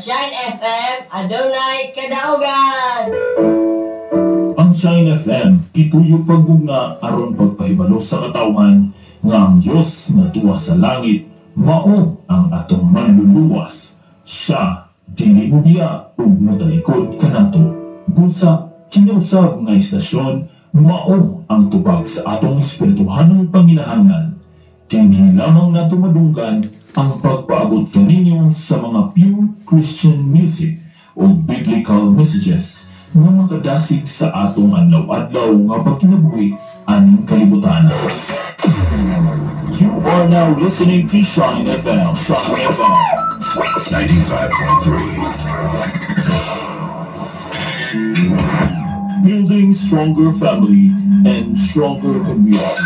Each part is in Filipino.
Shine FM, adunay kadaugan. Ang Shine FM, kituyo pagbunga aron pagpahibalo sa katawhan nga ang Diyos na tuwa sa langit, mao ang atong manluluwas. Siya, dili mo diya, ug matalikod kanato. Busa, kinausab nga istasyon, mao ang tubag sa atong espirituhanong panginahanglan. Kini lamang nato madunggan ang pagpaabot kaninyo sa mga pure Christian music o biblical messages nga makadasig sa atong adlaw-adlaw nga pagkinabuhi aning kalibutan. You are now listening to Shine FM. Shine FM 95.3. Building stronger family and stronger community.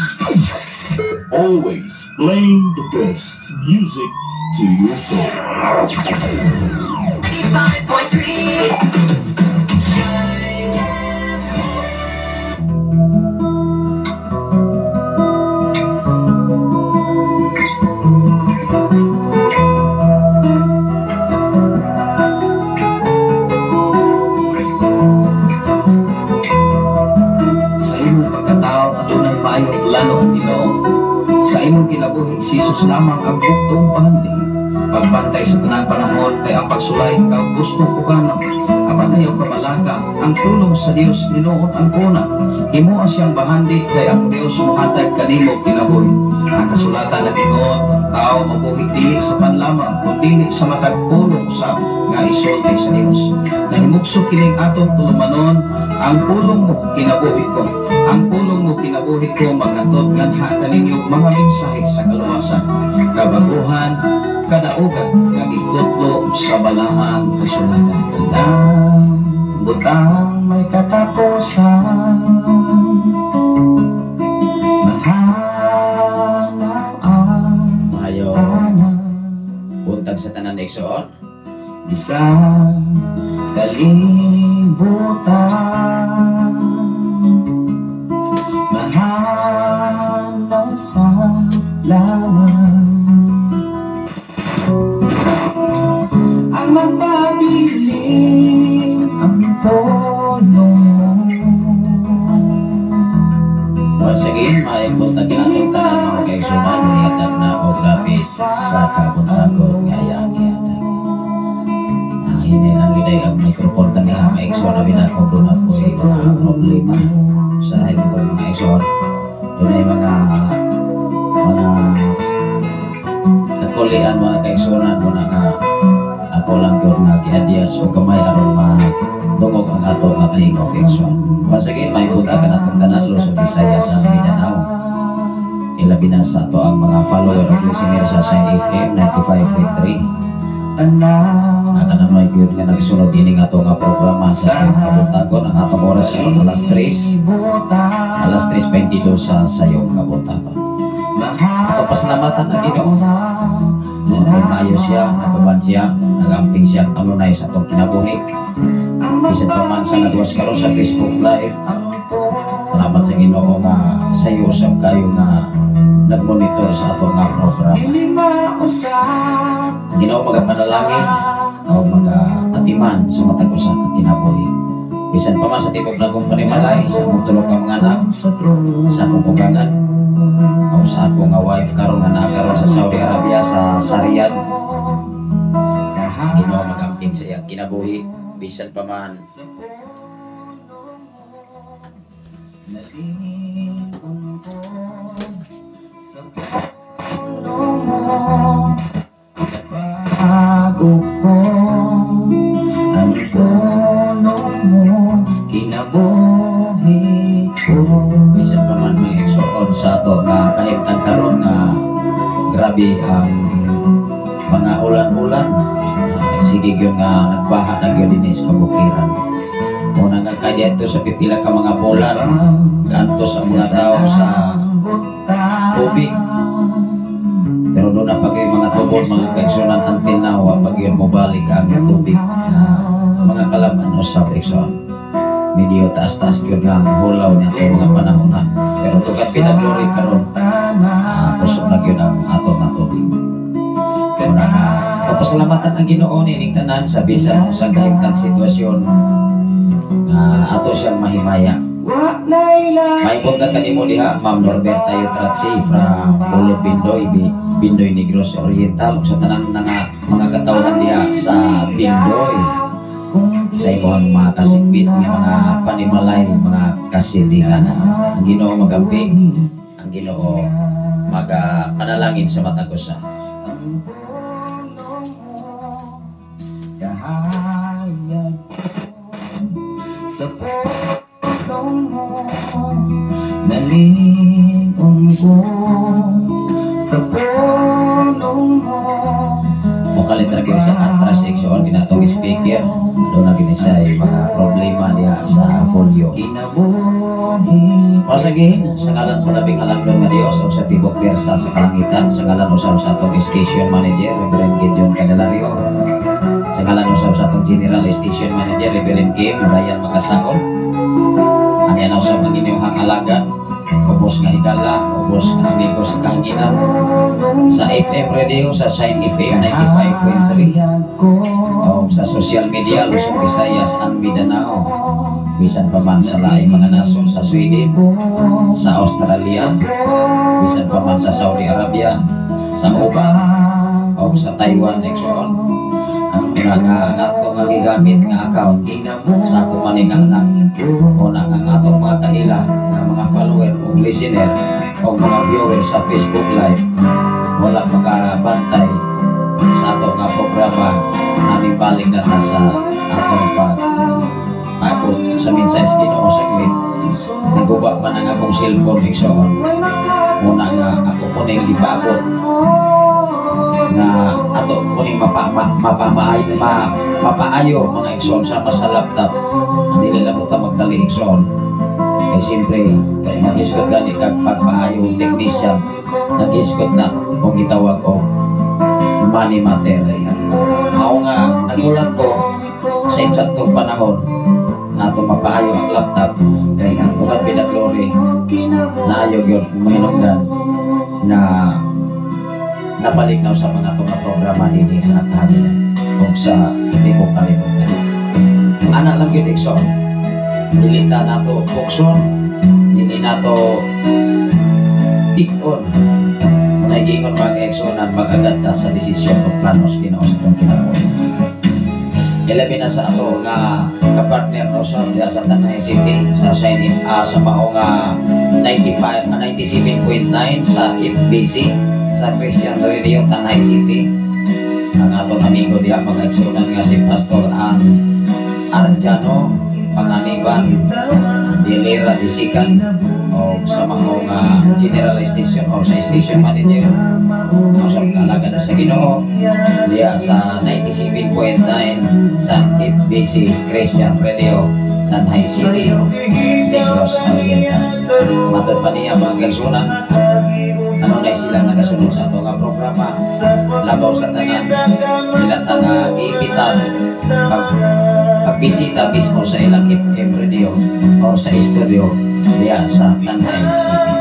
Always playing the best music to your soul. 95.3. Plano ang Ginoo sa imong kinabuhi, Jesus lamang ang buktong pahandi. Pagbantay sa tanang panahon kay ang pagsulay ka gustong kukanang apan ayaw kamalaka ang tulong sa Dios Ginoo ang kuna. Himo siyang bahandi kay ang Dios mohatag kanimo kinabuhi. Ang kasulatan na Ginoo, tao mabuhi dili sa panlamang kundi sa matag pulong sa nga isulti sa Dios. Nahimugso kining atong tulumanon ang pulong mo kinabuhi ko. Ang pulong mo kinabuhi ko maghatod nganha kaninyo mga mensahe sa kaluwasan, kabaguhan, kadaugan nga gikutlo sa balaang kasulatan. Tandang butang may katapusan, mahalaw ang tanan. Buntag sa tanan Exoon, isang kalibutan, mahalaw sa laman. Ang magpabiling ang tulong mo. once again, may buntag kinatong tanan mga kaigsunan, ihatag na o lapit sa kabuntagon ngayang ihatag. Ang hinay lang giday ang mikrofon kaniya mga kaigsunan na binakong doon na po mga problema sa inyong mga kaigsunan. Doon ay mga nakulian mga kaigsunan mo na nga ako lang yun nga kiadias o kamay aron madungog ang ato nga kahingok kaigsunan. Once again, may buntag ka natong tanan Luzon, Visayas sa Mindanao. Ilabi na sa ato ang mga follower at listener sa Shine FM 95.3. Aka na may yun nga nagsunod din nga ato nga programa sa sayong kabuntagon. Ang atong oras ngayon alas 3:22 sa sayong kabuntagon. Ato pasalamatan na Ginoo Kung maayo siya, nagkaban siya, nagamping siya, kanunay sa itong kinabuhi. Bisan pa man sa nagwas karon sa Facebook Live. Salamat sa Ginoo nga sa iyo usab kayo nga nagmonitor sa ato nga programa. Ginoo magapanalangin o magatiman sa matag usa ka kinabuhi. Bisan pa man sa tibok na kong panimalay sa akong tulog ka mga anak, sa akong pugangan, o sa akong nga wife karon nga nakaroon sa Saudi Arabia sa Riyadh. Ginoo magamping sa iyang kinabuhi. Bisan pa man Bago ko ang puno mo, kinabuhi ko. bisan pa man may igsuon sa ato nga kahimtang karon nga grabe ang mga ulan-ulan. Sige gyud nga nagbaha na gyud dinhi sa kabukiran. Muna nga kaya ito sa pipila ka mga bulan, ganto sa mga tao sa tubig. Pero doon na pag yung mga tubod, mga kaigsunan until now, pag yun mo balik ang tubig mga kalaban o sa kaigsunan. Medyo taas-taas yun nga ang hulaw niya ito mga panahon na. Pero ito ka pinaglory karon, pusok na yun ang ato na tubig. Muna nga, papasalamatan ang Ginoo nining tanan sa bisan sa kahimtang sitwasyon na ato siyang mahimaya. May punta kanimo diha, Ma'am Norberta Yutratsi from Bulod Bindoy Negros Oriental sa tanang mga katawhan diha sa Bindoy. Sa imong mga kasikbit ng mga panimalay, mga kasilingan. Ang Ginoo magamping, ang Ginoo magapanalangin sa matag usa. Sa pulong mo, nalingon ko sa pulong mo. Mukalit na gini sa atras section ginatong speaker. Doon na gini sa mga problema diya sa folio. Kinabuhi Pasagin, sa ngalan sa labing halangdon nga Dios o sa tibok bersa sa kalangitan, sa ngalan usab sa atong station manager, Reverend Gideon Candelario. Sa ngalan usab sa atong general station manager, Reverend Kim Ryan Magasaon. Ang yan usab ang inyong hangalagan, ubos nga higala, ubos nga amigo sa kahanginan. Sa FM radio, sa Shine FM 95.3. O sa social media, Luzon, Visayas, and Mindanao. Bisan pa man sa laing mga nasyon sa Sweden, sa Australia, bisan pa man sa Saudi Arabia, sa Cuba, o sa Taiwan, Exxon. Ang mga ato nga gigamit nga account sa akong maning anak o na ang atong mga kaila nga mga follower o listener o mga viewer sa Facebook Live wala makabantay sa atong nga programa namin balik na sa atong pag-abot sa mensahe Ginoo sa gawin. Naguba man ang akong cellphone Exxon muna nga ako po na yung ipabot na ato po ning mapaayo mga Exxon sama sa laptop. Hindi lang mo ta magdali Exxon. Eh siyempre, nag-iskot gani kag pagpaayo technician. Nag-iskot na kung gitawag ko money matter. Mao nga nagulat ko sa eksaktong panahon na ito mapaayo ang laptop. Kaya ito ka pinaglory na ayaw yun mahinungdan na napalignaw sa mga itong programa din sa nakahagilan o sa hindi ko kalimutan. Anak lang yun, Exxon. Dilita na ito bukson, hindi na ito tip-on. Nagingon mag-Exxon at mag-agad sa desisyon o planos Ginoo sa itong kinabuhi. Ilabi na sa ato nga kapartner o sa Tanay City sa sa mao nga 97.9 sa FBC sa Christian Radio Tanay City. Ang atong amigo diha mga Exxonan nga si Pastor Arjano Panganiban Dilera Disikan o sa mga general station o sa station manager o sa kalagan sa Ginoo diya sa 97.9 sa BC Christian Radio Tanay City, Negros Oriental. Matod pa niya mga kaigsunan, ano na silang nagasunod sa itong programa, labaw sa tanan, ilang iipitan, pagbisita mismo sa ilang FM radio o sa studio diya sa Tanay City.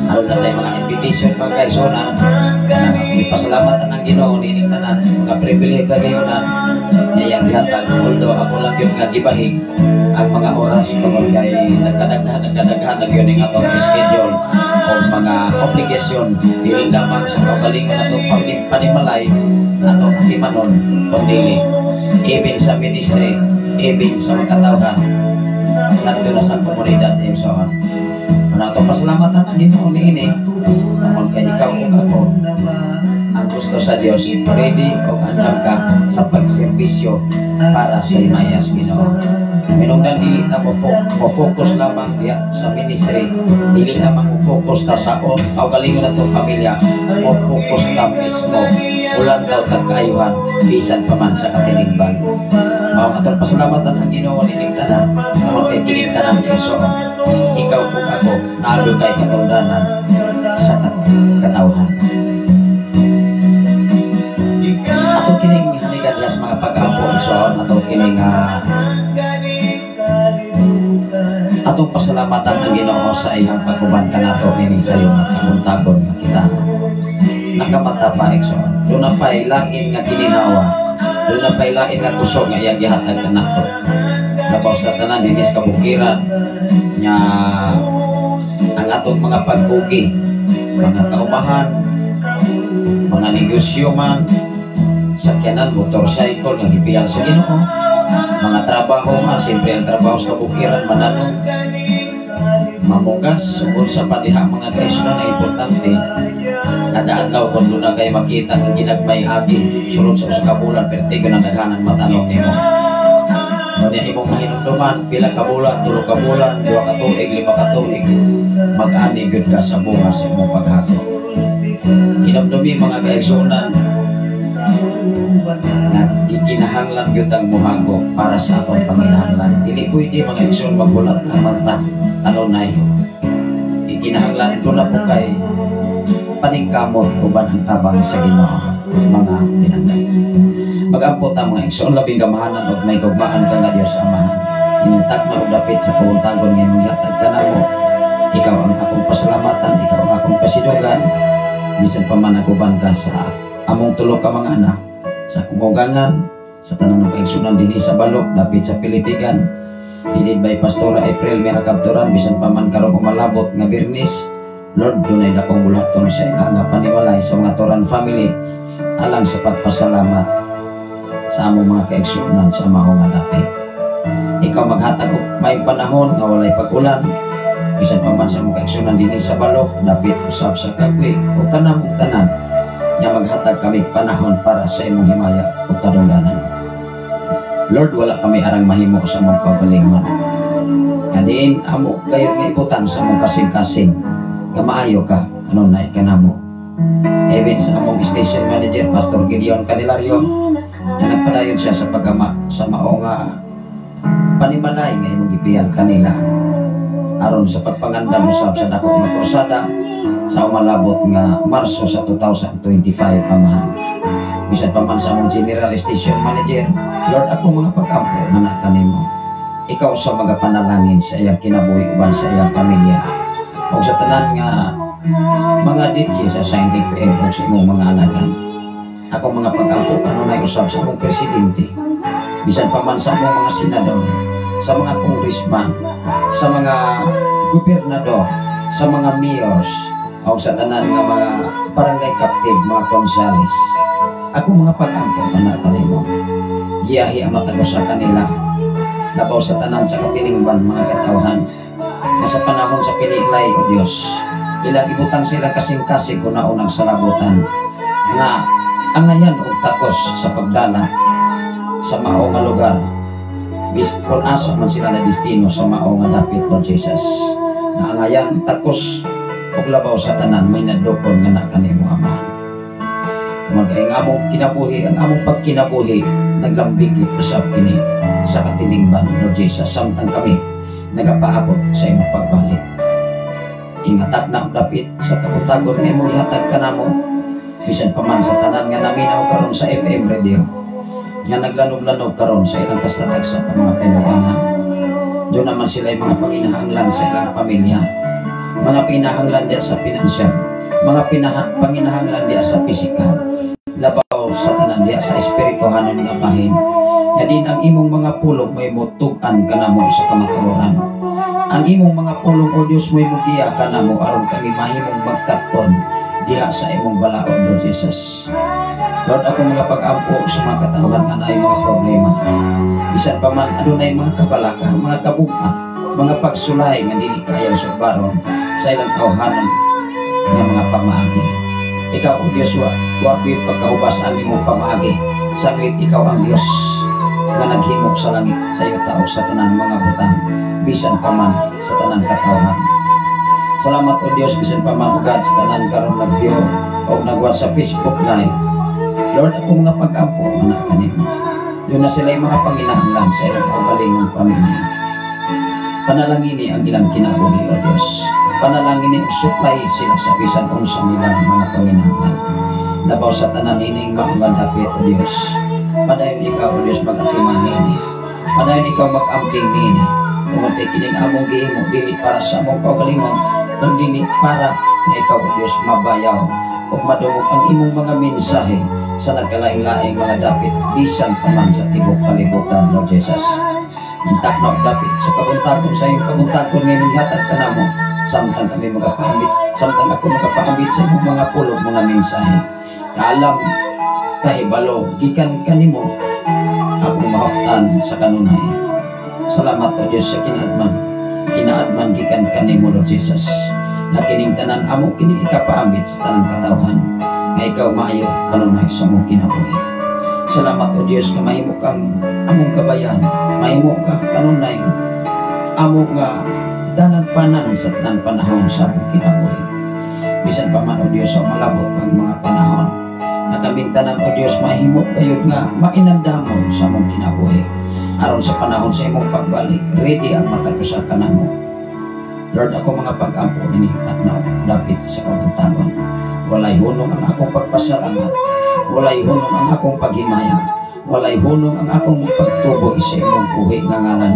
Ano na tayo mga invitation mga kaigsunan, ipasalamatan ng Ginoo nining tanan, mga pribilege kayo na niyang gihatag. Although ako lang yung gibahig ang mga oras tungkol kay nagkadaghan ng yun ang atong schedule o mga obligasyon dili lamang sa kaugalingon atong panimalay atong timanon kundi even sa ministry, even sa mga katawhan nandun na sa komunidad and so on. Atong pasalamatan ang Ginoo niini tungkol kay ikaw ug ako ang gusto sa Dios, ready o andam ka sa pagserbisyo para sa imayas Ginoo. Minungdan dili ta mo focus lamang diya sa ministry, dili lamang mo focus ta sa kaugalingon natong pamilya, mo focus ta mismo ulan daw tagkayuhan bisan pa man sa katilingban. Mao atong pasalamatan ang Ginoo nining tanan tungkol kay kining tanan Ginoo. Ikaw ug ako naado kay katuldanan sa katawhan. Ato kining haligadlas mga pag-ampo so ato kining atong pasalamatan ang Ginoo sa iyang pagkuban kanato nining sayo nga kamuntagon nga kita nakamata pa ekson. Doon na pa'y lain nga kininawa, doon na pa'y lain nga kusog nga iyang gihatag kanato. Nabaw sa tanan dinis kabukiran nya ang atong mga pagbuki, mga kaumahan, mga negosyo man, sakyanan, motorcycle nga gipiyang sa Ginoo, mga trabaho man, siyempre ang trabaho sa kabukiran mananong mamugas sugod sa padiha mga kaisuna na importante kada adlaw kung doon na kayo makita ng ginagmay agi sulod sa usa ka bulan pertigo na daghanan matanong nimo. Kanya imong mahinumduman pila ka bulan, 3 ka bulan, 2 ka tuig, 5 ka tuig, mag-ani gyud ka sa bunga sa imong paghakot. Hinumdumi mga kaigsunan nga gikinahanglan gyud ang muhago para sa atong panginahanglan. Dili pwede mga igsoon magbulat ang mata kanunay. Gikinahanglan ko na po kay paningkamot uban ang tabang sa Ginoo mga tinanggap. Mag-ampot ang mga igsoon labing gamahanan ug may gugmaan ka nga Dios Amahan. Inintak na ug dapit sa kuwontagon nga imong gihatag kanamo. Ikaw ang akong pasalamatan, ikaw ang akong pasidugan. Bisan pa man naguban ka sa among tulo ka mga anak sa kumogangan sa tanan ng kaigsunan dinhi sa Balok dapit sa Pilipigan. Pilid by Pastora April may akabturan bisan pa man karon malabot nga Birnis. Lord, dunay dakong bulaton sa ila nga panimalay sa mga Toran family alang sa pagpasalamat sa among mga kaigsunan sa mao nga dapit. Ikaw maghatag og may panahon nga walay pag-ulan bisan pa man sa mga kaigsunan dinhi sa Balok dapit usab sa Kagwi o tanang ug tanan nga maghatag kami panahon para sa imong himaya o kadungganan. Lord, wala kami arang mahimo sa mong kaugalingon. Kadiin amo kayo nga ibutan sa mong kasing-kasing nga maayo ka kanunay kanamo. Even sa among station manager Pastor Gideon Candelario na nagpadayon siya sa pagama sa mao nga panimalay nga imong gipiyang kanila aron sa pagpangandam usab sa dako nga kursada sa umalabot nga Marso sa 2025 Amahan. Bisan pa man sa among General Station Manager, Lord, ako mga pagkampo na kanimo. Ikaw sa mga panalangin sa iyang kinabuhi uban sa iyang pamilya o sa tanan nga mga DJ sa scientific and sa imong mga alagan. Ako mga pagkampo kanunay usab sa among presidente, bisan pa man sa among mga senador, sa mga congressman, sa mga gobernador, sa mga mayors, o sa tanan nga mga barangay captive, mga konsyales. Ako mga pag-ampo anak kanimo. Giyahi ang matagos sa kanila. Labaw sa tanan sa katilingban mga katawhan. Na sa panahon sa pinilay o Diyos, ilang ibutang sila kasing-kasing kung naunang salabutan. Nga angayan o takos sa pagdala sa mao nga lugar. Kung asa man sila na destino sa mao nga dapit Lord Jesus. Na angayan takos ug labaw sa tanan may nadukon nga na kanimo Ama. Tungod kay ang among kinabuhi, ang among pagkinabuhi naglambing usab kini sa katilingban, Lord Jesus, samtang kami nagapaabot sa imong pagbalik. Ingatag na dapit sa kabutagon nga imong ihatag kanamo, bisan pa man sa tanan nga naminaw karon sa FM radio, nga naglanog-lanog karon sa ilang kastatag sa mga pinuwanan. Doon naman sila yung mga panginahanglan sa ilang pamilya, mga pinahanglan diya sa pinansyal, mga panginahanglan diya sa pisikal, labaw sa tanan diya sa espirituhan ng labahin. Nga din ang imong mga pulong may mutugan kanamo sa kamatuoran. Ang imong mga pulong o Diyos may mugiya kanamo aron kami mahimong magkaton diha sa imong balaod, Lord Jesus. Lord, ako mga pag-ampo sa mga katauhan nga naay mga problema. Bisan pa man adunay mga kabalaka, mga kabuga, mga pagsulay nga dili kaya sa baron sa ilang tawhanon nga mga pamaagi. Ikaw, O Diyos, wa ko'y pagkahubas ang imong pamaagi. Sanglit ikaw ang Diyos nga naghimok sa langit sa iyo tao sa tanang mga butang, bisan pa man sa tanang katawhan. Salamat, O Diyos, bisan pa man ugad sa tanan karon nag-view o nagwa sa Facebook Live. Lord, ako mga pag-ampo anak kanimo. Doon na sila yung mga panginahanglan sa ilang kaugalingong pamilya. Panalangini ang ilang kinabuhi, O Diyos. Panalangini ang supply sila sa bisan unsa nilang mga panginahanglan. Labaw sa tanan ining maungan dapit, O Diyos. Padayon ikaw, O Diyos, mag-atiman nini. Padayon ikaw mag-amping nini. Tungod kay kining among gihimo dili para sa among kaugalingon, kundi para na ikaw, O Diyos, mabayaw o madungog ang imong mga mensahe sa nagkalaing-laing mga dapit bisan pa man sa tibok kalibutan, Lord Jesus. Intak na dapit sa kabuntagon sa iyong kabuntagon ngayon ihatag ka na mo, samtang kami magpaambit, samtang ako magpaambit sa imong mga pulong mga mensahe. Kaalam, kahibalo, gikan kanimo, ako mahaptan sa kanunay. Salamat, O Diyos, sa kinaadman gikan kanimo, Lord Jesus. Na kining tanan amo kini ikapaambit sa tanang katawhan nga ikaw maayo kanunay sa mong kinabuhi. Salamat, O Diyos, nga mahimo kang among kabayan, mahimo ka kanunay amo nga dalan-panan sa tanang panahon sa among kinabuhi. Bisan pa man, O Diyos, sa malabot ang mga panahon na kaming tanan, O Diyos, mahimo kayo nga mainandamon sa among kinabuhi aron sa panahon sa imong pagbalik. Ready ang matagusa kanamo. Lord, ako mga pag-ampo ninihitak na dapit sa kabuntagon. Walay hunong ang akong pagpasalamat, walay hunong ang akong paghimaya, walay hunong ang akong pagtubo sa imong buhi nga ngalan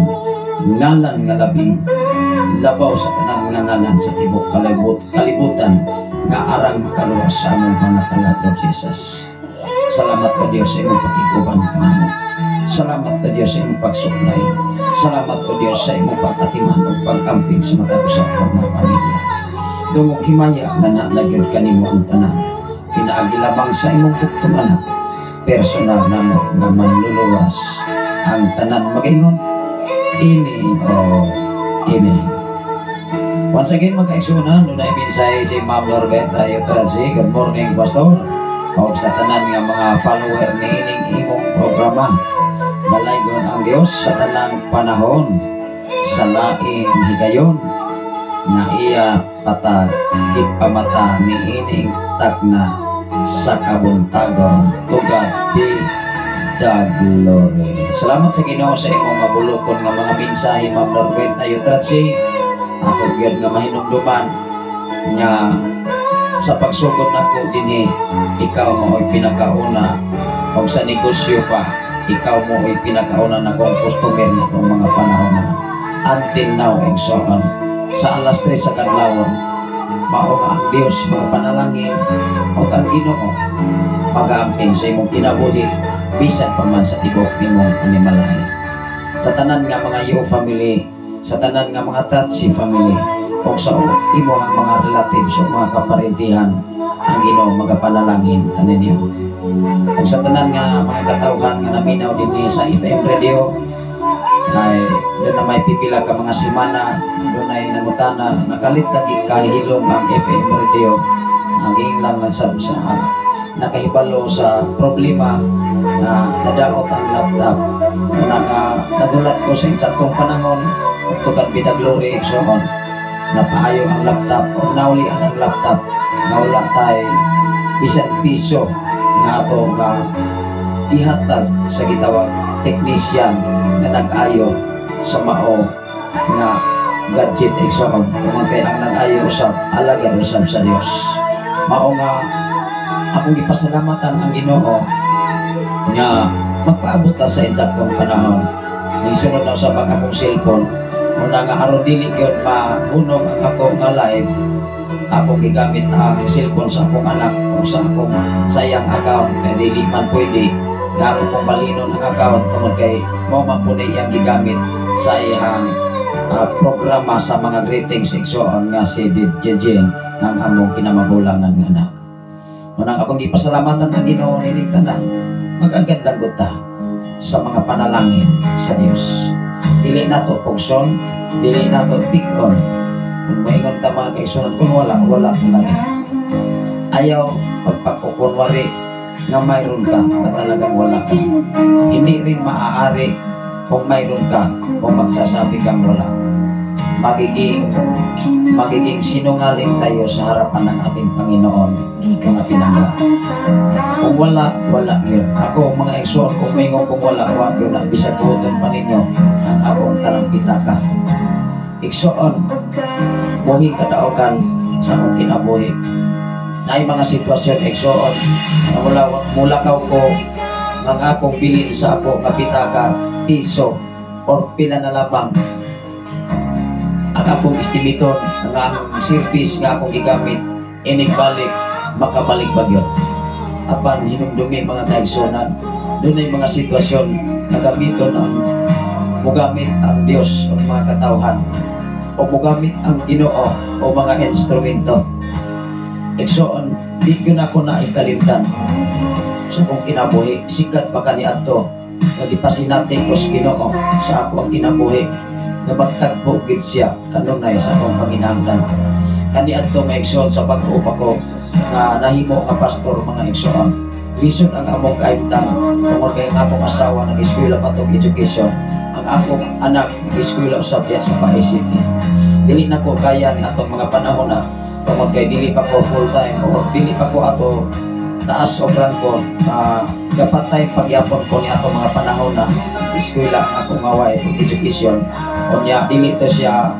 nga labing labaw sa tanang nga ngalan sa tibok kalibutan nga arang makaluwas sa among mga kalag, Lord Jesus. Salamat, O Diyos, sa imong pagtikuban kanamo. Salamat, O Diyos, sa imong pagsuklay. Salamat, O Diyos, sa imong pagkatiman o pagkamping sa matag-usap ng mga pamilya. Dungog himaya nga nalagyon kanimo ang tanan. Pinaagilabang sa imong buktong anak. Personal na mo nga manluluwas ang tanan mag-ingon. Amen o Amen. Once again, magkaigsunan, doon ay minsay si Ma'am Lorberta Yutralsi. Good morning, Pastor. O sa tanan nga mga follower ni ining imong programa. Nalaygon ang Diyos sa tanang panahon sa laing higayon na iya patag ipamata ni ining tagna sa kabuntagon tugad di the glory. Salamat sa Ginoo sa imong mabulokon nga mga mensahe, Ma'am Lorberta Yutralsi. Ako gyud nga mahinumduman nga sa pagsugod nako dinhi, ikaw mo'y pinakauna o sa negosyo pa, ikaw mo'y pinakauna na kong customer na itong mga panahon na until now, exoon sa alas 3 sa kadlawon mao nga ang Diyos mga panalangin o ang Ginoo mag-aamping sa imong kinabuhi bisan pa man sa tibok nimong animalahi. Sa tanan nga mga iyo family, sa tanan nga mga Tatsi family, o sa imo ang mga relatives o mga kaparentihan, ang Ginoo magapanalangin kaninyo. O sa tanan nga mga katawhan nga naminaw din sa FM radio, ay doon na may pipila ka mga semana, doon ay nangutana nakalit na kahilom ang FM radio, ang inglang sa nakahibalo sa problema na nadaot ang laptop. Nagulat ko sa insaktong panahon tugad bida glory exoon napaayo ang laptop o naulian ang laptop, nawala tayo bisan piso nga ato nga ihatag sa gitawag technician nga nag-ayo sa mao nga gadget igsoon kung kay ang nag-ayo usab alagad usab sa Dios. Mao nga akong gipasalamatan ang Ginoo nga magpaabot ta sa eksaktong panahon. Ning sunod na usab ang akong cellphone una nga aron dili gyud mahunong ang akong nga live, akong gigamit ang cellphone sa akong anak o sa akong sayang account na dili man pwede nga ako kong balinon ang account tungod kay mo man po na iyang gigamit sa iyang programa sa mga greetings igsoon nga si Jejen ang among kinamagulangan nga anak. Munang akong gipasalamatan ang Ginoo nining tanan, mag-agad lang gud ta sa mga panalangin sa Dios. Dili nato pugson, dili nato pikon. Kung maingon ta mga kaigsoon, kung wala talaga. Ayaw pagpakukunwari nga mayroon ka talagang wala ka. Hindi rin maaari kung mayroon ka kung magsasabi kang wala. Magiging sinungaling tayo sa harapan ng ating Panginoon mga pinangga. Kung wala yun. Ako mga igsoon, kung maingon kung wala yun na bisaguton pa ninyo ang akong talang pitaka. Igsoon, buhi kadaogan sa akong kinabuhi. Ay mga sitwasyon igsoon na mulakaw ko ang akong bilin sa ako kapitaka piso or pila na lamang ang akong estimator ang akong service nga akong gigamit inigbalik makabalik ba yun apan hinumdumi mga kaigsonan. Doon ay mga sitwasyon na gamiton ang mugamit ang Diyos o mga katawhan o mugamit ang Ginoo o mga instrumento. Igsoon, di yun ako na ikalimtan sa akong kinabuhi. Sikat pa kaniadto nagipasinatin ko sa Ginoo sa ako ang kinabuhi na magtagpo gid siya kanunay sa akong panginahanglan. Kaniadto nga igsoon sa pag-upa ko na nahimo nga pastor mga igsoon. Lisod ang among kaimtan tungod kay ang akong asawa nag-eskwela patog education. Ang akong anak nag-eskwela usab diya sa Paay City. Dili na ko kaya ni atong mga panahon na tungod kay dili pa ko full time o dili pa ko ato taas obran ko gapatay pagyapon ko ni ato mga panahon na eskwela akong away for education unya dili to siya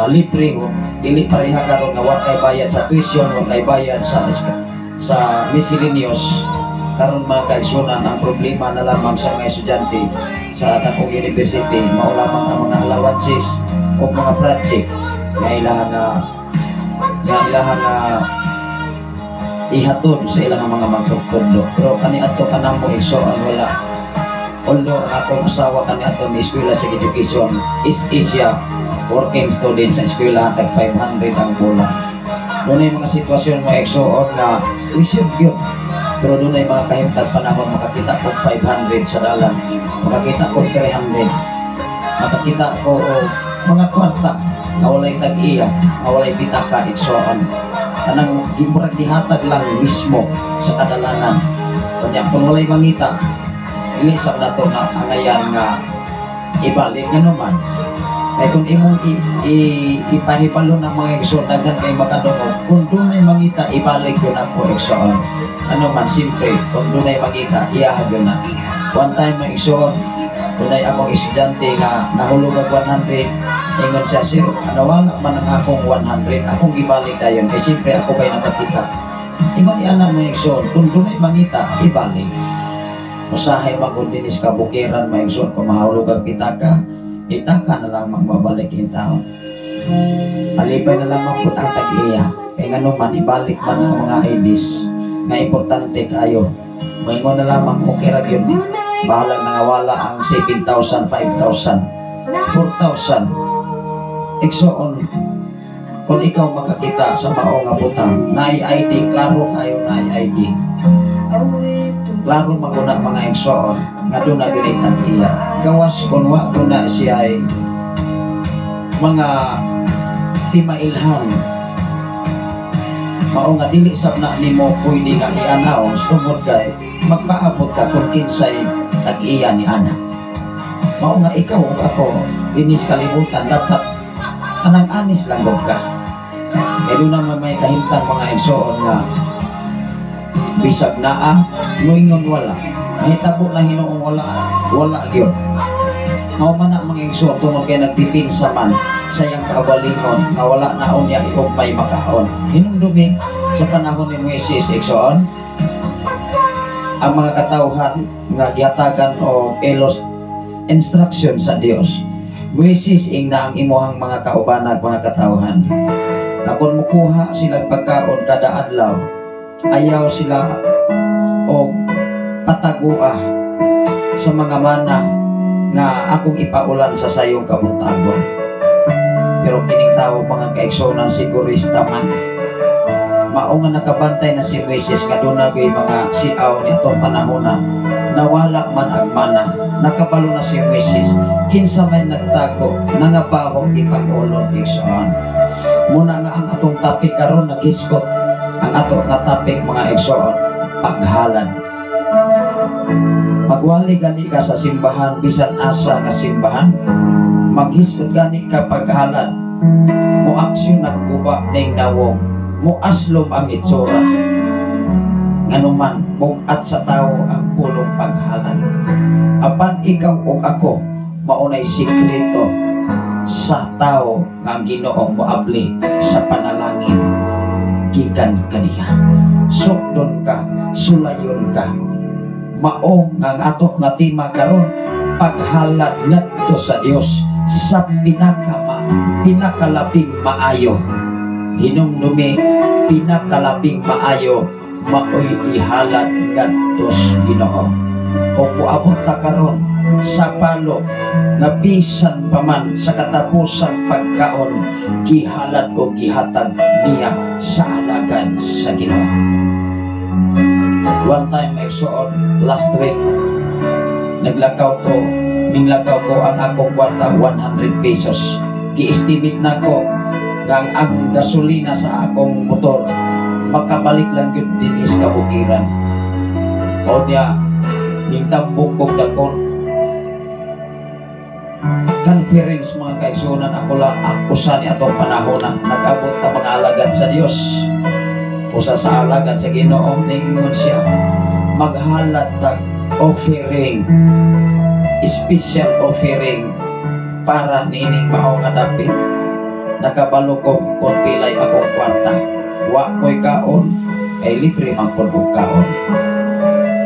libre ho dili pareha karon nga wa kay bayad sa tuition wa kay bayad sa miscellaneous karon mga kaigsunan ang problema na lamang sa mga estudyante sa akong university mao lamang ang mga allowances o mga project nga ilaha nga ihatod sa ilang mga magtutudlo. Pero kaniadto kanamo igsoon wala. Although ang akong asawa kaniadto ni eskwela sa education is siya working student sa eskwela tag 500 ang bulan. Doon ay mga sitwasyon mga igsoon na receive yun. Pero doon ay mga kahimtad panahon makakita ko 500 sa dalan, makakita ko 300, makakita ko mga kwarta na walay tag-iya, na walay pitaka igsoon. Kanang imurag dihatag lang mismo sa kadalanan. Kanya kung walay mangita, hindi sa nato na angayan nga ibalik nga naman. Kaya kung imong ipahipalo ng mga igsoon, daghan kay makadungog, kung doon ay mangita, ibalik yun ako igsoon. Ano man, simple, kung doon ay mangita, iyahag yun na. One time mga igsoon, doon ay akong estudyante nga nahulog ang 100, ingon siya, sir, nawala man ang akong 100, akong ibalik na yun, kasi siyempre ako ba'y nakakita. Ingon iyan na mga igsoon, kung doon ay mangita, ibalik. Usahay magundinis kabukiran mga igsoon, kung mahulog ang pitaka, itaka na lang magbabalik yung tao. Alipay na lang po ang tag-iya. Kaya nga naman, ibalik man ang mga IDs nga importante kayo. Maingon na lamang okay ra yun. Bahalang nangawala ang 7,000, 5,000, 4,000. Igsoon, kung ikaw makakita sa mao nga butang, na-ID, klaro kayo na-ID. Klaro maguna mga igsoon, nga doon na ginitan iya. Gawas kung wa doon na siya ay mga timailhan. Mao nga dili sab na nimo pwede nga i-announce tungod kay magpaabot ka kung kinsay tag-iya ni ana. Mao nga ikaw ug ako dinis kalibutan dapat kanang anis lang gud ka. Kaya doon naman may kahimtang mga igsoon nga bisag naa nguingon wala mahitabo na Hinoong wala gyud. Mao man na mga igsoon tungod kay nagpipinsa man sa iyang kaugalingon na wala na unya ikog may makaon. Hinumdumi sa panahon ni Moises igsoon ang mga katawhan nga gihatagan og elos instruction sa Dios. Moises ing na ang imuhang mga kaubanag mga katawhan. Kung mukuha sila pagkaon kada adlaw, ayaw sila og patagua sa mga mana nga akong ipaulan sa sayong kabuntagon. Pero kining tao mga kaigsonan sigurista man, mao nga nakabantay na si Moises nga doon nagay mga siaw ni atong panahon na nawala man ang mana. Nakabalo na si Moises kinsa may nagtago nangabaho ipangulon igsoon. Muna nga ang atong topic karon nagiskot ang atong nga topic mga igsoon, paghalad. Magwali gani ka sa simbahan bisan asa nga simbahan, maghisgot gani ka paghalad, mo aksyon nagkuba ning nawong, mo aslom ang itsura nganuman bugat sa tao ang pulong paghalad. Apan ikaw o ako maunay sikreto sa tao nga Ginoong moabli sa panalangin gikan kaniya. Sukdon ka, sulayon ka, mao nga ato nga tema karon, paghalad ngadto sa Dios sa pinakalabing maayo. Hinumdumi pinakalabing maayo maoy ihalad ngadto sa Ginoo. O kuabot ta karon sa palo nga bisan pa man sa katapusang pagkaon gihalad o gihatag niya sa alagad sa Ginoo. One time igsoon last week minglakaw ko ang akong kwarta 100 pesos. Gi-estimate na ko ang gasolina sa akong motor makabalik lang yun din is kabukiran. O niya ningtambok kong dakon conference mga kaigsunan ako sa ni atong panahon na nag-abot na mga alagad sa Dios. Usa sa alagad sa Ginoo ningon siya maghalad tag offering, special offering para nining mao nga dapit. Nakabalo ko kung pilay akong kwarta, wa ko'y kaon kay libre man ko kaon.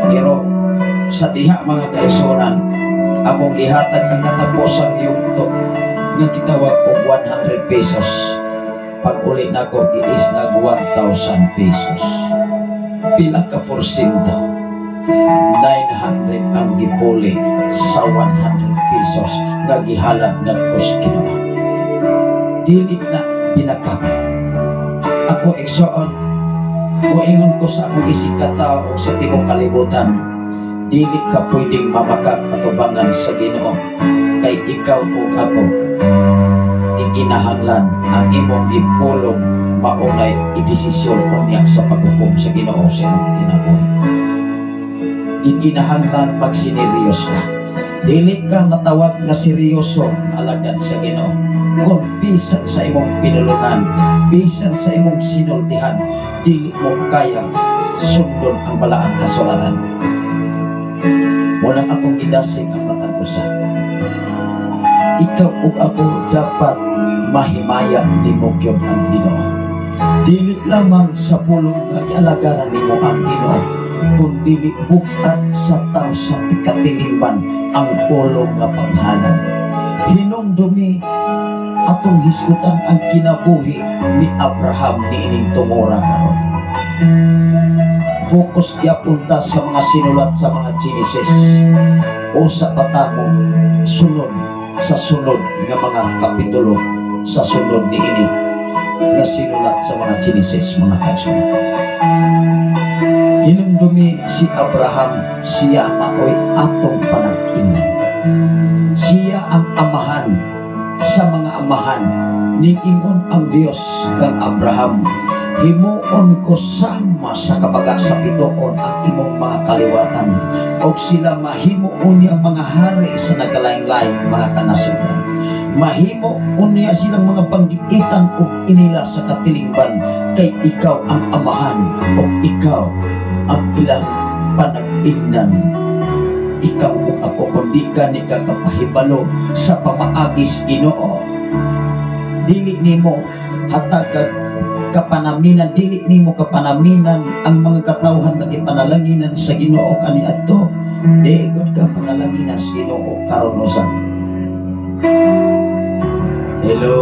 Pero sa diha mga kaigsunan akong gihatag ang katapusang yugto nga gitawag og 100 pesos. Pag ulit na ko giis nag 1,000 pesos. Pila ka porsyento? 900 ang gipuli sa 100 pesos nga gihalad ng Ginoo. Dili na pinakap. Ako igsoon, muingon ko sa akong isig katao o sa tibok kalibutan, dili ka pwedeng mamakak atubangan sa Ginoo kay ikaw o ako ikinahanglan ang imong ipulong maunay idesisyon o niya sa paghukom sa Ginoo sa imong kinabuhi. Ikinahanglan magsineryos ka. Dili ka matawag nga seryoso alagad sa Ginoo. Kung bisan sa imong pinulungan, bisan sa imong sinultihan, dili mo kaya sundon ang balaang kasulatan. Walang akong gidasig ang matang usa. Ikaw ug ako dapat mahimaya nimo gyud ang Ginoo. Dili lamang sa pulong nga ialagaran nimo ang Ginoo, kundi bukat sa tao sa katilingban ang pulong nga paghalad. Hinumdumi atong hisgutan ang kinabuhi ni Abraham niining tumora karon. Focus giapunta sa mga sinulat sa mga Genesis o sa patamo sunod sa sunod nga mga kapitulo sa sunod niini nga sinulat sa mga Genesis mga kaigsunan. Hinumdumi si Abraham, siya maoy atong panag-ingan. Siya ang amahan sa mga amahan. Niingon ang Dios kang Abraham, himuon ko sama sa kabaga sa pituon ang imong mga kaliwatan, o sila mahimuon niya mga hari sa nagalain-laing mga kanasuran. Mahimuon niya silang mga panggiitan o inila sa katilingban, kay ikaw ang amahan o ikaw ang ilang panagtingnan. Ikaw ug ako kundi gani ka kapahibalo sa pamaagis Ginoo. Dili nimo hatag kapanaminan, dili nimo kapanaminan ang mga katawhan nga ipanalanginan sa Ginoo kaniadto. Diigod ka panalanginan sa Ginoo karon usa. Hello.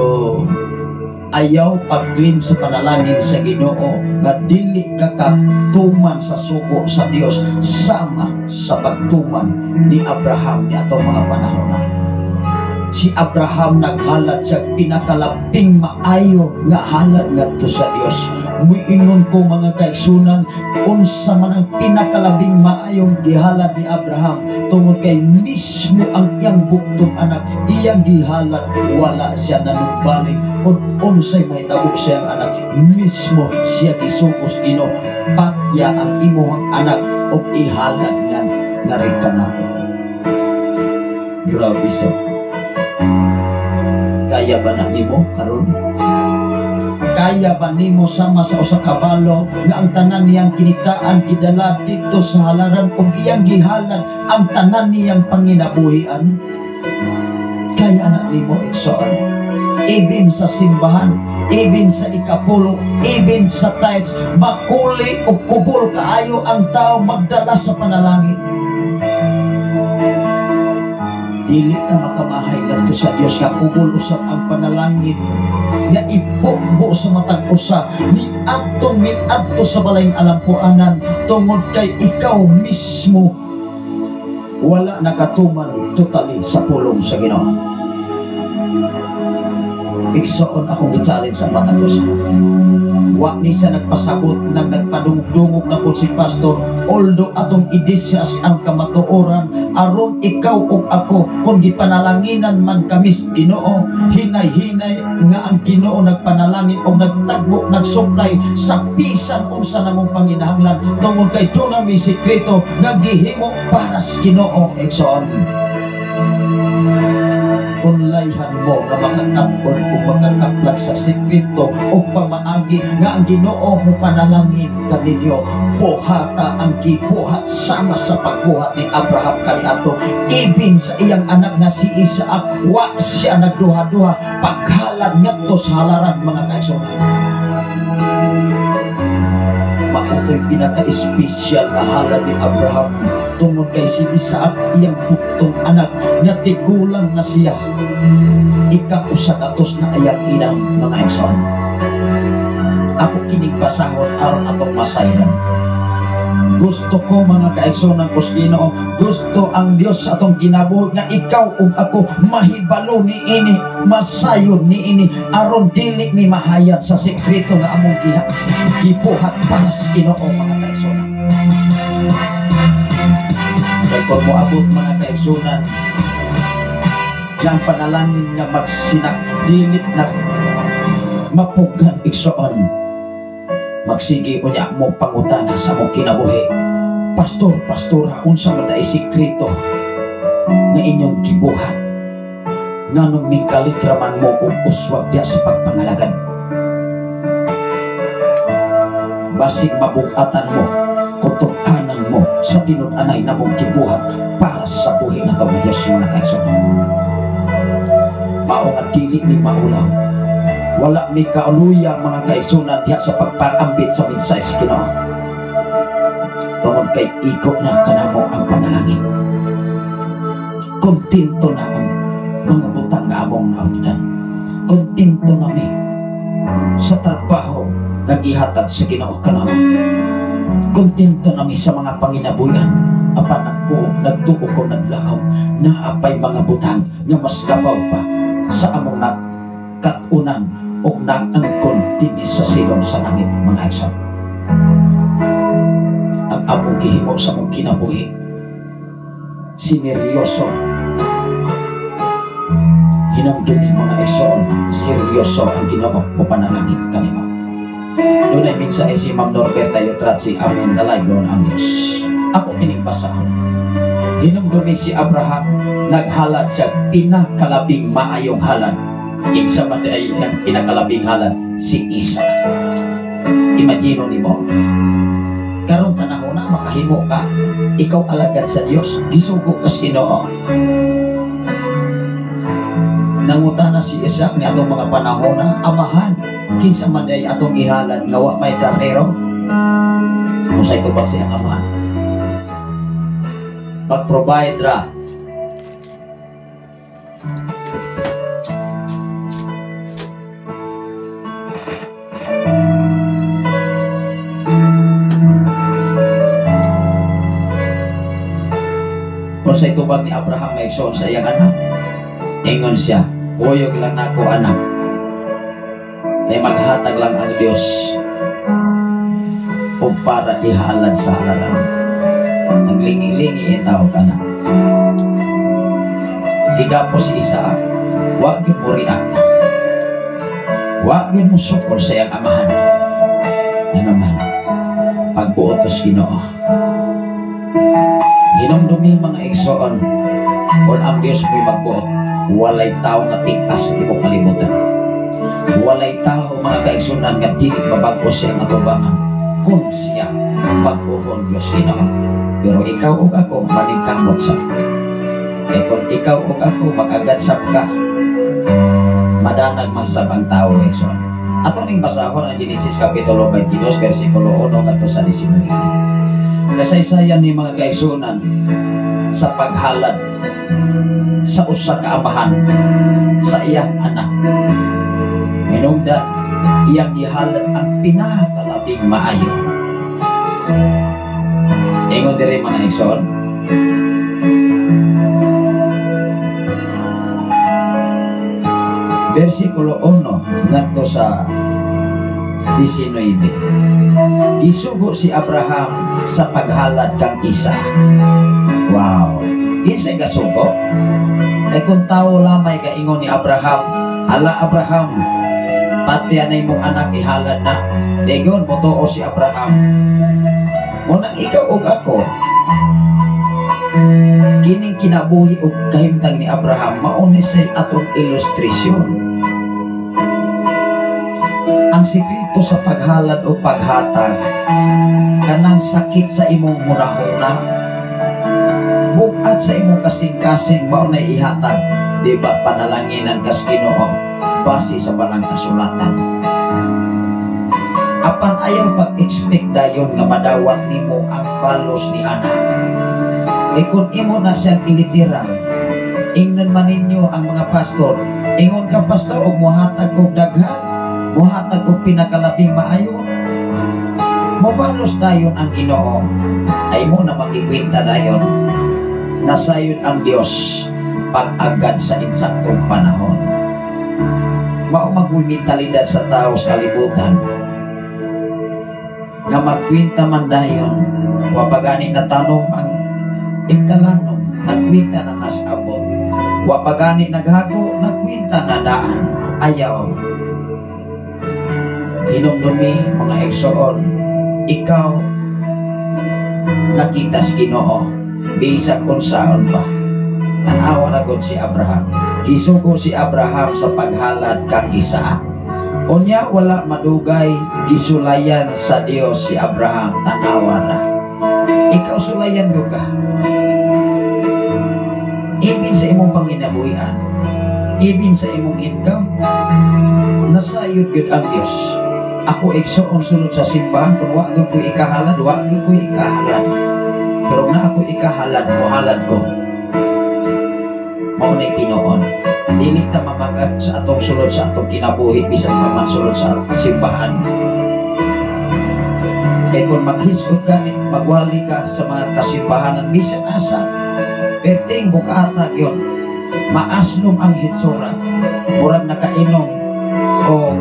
Ayaw paglim sa panalangin sa Ginoo nga dili ka katuman sa sugo sa Dios sama sa pagtuman ni Abraham ni atong mga panahon na. Si Abraham naghalad sa pinakalaping maayo nga halad ngadto sa Dios. Muingon ko mga kaigsunan, unsa man ang pinakalabing maayong gihalad ni Abraham tungod kay mismo ang iyang buktong anak iyang gihalad, wala siya nanumbalik kung unsay mahitabo siyang anak, mismo siya gisugos Ginoo, patya ang imong anak o ihalad nga rin ka na. Grabe siya. Kaya ba na nimo karon? Kaya ba nimo sama sa usa ka balo nga ang tanan niyang kinitaan kidala dito sa halaran ug iyang gihalad ang tanan niyang panginabuhian? Kaya na nimo igsoon, even sa simbahan, even sa ikapulo, even sa tithes, makuli o kubol kaayo ang tao magdala sa panalangin. Dili ka makamahay ngadto sa Dios nga kubol usab ang panalangin nga ipukbo sa matag usa ni adto sa balayng alampuanan tungod kay ikaw mismo wala nakatuman totally sa pulong sa Ginoo. Igsoon akong gi-challenge sa matag usa. Wa ni siya nagpasabot nang nagpadungog na po si pastor, although atong idisyas ang kamatuoran aron ikaw ug ako kung gipanalanginan man kami sa Ginoo, hinay-hinay nga ang Ginoo nagpanalangin o nagtagbo, nagsuplay sa bisan unsa namong panginahanglan tungod kay doon mi sikreto nga gihimo para sa Ginoo. Igsoon, unlayhan mo nga makakapon o makakaplag sa sikreto o pamaagi nga ang Ginoo mo panalangin kaninyo. Buhata ang gibuhat sama sa pagbuhat ni Abraham kaniadto, even sa iyang anak nga si Isaac, wa siya nagduha-duha paghalad ngadto sa halaran mga kaigsunan. Maoto'y pinaka-espesyal na halad ni Abraham tungod kay si Isaac iyang buktong anak nga tigulang na siya ika-usakatos na ayang inang mga igsoon. Ako kining pasahon aron atong masayon. Gusto ko mga kaigsunan ko sa Ginoo, gusto ang Dios atong kinabuhi nga ikaw ug ako mahibalo ni ini, masayon ni ini aron dili mi mahayag sa sekreto nga among gibuhat para sa Ginoo mga kaigsunan. Kay kung moabot mga kaigsunan yang panalangin nga magsinakdilit na mapugan igsoon, magsige unya mo pangutana sa mong kinabuhi, pastor, pastora, unsa man daay sikreto nga inyong gibuhat nganong mingkalikraman mo ug uswag diya sa pagpangalagad. Basig mabugatan mo, kutukanan mo sa tinud-anay na mong gibuhat para sa buhi na Diyos mga kaigsunan. Mao nga dili ni maulaw, wala mi kauluya mga kaigsunan diha sa pagpangambit sa mensahe sa Ginoo tungod kay iko na kanamo ang panalangin. Kontento na ang mga butang nga among naabtan, kontento na mi sa trabaho nga gihatag sa Ginoo kanamo, kontento na mi sa mga panginabuyan apan ako nagtuo ko naglahaw na apay mga butang nga mas labaw pa sa among nakatunan o nangangkon dinhi sa silong sa langit mga igsoon. Ang among gihimo sa among kinabuhi sineryoso, hinamdumi mga igsoon, seryoso ang Ginoo mo panalangin kanimo. Doon ay mensahe si Ma'am Norberta Yotratsi, amin dalaygon ang Diyos. Ako kinigbasahan, hinamdumi si Abraham, naghalad siya pinakalabing maayong halad. Isa man ay ang pinakalabing halad si Isaac. Imagino nimo, karong panahon na mahimo ka, ikaw alagad sa Dios, gisugo ka sa Ginoo. Nangutana si Isaac ni atong mga panahon na, Amahan, kinsa man day atong ihalad nga wa may karnero? Unsay tubag siyang amahan? Pag-provide ra. Unsay tubag ni Abraham nga igsoon sa iyang anak? Ingon siya, kuyog lang nako anak. Kay maghatag lang ang Dios o para ihalad sa halaran. Naglingi-lingi itaw ka na. Higapo si Isaac, wag yun mo riak. Wag yun mo sukol sa iyang amahan. Na naman, pagbuotos Ginoo. Hinumdumi mga igsoon, kung ang Diyos mo'y magbuot, walay tao nga tigpas sa tibok kalibutan. Walay tao mga kaigsunan nga di mabago siya ang atubangan kung siya pag-uhon Diyos Ginoo. Pero ikaw o ako maningkamot sa. Kaya kung ikaw o ako mag-agadsap ka, madanag man sa bang tao igsoon. Ato ning basahon ang Genesis Kapitulo 22 versikulo 1 ngadto sa 19. Kasaysayan ni mga kaigsunan sa paghalad sa usa ka amahan sa iyang anak. Hinungdan iyang gihalad ang pinakalabing maayo. Ingon diri mga igsoon, versikulo 1 ngadto sa 19. Isugo si Abraham sa paghalad kang isa. Wow! Isa'y kasugo? Kaya kung tao lamay kaingon ni Abraham, hala Abraham, pati anay mong anak ihalad na. Degon mo to o si Abraham. Munang ikaw o ako, kining kinabuhi o kahimtang ni Abraham, maunisay atong ilustrisyon. Ang sikreto sa paghalad o paghatag, kanang sakit sa imong hunahuna, bukat sa imong kasing-kasing mao na ihatag, di ba panalanginan kas Ginoo base sa balang kasulatan. Apan ayaw pag-expect dayon nga madawat nimo ang balos ni anak. E kung imo na siyang ilitiran, ingnan man ninyo ang mga pastor, ingon ka pastor og mohatag og daghan, mohatag og pinakalabing maayo, mobalos dayon ang Ginoo, ay mo na makikwinta dayon nasayod ang Dios pag-agad sa insaktong panahon. Mao magwimentalidad sa tao sa kalibutan nga magkwinta man dayon wapagani na tanong ang ikalanom, nagkwinta na nasabot, wapagani naghago, nagkwinta na daan. Ayaw. Hinumdumi mga igsoon, ikaw nakita si Ginoo bisa kung saan pa. Tanawa na gud si Abraham. Gisugo si Abraham sa paghalad kang Isaac. Unya wala madugay gisulayan sa Dios si Abraham. Tanawa na. Ikaw sulayan mo ka. Ibin sa imong panginabuhian, ibin sa imong income, nasayod gud ang Dios. Ako igsoon sunod sa simbahan, kung wa ko ikahalad, wa ko ikahalad. Pero na ako ikahalad, muhalad ko. Maunay Ginoon. Dili ta mamagat sa atong sulod sa atong kinabuhi, bisan pa man sulod sa simbahan. Kaya kung maghiskot ka, magwali ka sa mga kasimbahanan, bisan asa, perting bukata yun, maaslong ang hitsura, murag nakainom o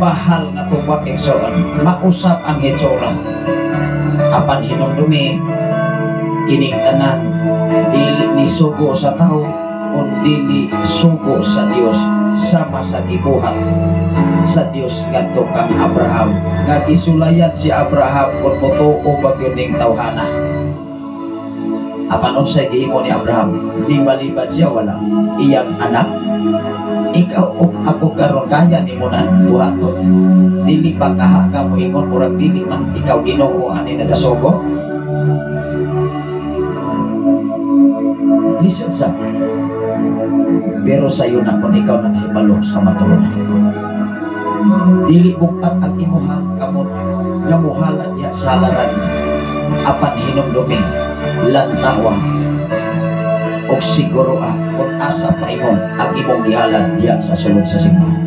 bahal na tubak igsoon, mausap ang hitsura. Apan hinumdumi, kining tanan, dili ni sugo sa tao, kung dili sugo sa Dios, sama sa gibuhat sa Dios ngadto kang Abraham, nga gisulayan si Abraham kung motuo bagyo ning tawhana. Apan unsay gihimo ni Abraham, libalibad siya wala iyang anak. Ikaw o ako karon kaya nimo na buhaton, dili pa kaha ka mo ingon murag dili man ikaw Ginoo ani nagasugo. Listen sa pero sa'yo na kung ikaw nakahibalo sa matuloy. Dili bukat ang imuhang kamot nga muhalan niya sa halaran apan hinumdumi lantawan o siguro kung asa pa imong ang imong gihalan diya sa sulod sa simbahan.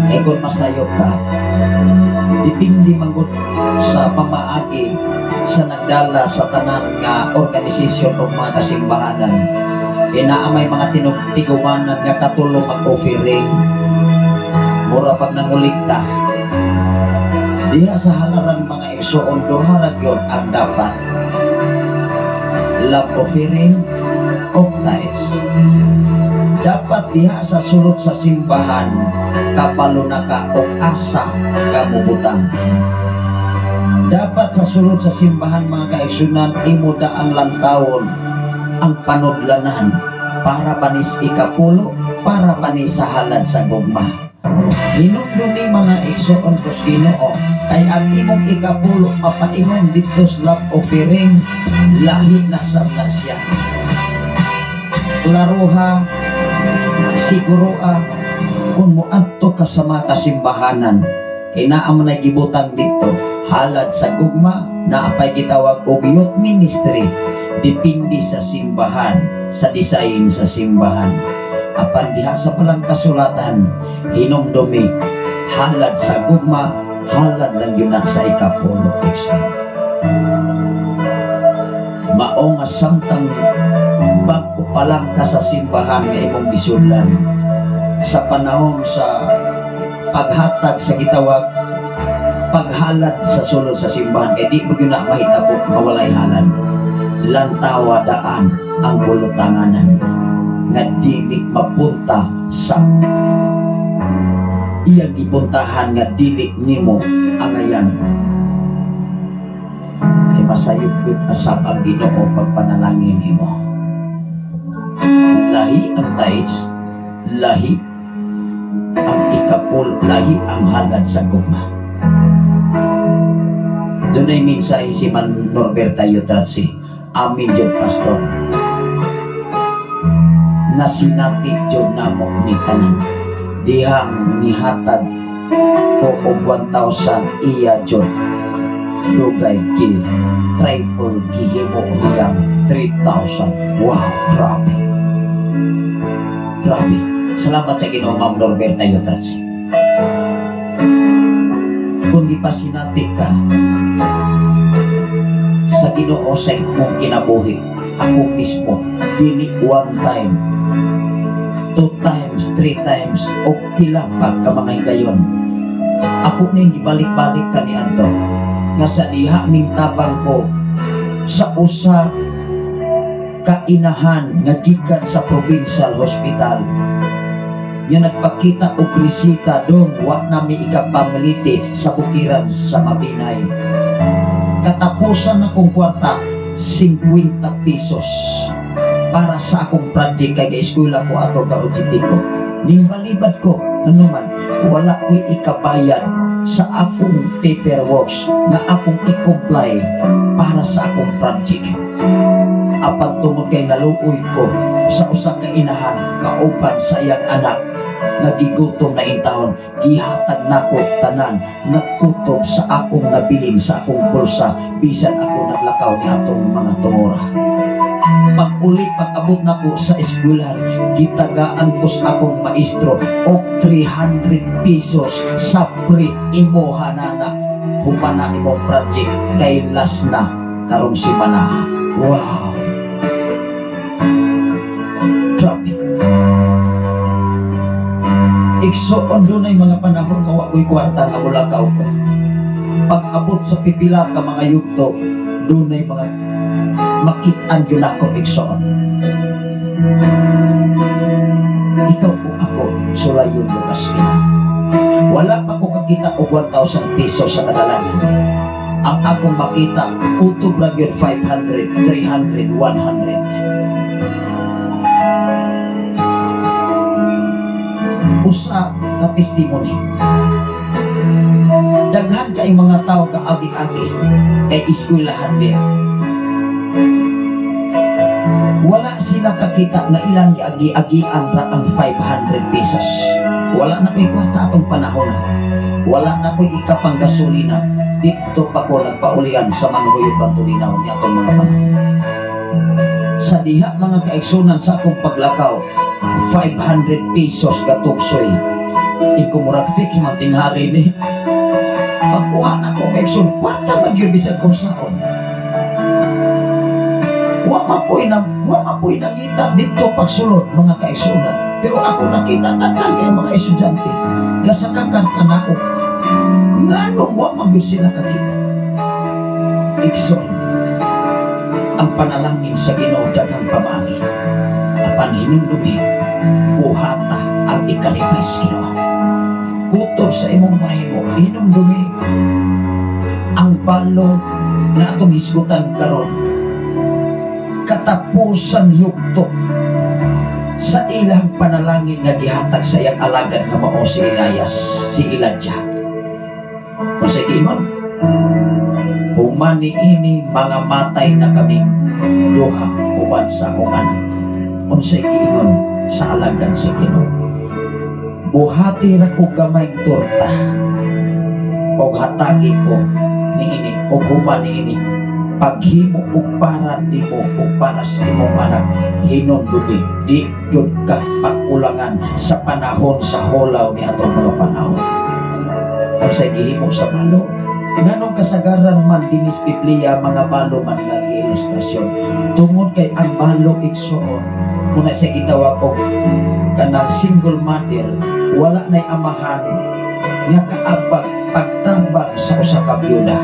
Kaya kung masayok ka, dipindi manggod sa pamaagi sa nagdala sa tanan nga organisasyon o mga kasimbahanan. Kaya naamay mga tinugtigumanan nga katulong mag-offering mura pag nangulikta. Diha sa halaran mga igsoon duharag yun ang dapat love offering o tithes. Dapat diha sa sulod sa simbahan kapalo na ka o asa kamubutang. Dapat sa sulod sa simbahan mga kaigsunan imuda ang lantawon ang panudlanan para panis ikapulo para panis sa halad sa gugma. Hinumdumi mga igsoon ko Ginoo ay ang imong ikapulo mapaingon dito sa love offering lahi na sa siya. Klaruha siguro kung muadto ka sa mga kasimbahanan inaam na gibutang dito halad sa gugma na apay gitawag og youth ministry dipindi sa simbahan sa design sa simbahan apan diha sa palang kasulatan hinumdumi halad sa gugma halad lang yun sa ikapulo. Mao nga samtang bago pa lang ka sa simbahan nga imong gisullan sa panahon sa paghatag sa gitawag paghalad sa sulod sa simbahan kay di mo yun na mahitabo mawalay halad lantawa daan ang bulutanganan nga dili mapunta sa iyang ipuntahan nga dili nimo angayan ay masayop yun asap ang Ginoo pagpanalangin nimo. Lahi ang tithes, lahi ang ikapul, lahi ang halad sa gugma. Doon ay minsan si Man Norberta Yutratsi amin yun pastor na sinati yun namo ni tanan dihang nihatag ko og 1,000 iya yun dugay ki triple gihimo niyang 3,000. Wow, grabe salamat sa Ginoo Ma'am Norberta Yutratsi. Kung di pa sinati ka sa Ginoo sa imong kinabuhi ako mismo dili 1 time 2 times 3 times o pila pa ka mga gayon ako ning gibalik-balik kaniadto nga sa diha ming tabang ko sa usa ka inahan nga gikan sa provincial hospital nga nagpakita og resita doon wa nami ikapamiliti sa bukiran sa Mabinay. Katapusan akong kwarta 50 pesos para sa akong project kay eskwela ko ato ka OJT-ko. Nimbalibad ko ano man wala ko'y ikabayad sa akong paperworks na akong i-comply para sa akong project. Apan tungod kay naluoy ko sa usa ka inahan kauban sa iyang anak nga gigutom na intahon gihatag nako tanan nagkutob sa akong nabilin sa akong bulsa bisan ako naglakaw ni atong mga tumora. Pag-uli pag-abot nako sa eskwelahan gitagaan ko sa akong maestro og 300 pesos sa pre-imuha na humana imong project kay last na karong simana. Wow, grabe. Igsoon doon ay mga panahon nga wako'y kwarta nga mulakaw ko. Pag-abot sa pipila ka mga yugto, doon ay mga makitaan yun ako igsoon. Ikaw po ako, sulayon lukas ina. Wala pa ko kakita o 1,000 pesos sa kadalangan. Ang akong makita, kutob lang yun 500, 300, 100. Usa ka testimony Daghan kay mga tao kaagi-agi kay eskwelahan niya. Wala sila kakita nga ilang giagi-agian ra ang 500 pesos. Wala na ko'y kwarta atong panahon. Wala na ko'y ikapang gasolina. Dito pa ko nagpaulian sa manhuyog ang tulinaw niya atong mga panahon. Sa diha mga kaigsunan sa akong paglakaw, 500 pesos katugsoy. Ikumurag fix man tinghari ni. Pagkuha na ko kaigsun, kwarta magyubisag kong saon. Wa mapoy nakita dito pagsulod mga kaigsunan. Pero ako nakita takan kay mga estudyante. Gasakakan ka na ako. Nganong wa magyud sila kakita. Igsoon, ang panalangin sa Ginoo daghang pamagi. Apan hinumdumi, buhata ang ikalipis Ginoo. Kutob sa imong mahimo, hinumdumi ang balo na atong hisgutan karon. Katapusan yugto sa ilang panalangin nga gihatag sa iyang alagad nga mao si Elias, si Elijah. O sa imon, humani ini mga matay na kami duha uban sa akong anak. Unsay giingon sa alagad sa Ginoo, buhati ra ko gamay torta og hatagi ko niini og humani ini paghimo ug para nimo ug para sa imong anak. Hinumdumi di gyud ka pagkulangan sa panahon sa holaw ni atong mga panahon. Unsay gihimo sa balo, nganong kasagaran man dinis Biblia mga balo man nga ilustrasyon. Tungod kay ang balo igsoon, muna siya gitawag og kanang single mother, wala nay amahan nga kaabag pagtabang sa usa ka byuda.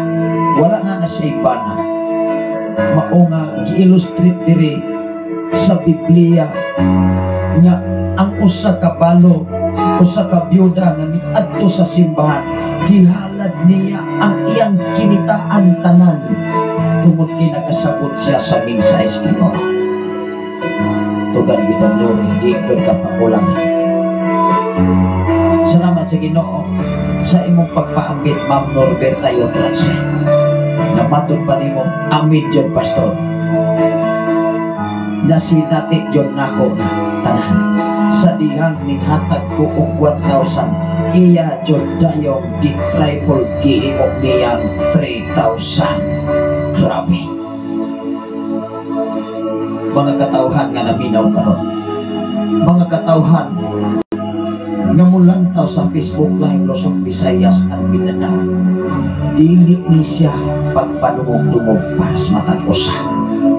Wala na siya ibana. Mao nga gi-illustrate diri sa Biblia nga ang usa ka balo, usa ka byuda nga miadto sa simbahan, gihalad niya ang iyang kinitaan tanan tungod kay nakasagot siya sa mensahe sa Ginoo. Tugan bitang glory, di gyud ka pakulang. Salamat sa Ginoo sa imong pagpaambit, Ma'am Norberta Yotrace. Namatod pa nimo, amin dyan, Pastor. Nasinati dyan nako na tanan. Sa dihang ninghatag ko og 1,000, iya dyan dayong di triple gihimok niyang 3,000. Grabe. Mga katawhan nga naminaw karon. Mga katawhan nga mulantaw sa Facebook Live Luzon, Visayas at Mindanao. Dili ni siya pagpadungog-dungog para sa matag usa,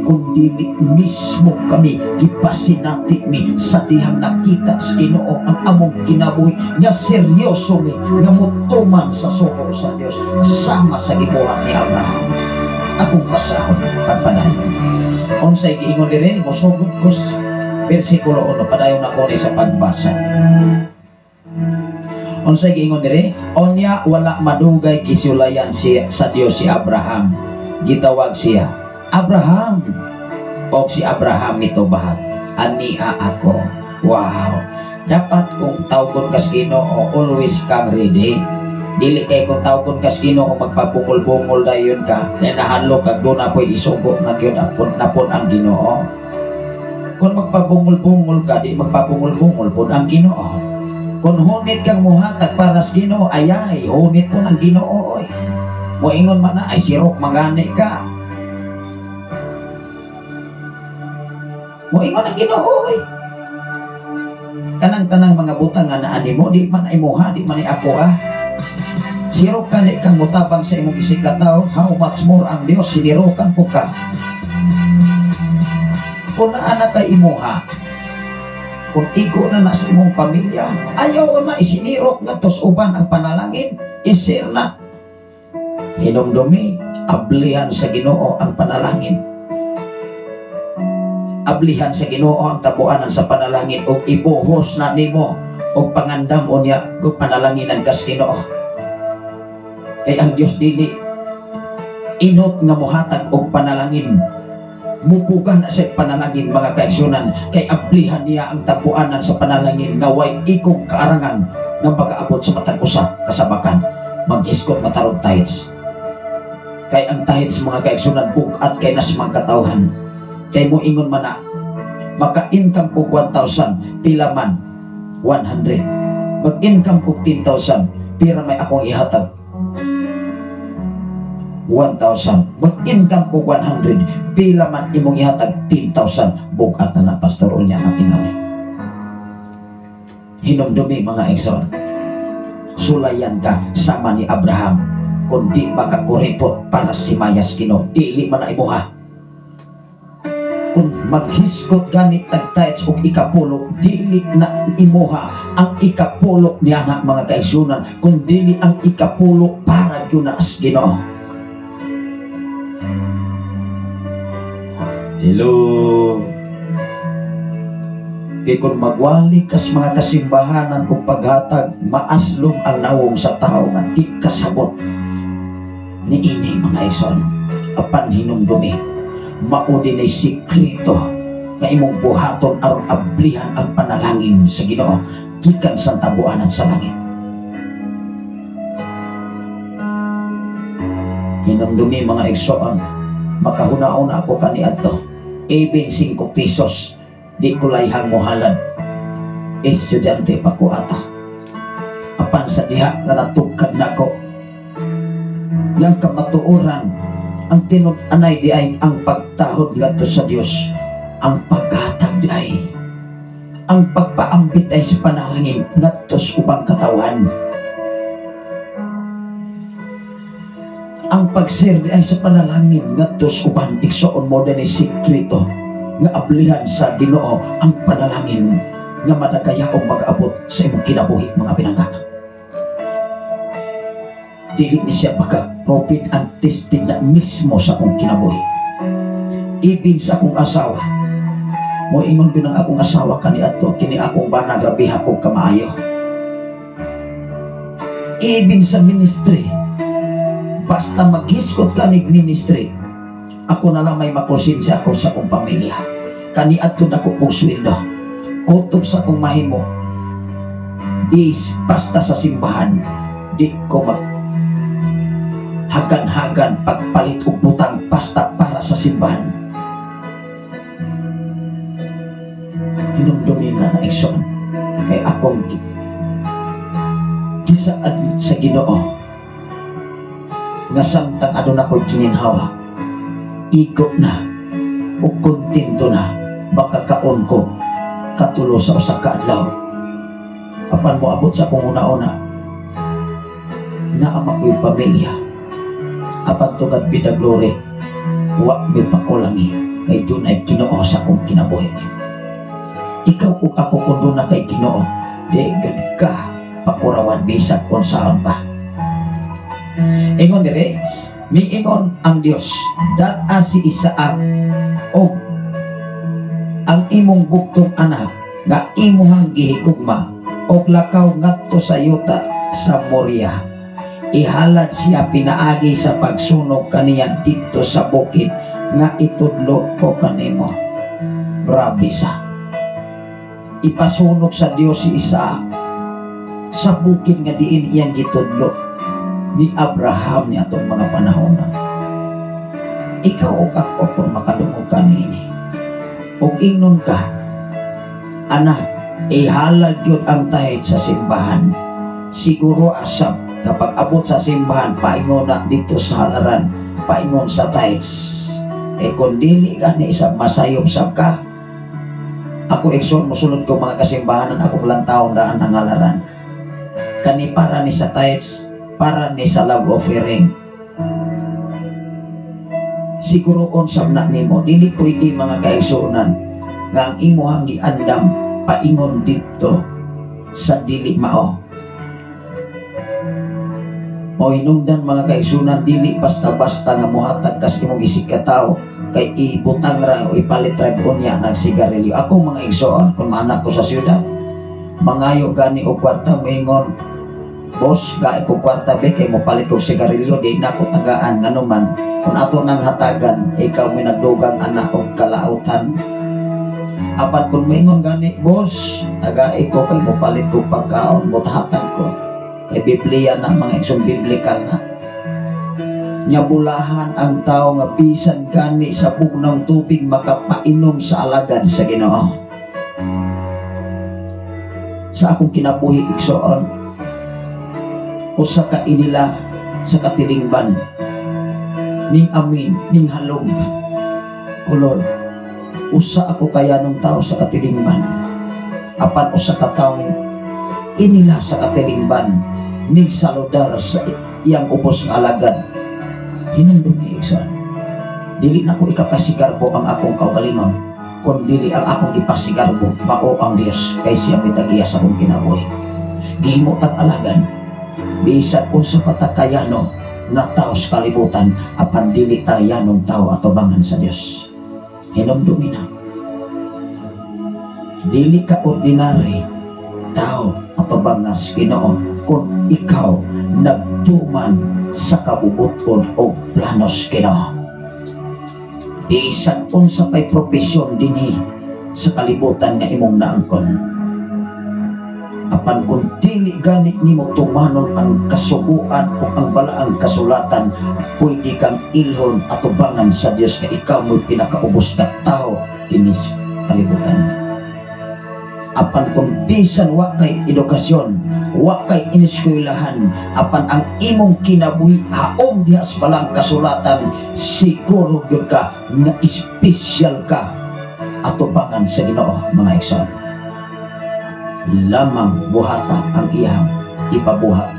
kundi mismo kami gipasinati mi sa tihang nakita sa Ginoo ang among kinabuhi nga seryoso mi nga mutuman sa suko sa Dios sama sa gibuhat ni Abraham. Akong pasahon pagpadayon. Unsay giingon diri mosugod ko bersikulo 1 padayon ako sa pagbasa. Unsay giingon diri? Onya wala madugay gisulayan siya sa Dios si Abraham. Gitawag siya Abraham. O si Abraham ito bahat. Ania ako. Wow. Dapat kung tawgon kas Ginoo, always kang ready. Dili kay kung tawgon kas Ginoo magpapungol-bungol dayon ka, nahadlo kag do na poy isugo na gyud napon ang Ginoo. Kung magpapungol-bungol ka, di magpapungol-bungol pud ang Ginoo. Kung hunit kang muhatag para sa Ginoo, ayay, hunit po ng Ginoo. Moingon man na, ay sirok mangani ka. Moingon ang Ginoo. Kanang-tanang mga butang nga naani mo, di man ay muha, di man ay ako Sirok ka ni kang mutabang sa imong isikataw, how much more ang Dios, sinirokan po ka. Kung naanak kay imuha, kung igo na sa imong pamilya, ayaw na isinirok na tos uban ang panalangin, isir na. Hinumdumi, ablihan sa Ginoo ang panalangin. Ablihan sa Ginoo ang tabuanan sa panalangin o ibuhos na nimo o pangandam o niya kung panalanginan kas Ginoo. Kay ang Diyos dili inot nga muhatag og panalangin. Mupugan na sa panalangin mga kaigsunan, kay ablihan niya ang tapuanan sa panalangin nga way ikog kaarangan nga pag-aabot sa matag-usa kasabakan. mag-iskot matarong tights. Kay ang tights mga kaigsunan bukat kay nas mga katawhan. Kay mo ingon man na maka-income po 1,000 pila man 100. Mag-income po 10,000 pira may akong ihatag 1,000. Mag-income po 100 pila man imong ihatag 10,000. Bukat na pastor unya ang tingali. Hinumdumi mga igsoon. Sulayan ka sama ni Abraham. Kundi baka kuripot para si Mayas Kino. Dili man na imuha. Kung maghiskot ganit tagtayts o ikapulo, dili na imuha ang ikapulo ni anak mga kaigsunan. Kung dili ang ikapulo para yun na as Ginoo. Hello. Kaya kung magwali kas mga kasimbahanan kung paghatag, maaslong ang nawong sa tao nga di kasabot. Ni ini mga ison, apan hinumdumi, maudi na'y sikrito nga imong buhaton aron ablihan ang panalangin sa Ginoo gikan sa tabuanan sa langit. Hinumdumi mga igsoon, makahunaon ako kaniadto, even 5 pesos. Di ko layhang mohalad. Estudyante pa ko ata. Apan sa diha nga natugkad na ko. Yang kamatuoran, ang tinut-anay di ay ang pagtahod ngadto sa Dios, ang paghatag di ay, ang pagpaambit ay sa panalangin ngadto sa ubang katawan. Ang pag-share di ay sa panalangin ngadto sa ubang igsoon mo din ay sikrito. Nga ablihan sa Ginoo ang panalangin nga madagaya o mag-abot sa imong kinabuhi mga pinangga. Dili ni siya maka-profit and testing na mismo sa akong kinabuhi. Even sa akong asawa, mo ingon ko ng akong asawa kaniadto kini akong bana grabe hapog kamaayo. Even sa ministry, basta maghiskot ka ni ministry, ako na lang may makonsensya ako sa akong pamilya. Kani ato na ko kong sweldo. Kutob sa akong mahimo. Dis, basta sa simbahan, di ko hagan-hagan pagpalit o butang basta para sa simbahan. Hinumdumi na igsoon. Kay akong gisaad sa Ginoo. Nga samtang ano na ko'y kininhawa. Ikot na o kontento na makakaon ko katulo sa usa ka adlaw. Apan mo abot sa akong una-una na ama ko'y pamilya. Apan tugad bida glory wa may pakulangi kay doon ay Ginoo sa akong kinabuhi. Ikaw o ako kung doon na kay Ginoo di gud ka pakurawan bisag kung saan pa. Ingon dire miingon ang Dios data si Isaac o ang imong buktong anak nga imuhang gihigugma o lakaw ngadto sa yuta sa Moria. Ihalad siya pinaagi sa pagsunog kaniya dito sa bukid nga itudlo ko kanimo. Grabe sa ipasunog sa Dios si Isaac sa bukid nga diin iyang gitudlo ni Abraham ni atong mga panahon na. Ikaw o ako kung makadungog ka nini. O ingnon ka, anak, ihalad yun ang tahid sa simbahan. Siguro asap, kapag abot sa simbahan, paingon na dito sa halaran, paingon sa tahids. Kung dili ka ni isang masayom sa ka, ako ikson, musulod ko mga kasimbahanan, ako lang taon daan ang halaran. Kani para ni sa tahids, para ni sa love offering. Siguro konsam na nimo dili pwede mga kaigsuonan nga ang imuhang giandam paingon dito sa dili mao. O hinungdan mga kaigsuonan dili basta-basta nga mohatag kas imong isig ka tao kay ibutang ra o ipalit ra unya ng sigarilyo. Ako mga igsoon kung maanak ko sa syudad mangayo gani og kwarta moingon, boss, gae ko kwarta be kay mo palit og sigarilyo di na ko tagaan nganuman kung ato nang hatagan ikaw may nagdugang anak og kalautan. Apat kung maingon gani, boss, tagae ko kay mo palit ko pagkaon mo hatag ko kay Biblia na mga iksong biblikal na. Nya bulahan ang tao nga bisan gani sa bugnaw tubig makapainom sa alagad sa Ginoo. Sa akong kinabuhi igsoon, usa ka inila sa katilingban ning amin ning halog. Kulon, usa ako kaya nung tao sa katilingban. Apan usa ka taong inila sa katilingban ning saludar sa iyang ubos nga alagad. Hinundong ni Iksan, dili na ko ikapasigarbo ang akong kaugalingon, kung dili ang akong ipasigarbo mao ang Dios kay siya mitagiya sa akong kinabuhi. Gihimo tag alagan bisan unsa patakayano nga tao sa kalibutan, apan dili tayanong tao atubangan sa Dios. Hinumdumi na, dili ka ordinary tao atubangan sa Ginoo kung ikaw nagtuman sa kabubuton o planos Ginoo. Bisan unsa pay propesyon dinhi sa kalibutan nga imong naangkon, apan kung dili gani nimo tumanon ang kasubuan o ang balaang kasulatan, pwede kang ilhon at tubangan sa Dios nga ikaw mo'y pinakaubos na tao dinhi sa kalibutan. Apan kung bisan wa kay edukasyon, wa kay ineskwelahan, apan ang imong kinabuhi haom diha sa balang kasulatan, siguro gyud ka nga espesyal ka atubangan sa Ginoo mga igsoon. Lamang buhata ang iyang ipabuhat.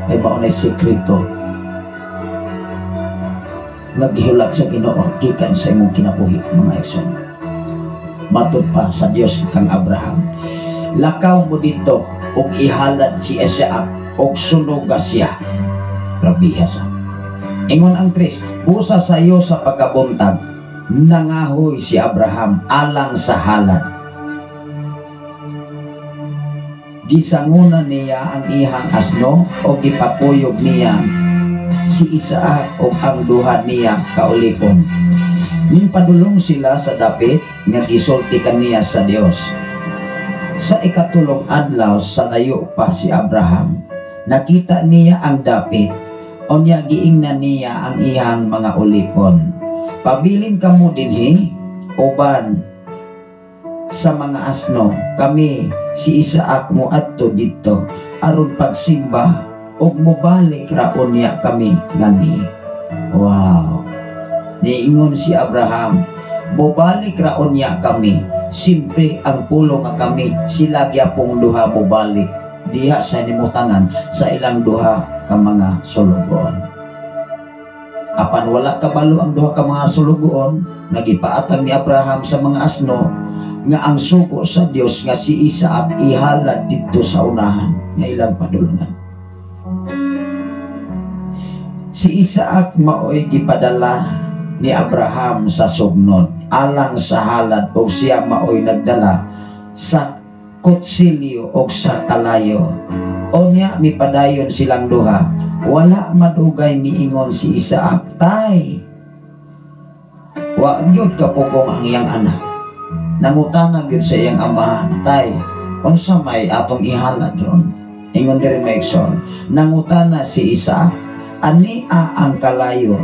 Kay mao nay sekreto naghihulat sa Ginoo gikan sa imong kinabuhi mga igsoon. Matud pa sa Dios kang Abraham, lakaw mo dito og ihalad si Isaac og sunuga siya. Grabe sa. Ingon ang tres, busa sa iyo sa pagkabuntag, nangahoy si Abraham alang sa halad. Gisanguna niya ang ihang asno o gipapuyog niya si Isaac o ang duha niya kaulipon. Minpadulong sila sa dapit nga gisulti kaniya sa Dios. Sa ikatulong adlaw sa layo pa si Abraham, nakita niya ang dapit, unya giingnan niya ang iyang mga ulipon. Pabilin kamo dinhi uban sa mga asno, kami si Isaac mo adto dito aron pagsimba ug mobalik raon niya kami ngani. Wow. Niingon si Abraham, mobalik raon niya kami. Simple ang pulo nga kami, sila gyapong duha mobalik diha sa nimutangan sa ilang duha ka mga sulugoon. Apan wala kabalo ang duha ka mga sulugoon, nagipaatag ni Abraham sa mga asno nga ang suko sa Dios nga si Isaac ihalad dito sa unahan nga ilang padulungan. Si Isaac maoy gipadala ni Abraham sa sugnod alang sa halad o siya maoy nagdala sa kutsilyo o sa kalayo. O niya mipadayon silang duha, wala madugay niingon si Isaac, tay, wa gyud kapugong ang iyang anak. Nangutana gyud sa iyang amahan, tay, unsa may atong ihalad ron? Ingon diri maigsoon, nangutana si Isaac, ani ang kalayo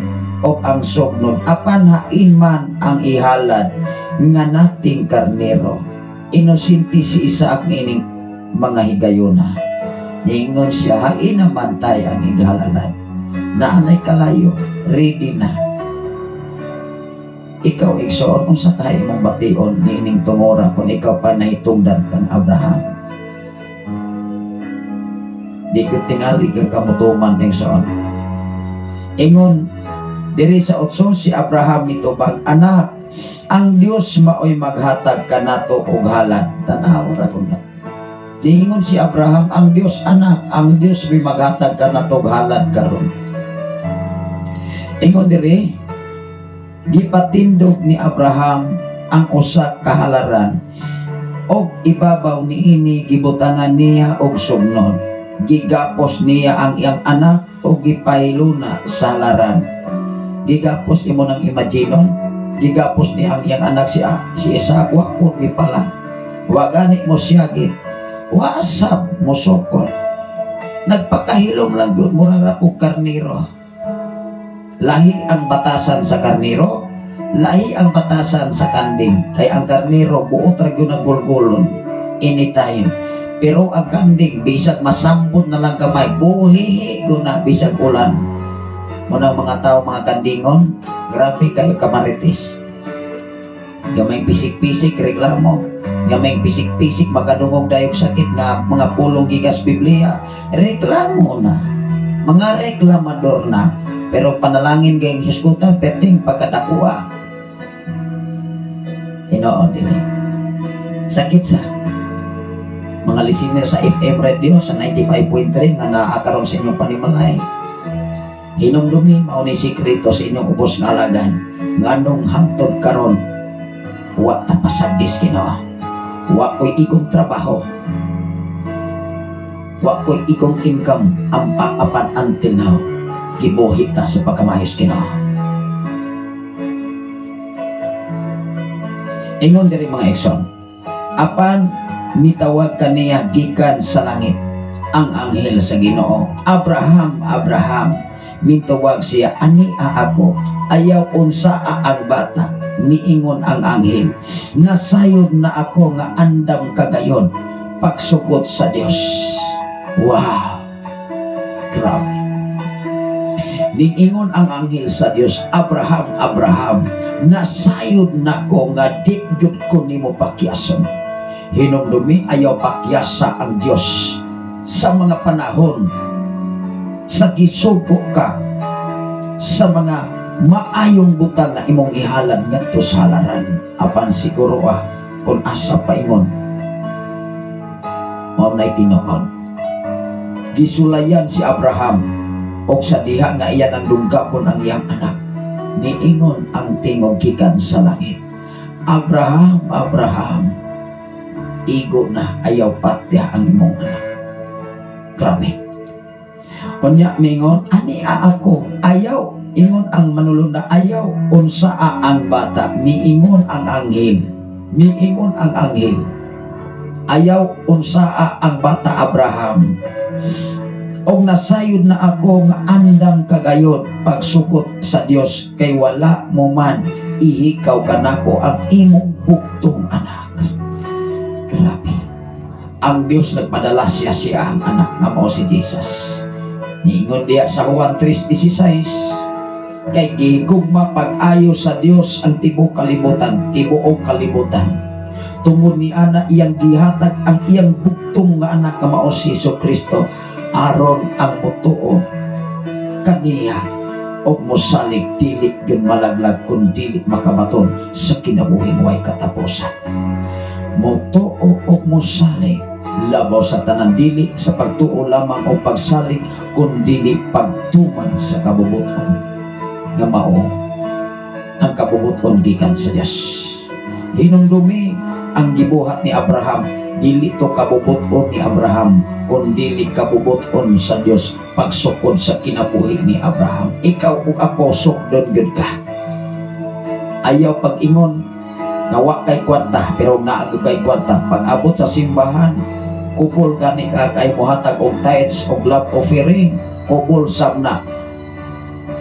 o ang sugnod, apan hain man ang ihalad nga nating karnero. Inusinti si Isaac nining mga higayuna. Ningon siya, hain naman tayo ang ihalalan. Naanay kalayo, ready na. Ikaw, igsoon, kung sa tayo mong bation nining tumura kung ikaw pa nahitungdan kang Abraham. Di ko tingali kang kamutuman, igsoon. Ingon, diri sa otso si Abraham mitubag, anak, ang Dios maoy maghatag kanato og halad. Tanaw ra kun na. Diingon si Abraham, ang Dios, anak, ang Dios may maghatag kanato og halad karon. Ingon diri, gipatindog ni Abraham ang usa ka halaran og ibabaw niini gibutangan niya og sugnod. Gigapos niya ang iyang anak og gipailuna sa halaran. Gigapos imo nang imaginon, gigapos niya ang iyang anak si Isaac, wa po gipala, wa gani mo siya gid, wa sab mo sokol, Nagpakahilom lang doon, mura po karniro. Lahi ang batasan sa karniro, lahi ang batasan sa kanding. Kay ang karniro, buot ragyo na gulgulon, anytime. Pero ang kanding, bisag masambot na lang kamay, buhihi doon na, bisag ulan. Munang mga tao, mga kandingon, grabe kayo kamaritis. Gamay pisik-pisik, reklamo. Gamay pisik-pisik, makadungog dayog sakit nga mga pulong gigas Biblia. Reklamo na. Mga reklamador na. Pero panalangin kayong hiskutan, perting pagkadakuha. Tinoon din eh. Sakit sa mga listener sa FM radio sa 95.3 na naakaroon sa inyong panimalay. Hinumdumi, maunay sikreto sa inyong ubos na alagan. Nganong hangtod karon, wa tapasagdis kinawa. Wa ko'y ikong trabaho. Wa ko'y ikong income ang paapan until now. Gibuhit ta sa pagkamayos kinawa. Ingon diri mga ekson. Apan mitawag kaniya gikan sa langit ang anghel sa Ginoo. Abraham, Abraham. Mitawag siya, ani ako. Ayaw unsa ang bata. Niingon ang anghel, nasayod na ako nga andam kagayon pagsukot sa Dios. Wow, grabe. Niingon ang anghel sa Dios, Abraham, Abraham, nasayod na ko nga di gyud ko nimo pakyason. Hinumdumi ayaw pakyasa ang Dios sa mga panahon sa gisugo ka sa mga maayong butang na imong ihalad ngadto sa halaran. Apan siguro kung asa pa ingon mao nay tinuod. Gisulayan si Abraham og sa diha nga iyan ang dunggapon ang iyang anak. Niingon ang tingog gikan sa langit, Abraham, Abraham, igo na, ayaw patya ang imong anak. Grabe. Kunya mingon, ani ako, ayaw. Ingon ang manulong na ayaw, unsaa ang bata. Niingon ang anghel. Niingon ang anghel. Ayaw, unsaa ang bata Abraham. Og nasayod na ako nga andam kagayon pagsukot sa Dios, kay wala mo man ihikaw kanako ang imong buktong anak. Grabe. Ang Dios nagpadala siya ang anak nga mao si Jesus. Niingon diya sa Juan 3:16, kay gihigugma pag-ayo sa Dios ang tibuok kalibutan, tibuok kalibutan. Tungod ni ana iyang gihatag ang iyang buktong nga anak nga mao si Jesucristo aron ang mutuo kaniya og mosalig dili gyud malaglag kun dili makabaton sa kinabuhi way katapusan. Mutuo og mosalig labaw sa tanan, dili sa pagtuo lamang o pagsalig kun dili pagtuman sa kabubuton nga mao ang kabubuton gikan sa Dios. Hinumdumi ang gibuhat ni Abraham, dili to kabubuton ni Abraham kundi kabubuton sa Dios pagsukod sa kinabuhi ni Abraham. Ikaw ug ako sukdon gyud ka. Ayaw pag-ingon nga wa kay kwarta pero naa kay kwarta. Pag-abot sa simbahan, kupol ka ni kay mohatag og tithes og love offering, kupol sab na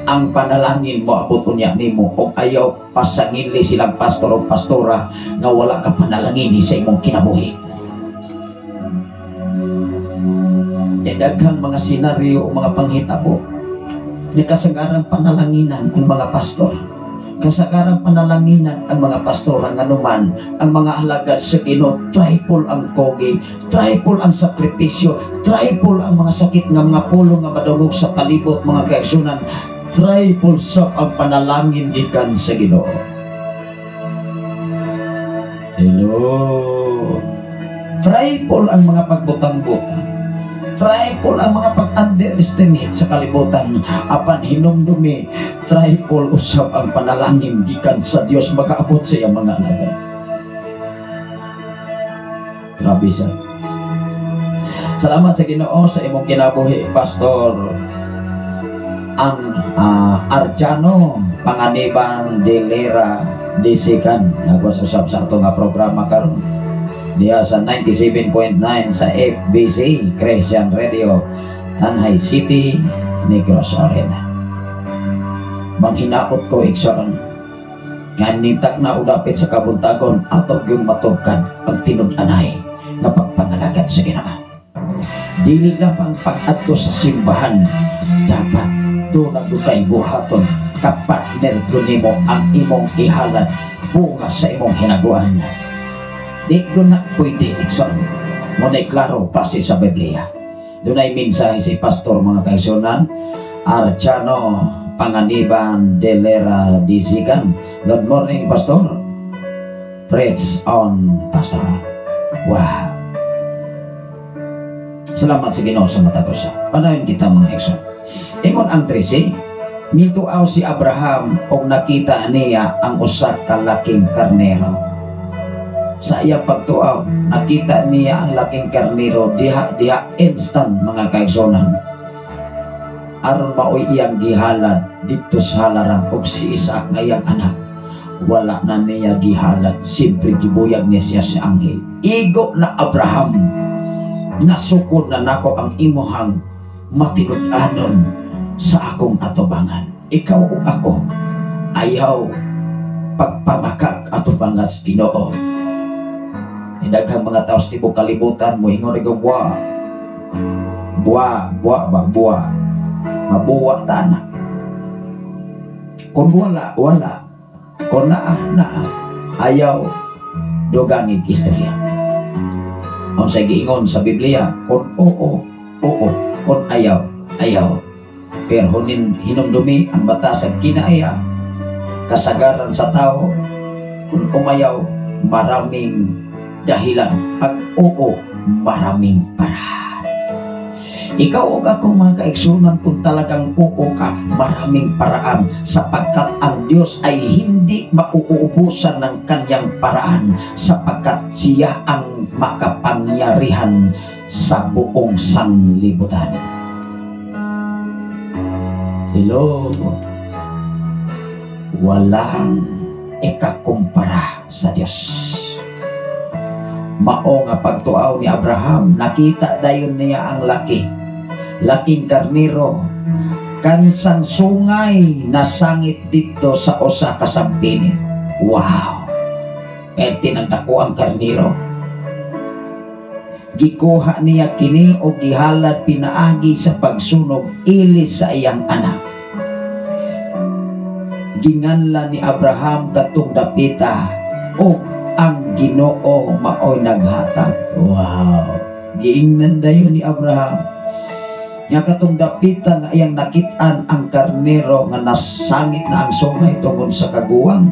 ang panalangin mo abot unya nimo. Og ayaw pasangili silang pastor o pastora nga wala ka panalangin sa imong kinabuhi. Daghang mga senaryo o mga panghitabo ni kasagarang panalanginan ang mga pastor, kasagarang panalanginan ang mga pastora nga naman ang mga alagad sa Ginoo. Triple ang kogi, triple ang sakripisyo, triple ang mga sakit nga mga pulo nga madungog sa palibot, mga kaigsunan. Triple sa ang panalangin gikan sa Ginoo. Hello. Triple ang mga pagbutang-butang. Triple ang mga pag-underestimate sa kalibutan. Apan hinumdumi, triple usab ang panalangin gikan sa Dios makaabot sa iyang mga alagad. Grabe siya. Salamat sa Ginoo sa imong kinabuhi, Pastor ang Arjano Panganiban de Lera Disikan. Nagwas-usab sa ato nga programa karon diya sa 97.9 sa FBC Christian Radio. Tanhay City, Negros Oriental. Manghinaot ko igsoon nga nintak na udapit sa kabuntagon ato yung matugkan ang tinud-anay nga pagpangalagat sa Ginoo. Dili na pang pag-adto sa simbahan, dapat doon ang dukay buhaton kapartner ko nimo ang imong ihalad bunga sa imong hinaguan. Di ko na pwede ikson mo na klaro pasi sa Biblia. Doon ay mensahe si Pastor mga kaigsunan Archano Panganiban de Lera Disigan. Good morning, Pastor. Praise on, Pastor. Wow. Salamat sa Ginoo sa mata ko sa. Panayon kita mga igsoon. Ingon ang 13, mituaw si Abraham og nakita niya ang usa ka laking karnero. Sa iya pagtuaw, nakita niya ang laking karnero diha instant mga kaigsuonan. Aron maoy iyang gihalad dito sa halaran og si Isaac nga iyang anak. Wala na niya gihalad, siyempre gibuyag niya siya si anghel. Igo na Abraham, nasukod na nako ang imuhang matinud-anon sa akong atubangan. Ikaw o ako, ayaw pagpamakak atubangan sa Ginoo. Daghang mga taos tibok kalibutan mo ingon ikaw buwa mabuwa ta na. Kung wala kung naa ayaw dugangig istorya. Ang sa giingon sa Biblia, kung oo, kung ayaw. Pero hinumdumi ang batas ang kinaaya, kasagaran sa tao. Kung umayaw, maraming dahilan. Pag oo, maraming paraan. Ikaw o ako mga kaigsunan, kung talagang oo ka, maraming paraan, sapagkat ang Diyos ay hindi mauubusan ng kanyang paraan, sapagkat siya ang makapangyarihan sa buong sanlibutan. Hello, walang ikakumpara sa Diyos. Mao nga pagtuaw ni Abraham, nakita dayon niya ang laking karnero kansang sungay na sangit dito sa usa ka sampinit. Wow, ng dako ang karnero. Gikuha niya kini o gihalad pinaagi sa pagsunog ilis sa iyang anak. Ginganlan ni Abraham katong dapita o ang Ginoo maoy naghatag. Wow, giingnan dayon ni Abraham nga katong dapita nga iyang nakitaan ang karnero nga nasangit na ang sungay tungod sa kaguwang.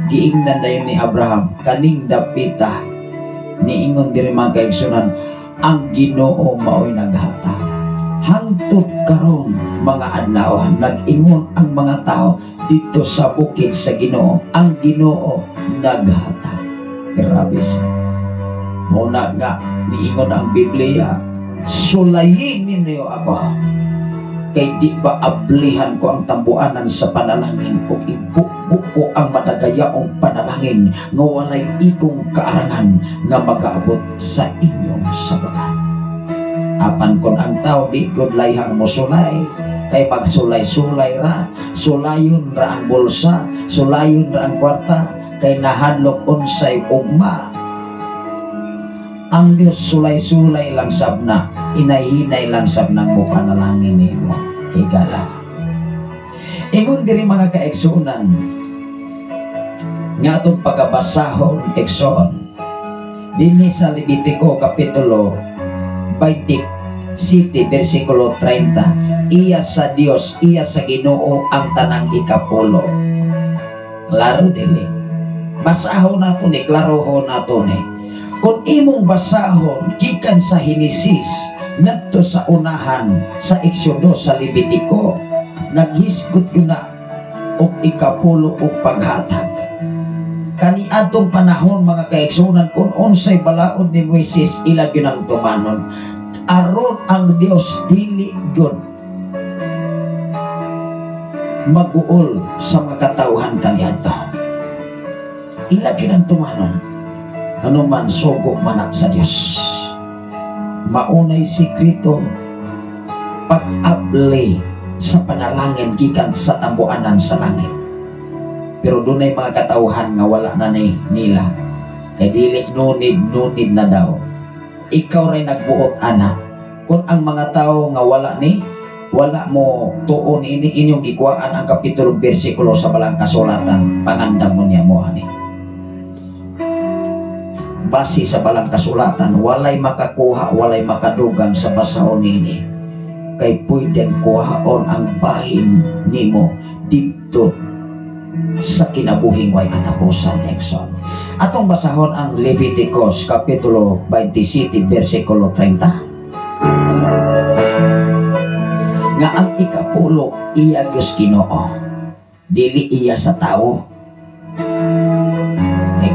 Giingnan dayon ni Abraham kaning dapita niingon diri mga kaigsunan, ang Ginoo maoy naghatag. Hangtod karon mga adlaw nag-ingon ang mga tao dito sa bukid sa Ginoo, ang Ginoo naghatag. Grabe siya. Muna nga niingon ang Biblia, sulayin ninyo ako, kay di ba ablihan ko ang tambuanan sa panalangin ko, ibukbuk ko ang madagayaong panalangin nga walay ikong kaarangan nga mag-aabot sa inyong sabagan. Apan kon ang tao di gud layhang mo sulay, kay pagsulay-sulay ra, sulayon ra ang bulsa, sulayon ra ang kwarta, kay nahadlok unsay ugma. Ang Diyos sulay-sulay lang sabna, inay-hinay lang sabna mo panalangin nimo. Higala. Ingon diri mga kaigsuonan, nga itong pagabasahon, igsoon, dinhi sa Levitico Kapitulo 27, versikulo 30, iya sa Dios, iya sa Ginoo ang tanang ikapulo. Klaro dili. Basahon nato ni, klarohon nato ni. Kung imong basahon gikan sa Henesis ngadto sa unahan sa Exodo sa Levitico, naghisgot yun na og ikapulo og paghatag. Kani adtong panahon mga kaigsunan, kung unsay balaod ni Moises ila ginang tumanon, aron ang Dios dili gyud mag-uol sa mga katawhan kaniadto. Ila ginang tumanon, anuman sugo manak sa Dios. Maunay sikrito pag-abli sa panalangin gikan sa tambuanan sa langit. Pero dunay mga katawhan nga wala na nila. Kay dili nunid na daw. Ikaw ray nagbuot ana. Kung ang mga tao nga wala mo tuon ini inyong gikuhaan ang kapitulo bersikulo sa balang kasulatan, pangandam mo niya mo ani. Base sa balang kasulatan, walay makakuha, walay makadugang sa basahon ini. Kay pwedeng kuhaon ang bahin nimo dito sa kinabuhing way katapusan. Exxon. Atong basahon ang Leviticus kapitulo 27 bersikulo 30. Nga ang ikapulo iya Diyos Ginoo, dili iya sa tao.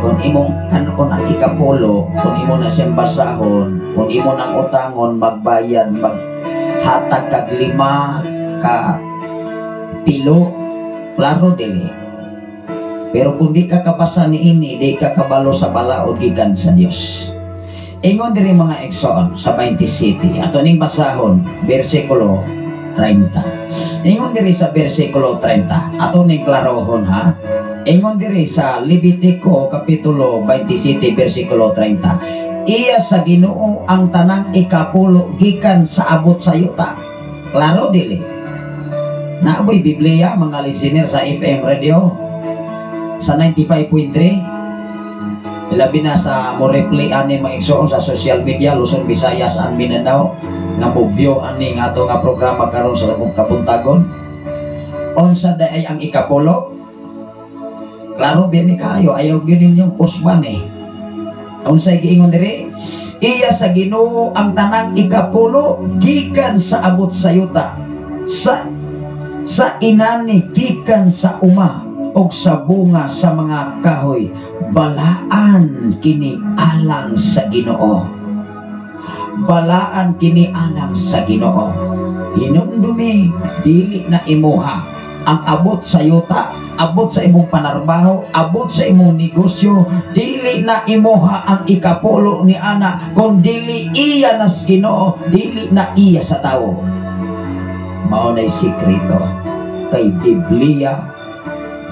Kung imong kanon ang ikapulo, kung imo na siyang basahon, kung imo nang utangon, magbayad, maghatag kag 5 ka pilo, klaro dili. Pero kung di ka kapasa ni ini, di ka kabalo sa balaod gikan sa Dios. Ingon diri mga Exxon sa 27, ato ning basahon, bersikulo 30. Ingon diri sa bersikulo 30, ato ning klarohon ha. Ingon diri sa Levitico kapitulo 27 bersikulo 30. Iya sa Ginoo ang tanang ikapulo gikan sa abot sa yuta. Klaro dili. Naaboy Biblia mga listener sa FM radio sa 95.3. Ilabi na sa mo replay ani maigsoon sa social media Luzon, Visayas and Mindanao nga mo view ani nga ato nga programa karon sa Kabuntagon. Unsa day ang ikapulo? Klaro bini kayo, ayaw ginin yung pusman eh. Unsay giingon diri? Iya sa Ginoo ang tanang ikapulo gikan sa abot sa yuta. Sa inani gikan sa uma og sa bunga sa mga kahoy, balaan kini alang sa Ginoo. Balaan kini alang sa Ginoo. Hinumdumi dili na imuha ang abot sa yuta, abot sa imong panarbaho, abot sa imong negosyo, dili na imuha ang ikapulo ni ana, kung dili iya na sa Ginoo, dili na iya sa tao. Mao nay sikreto kay Biblia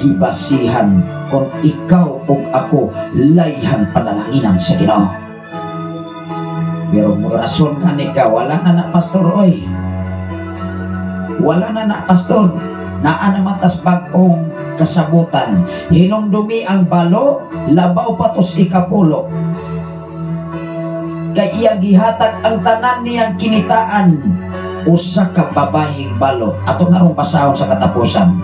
gibasihan kung ikaw ug ako layhan panalanginan sa Ginoo. Pero mo rason kanika, wala na pastor oy. Wala na pastor. Naa naman tas bagong kasabutan. Hinumdumi ang balo, labaw patos ikapulo. Kay iyang gihatag ang tanan niyang kinitaan, usa ka babayeng balo. Ato narong pasahon sa katapusan.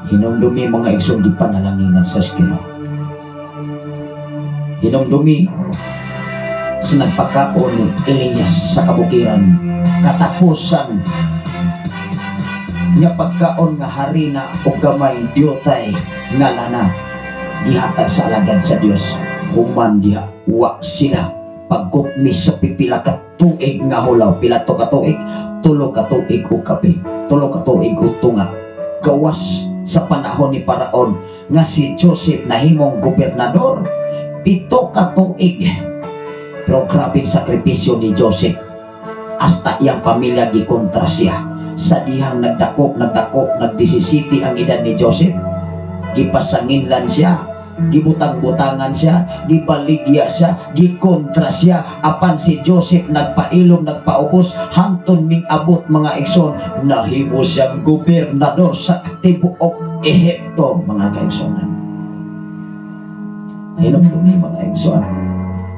Hinumdumi mga igsoon di panalanginan sa Ginoo. Hinumdumi sa nagpakaon ni Elias sa kabukiran, katapusan niya pagkaon nga harina o gamay diyotay nga lana dihatag sa alagad sa Dios. Human diha wa sila pagkutmi sa pipila ka tuig nga hulaw. Pila to ka tuig? 3 ka tuig o kape, 3 ka tuig o tunga. Gawas sa panahon ni Paraon nga si Joseph nahimong gobernador, 7 ka tuig. Pero grabing sakripisyo ni Joseph. Hasta iyang pamilya gikontra siya. Sa dihang nagdakop, nagdisisiti ang edad ni Joseph. Gipasanginlan siya, gibutang-butangan siya, gibaligya siya, gikontra siya. Apan si Joseph nagpailom, nagpaubos, hangtod ning abot mga igsoon, nahimo siyang gobernador sa tibuok Ehipto mga kaigsoon. Hinumdumi mga igsoon.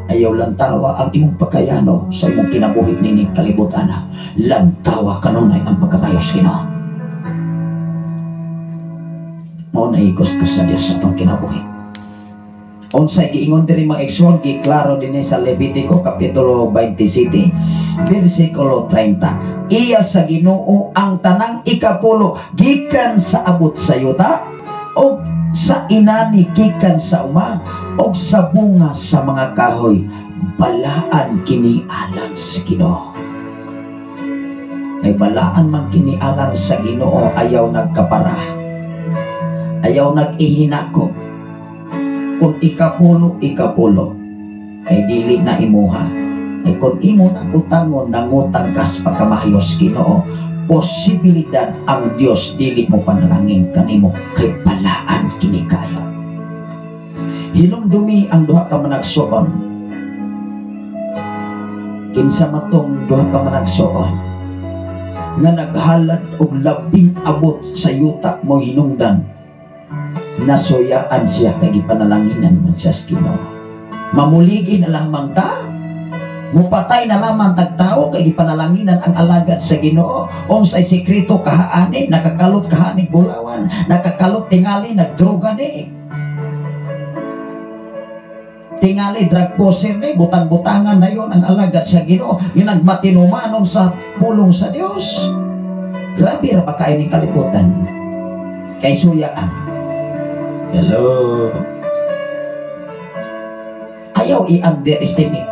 Ayaw lantawa ang imong pagkayano sa imong kinabuhi nining kalibutan. Lantawa kanunay ang pagkamayos Ginoo. Mao na ikos ka sa Dios sa atong kinabuhi. Unsay giingon diri mga igsoon, giklaro dinhi sa Levitico kapitulo 27 bersikulo 30. Iya sa Ginoo ang tanang ikapulo gikan sa abot sa yuta o sa inani gikan sa uma o sa bunga sa mga kahoy, balaan kini alang sa Ginoo. Ay balaan man kini alang sa Ginoo, ayaw nagkapara, ayaw nag-ihinako. Kung ikapulo, ay dili na imuha. ay kung imo na utangon nangutang kas pagkamayos Ginoo, posibilidad ang Dios dili mo panalangin kanimo kay balaan kini kayo. Hinumdumi ang duha ka managsuon. Kinsa matong duha ka managsuon nga naghalad og labing abot sa yuta mo hinungdan, nasuyaan siya kay gipanalanginan man siya sa Ginoo. Mamuligi na lamang ta, mupatay na lamang tagtao kay gipanalanginan ang alagad sa Ginoo. Unsay sekreto kahaani, nakakalot kahaani bulawan, nakakalot tingali nagdroga ni, tingali drug poser ni, butang-butangan na yon ang alagad sa Ginoo, yung nagmatinumanon sa pulong sa Dios. Grabe ra ba kayo ni kalibutan kay suyaan. Hello, ayaw i-underestimate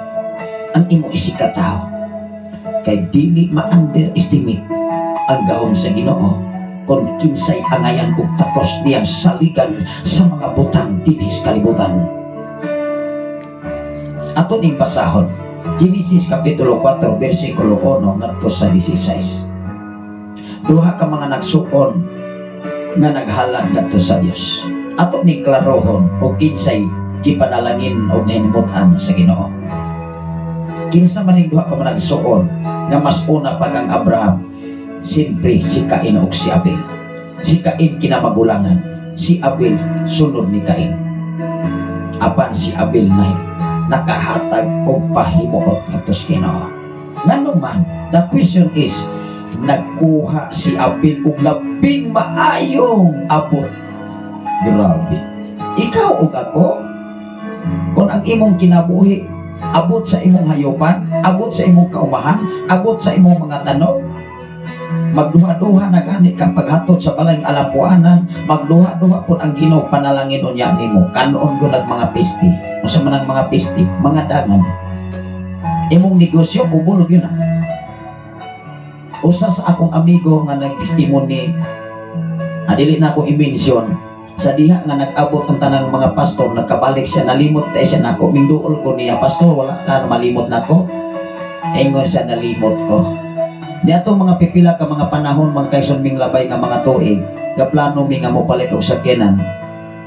ang imo isikataw, kay dili ma-underestimate ang gahom sa Ginoo kung kinsay angayan ug takos diyang saligan sa mga butang tinis kalibutan. Ato ning basahon Genesis kapitulo 4 bersikulo 1 ngadto sa 16. Duha ka mga nagsuon nga naghalad ngadto sa Dios. Ato ning klarohon o kinsay gipanalangin o nahimutan sa Ginoo. Kinsa man ning duha ka mga nagsuon nga mas una pa kang Abraham, siyempre si Cain ug si Abel. Si Cain kinamagulangan, si Abel sunod ni Cain. Apan si Abel na nakahatag o pahimuot ngadto sa Ginoo. Nganuman, the question is, nagkuha si Abel og labing maayong abot. Grabe. Ikaw ug ako, kung ang imong kinabuhi abot sa imong hayupan, abot sa imong kaumahan, abot sa imong mga tanong, magduha-duha na gani ka paghatod sa balay alapuanan, magduha-duha po ang Ginoo panalangin unya nimo. Kanon ko nag mga pisti, usa man ang mga pisti, mga dangan, imong negosyo bubulog yun na. Usa sa akong amigo nga nagtestimony, adili na akong i-mention, sa diha nga nag-abot ang tanang mga pastor, nagkabalik siya, nalimot tayo siya nako, mingduol ko niya, pastor wala ka malimot nako, ingon siya, nalimot ko. Niato mga pipila ka mga panahon magkayson ming labay nga mga tuig, gaplano mi nga mo palit og sakyanan.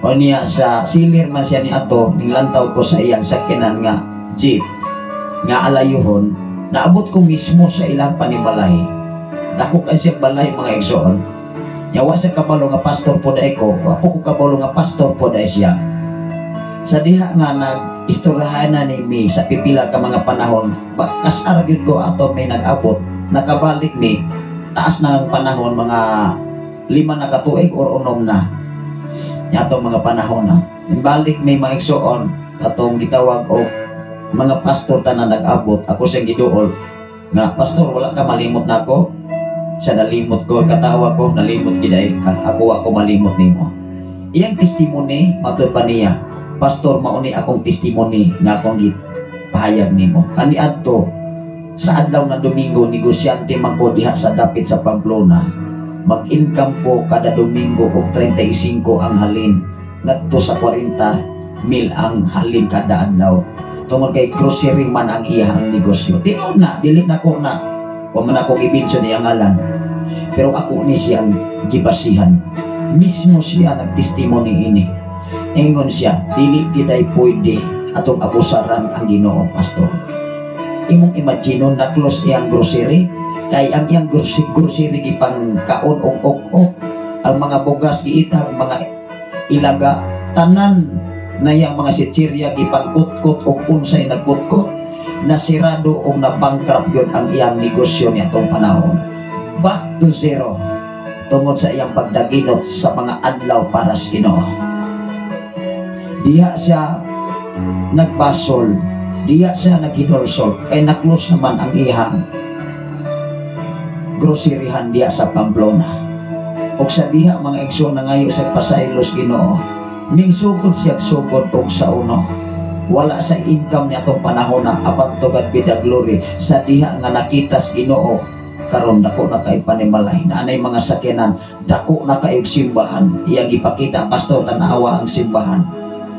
O niya sa silir man siya ni ato, ninglantaw ko sa iyang sakyanan nga jeep nga alayuhon, naabot ko mismo sa ilang panibalay. Dako ka siya balay mga igsoon. Yawa sa kabalo nga pastor po dahi ko, apo ko kabalo nga pastor po dahi siya. Sa diha nga nag-istoryahan na ni mi sa pipila ka mga panahon, kasar gyud ko ato may nag-abot, nakabalik mi, taas na ang panahon, mga 5 na katuig or 6 na. Yatong mga panahon na. Balik may maigsoon, katong gitawag o mga pastor tanan nag-abot, ako siyang giduol, nga pastor wala ka malimot na ako. Siya nalimot ko, katawa ko, nalimot giday ka, ako malimot nimo. Iyang testimony, matod pa niya, pastor mauni akong testimony nga akong gipahayag nimo. Kani adto sa adlaw na Domingo, negosyante man ko diha sa dapit sa Pamplona. Mag-income po kada Domingo og 35 ang halin, ngadto sa 40,000 ang halin kada adlaw. Tungod kay grocery man ang iyang negosyo. Tinuod na, dili na ko na kung man ako ibinso niya ngalan, pero ako ni siyang gibasihan. Mismo siya nag-testimony ini. Ingon siya, dili giday pwede atong abusaran ang Ginoo, pastor. Imong imagine na close iyang grocery, kay ang iyang grocery gipang kaon og ang mga bugas giitag, mga ilaga, tanan na iyang mga sitsirya gipang kutkot og unsay nagkutkot. Nasirado o na-bankrupt yun ang iyang negosyo niya itong panahon. Back to zero tungod sa iyang pagdaginot sa mga adlaw para sa Ginoo. Diha siya nagbasol, diha siya naghinulsol, kay naklose naman ang iyang groceryhan diha sa Pamplona. O sa diha mga igsoon na ngayon sa pasaylos Ginoo, ning sugod siya sugod og sa uno. Wala sa income niya itong panahon na apan to God be the glory sa diha nga nakitas Ginoo karon dako na kay panimalay na anay mga sakyanan, dako na kay simbahan. Iyang ipakita pastor tanawa ang simbahan.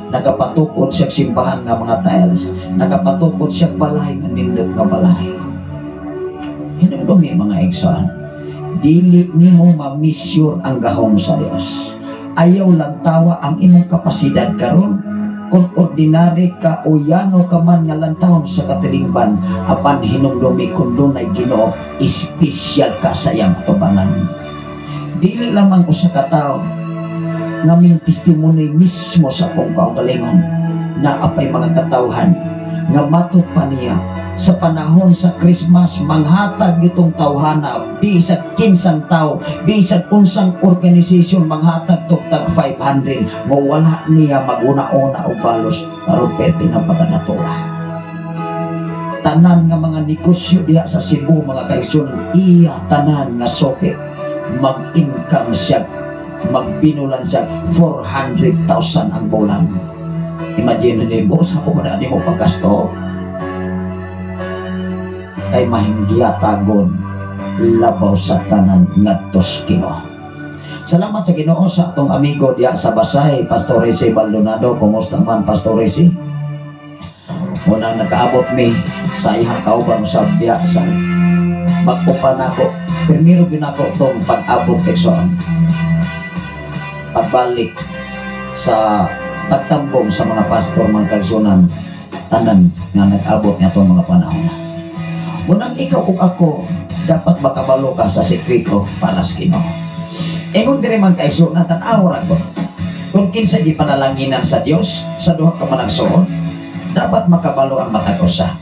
nakapatukod siya simbahan nga mga tiles, nakapatukod siya balay nga nindot nga balay. Hinumdumi mga igsoon, dili nimo ma-measure ang gahom sa Dios. Ayaw lang tawa ang imong kapasidad karon. Kung ordinary ka o yano ka man nga lantawon sa katilingban, apan hinumdumi kung dunay Ginoo, espesyal ka sa iyang atubangan. Dili lamang usa ka tawo nga ming testimony mismo sa akong kaugalingon na apay mga katawhan nga matud pa niya sa panahon sa Christmas manghatag itong tawhana bisag kinsang tao, bisag unsang organisasyon manghatag tugtag 500 mo wala niya maguna-una o balos aron perti ng pagkanatula. Tanan nga mga negosyo diha sa Cebu mga kaigsoon, iya tanan nga soke mag-income siya, magbinulan siya 400,000 ang bulan. Imagine nimo sa ko man mo paggasto kay mahinggiyatagon labaw sa tanan ngadtos Ginoo. Salamat sa Ginoo sa atong amigo diya sa Basay, Pastor Resi Baldonado. Kumusta man Pastor Resi? Unang nakaabot mi sa ihang kauban sa biya sa magpupan ako. Primero ginako itong pag-abot eksoon, pagbalik sa pagtambong sa mga pastor mga kagsunan tanan nga nag-abot nga itong mga panahon. Munang ikaw ug ako dapat makabalo ka sa sekreto para sa Ginoo. Ingon diri man kaiso na tan-aw ra ko. Kung kinsa di panalanginan sa Dios sa duha ka managsuon, dapat makabalo ang matag usa.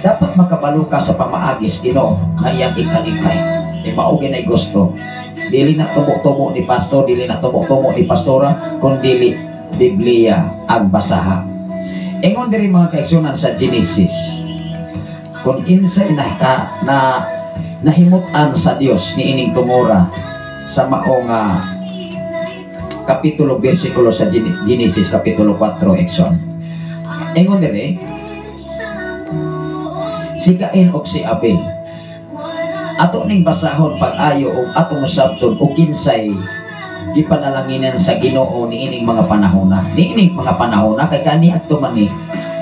Dapat makabalo ka sa pamaagis Ginoo nga iyang ikalipay. Mao ginay gusto. Dili na tumo-tumo ni pastor, dili na tumo-tumo ni pastora, kundi Biblia ang basaha. Ingon diri mga kaigsunan sa Genesis, kung kinsa na nahimutan sa Dios ni ining tumora sa maong kapitulo bersikulo sa Genesis kapitulo 4 ekson. Ingon diri si Cain ug si Abel. Ato ning basahon pag-ayo ug atong sabton ug kinsay gipanalanginan sa Ginoo ni ining mga panahona. Ni ining mga panahona kay kani adto man ni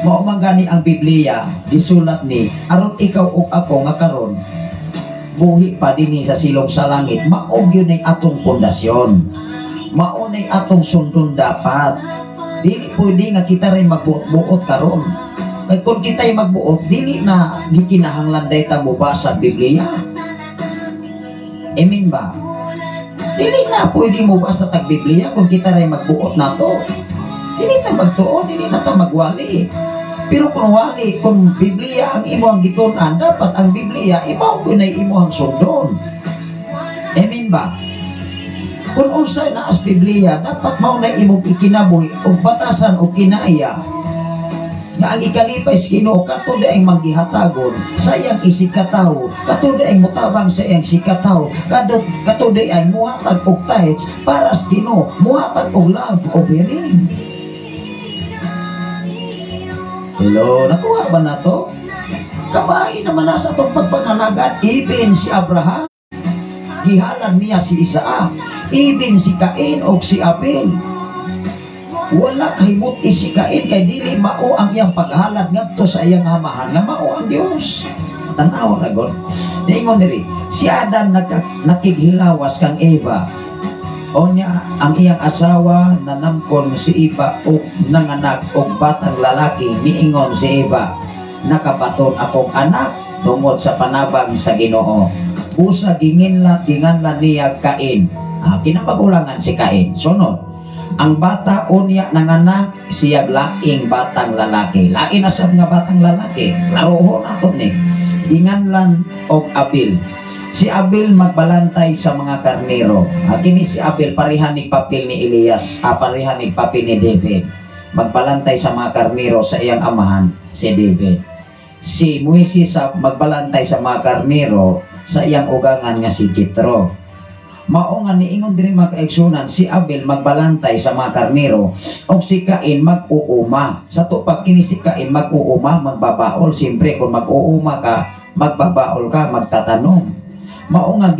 mao man gani ang Biblia gisulat ni aron ikaw ug ako nga karon buhi pa dinhi sa silong sa langit, mao gyud ning atong pundasyon. Mao ning atong sundon dapat. Dili pwede nga kita rin magbuot-buot karon. Kay kung kita'y magbuot, dili na gikinahanglan day ta mubasa Biblia. Amen ba? Dili na pwede mo basta tag Biblia kung kita rin magbuot na to. Dili na magtuon, dili na ta magwali. Pero kung wali, kung Biblia ang imo ang gitunan, dapat ang Biblia imaw ko na imo ang sundon. Amen ba? Kung unsay na as Biblia, dapat mao na imong ikinabuhi o batasan o kinaya nga ang ikalipay sa Ginoo katude ang manggihatagon sa iyang isikataw, katude ang mutabang sa iyang sikataw, katude ang muhatag og tithes para sa Ginoo, muhatag og love o bearing. Hello, nakuha ba na to? Kabay naman nasa itong pagpangalagan, even si Abraham, gihalan niya si Isaac, even si Cain o si Abel. Wala kahimot si Cain kay dili mao ang iyang paghalad ngadto sa iyang amahan nga mao ang Dios. Tanaw ra gud. Ningon diri, si Adam nakighilawas kang Eva. O niya ang iyang asawa nanamkon si Eva o nanganak og batang lalaki, niingon si Eva, nakabaton akong anak tungod sa panabang sa Ginoo. Busa ginganlan niya Cain. Kinapagulangan si Cain. Sunod, ang bata unya nanganak siya laing batang lalaki. Lain na sab nga batang lalaki. Laruhon ato ni. Ginganlan og Abel. Si Abel magbalantay sa mga karnero. Kini si Abel parehan ni papel ni Elias, parehan ni papel ni David. Magbalantay sa mga karnero sa iyang amahan, si David. Si Moises magbalantay sa mga karnero sa iyang ugangan nga si Jethro. Mao nga niingon diri mga kaigsunan, si Abel magbalantay sa mga karnero o si Cain mag-uuma. Sa tupak kini si Cain mag-uuma, magbabaol. Siyempre kung mag-uuma ka, magbabaol ka, magtatanong. Mao nga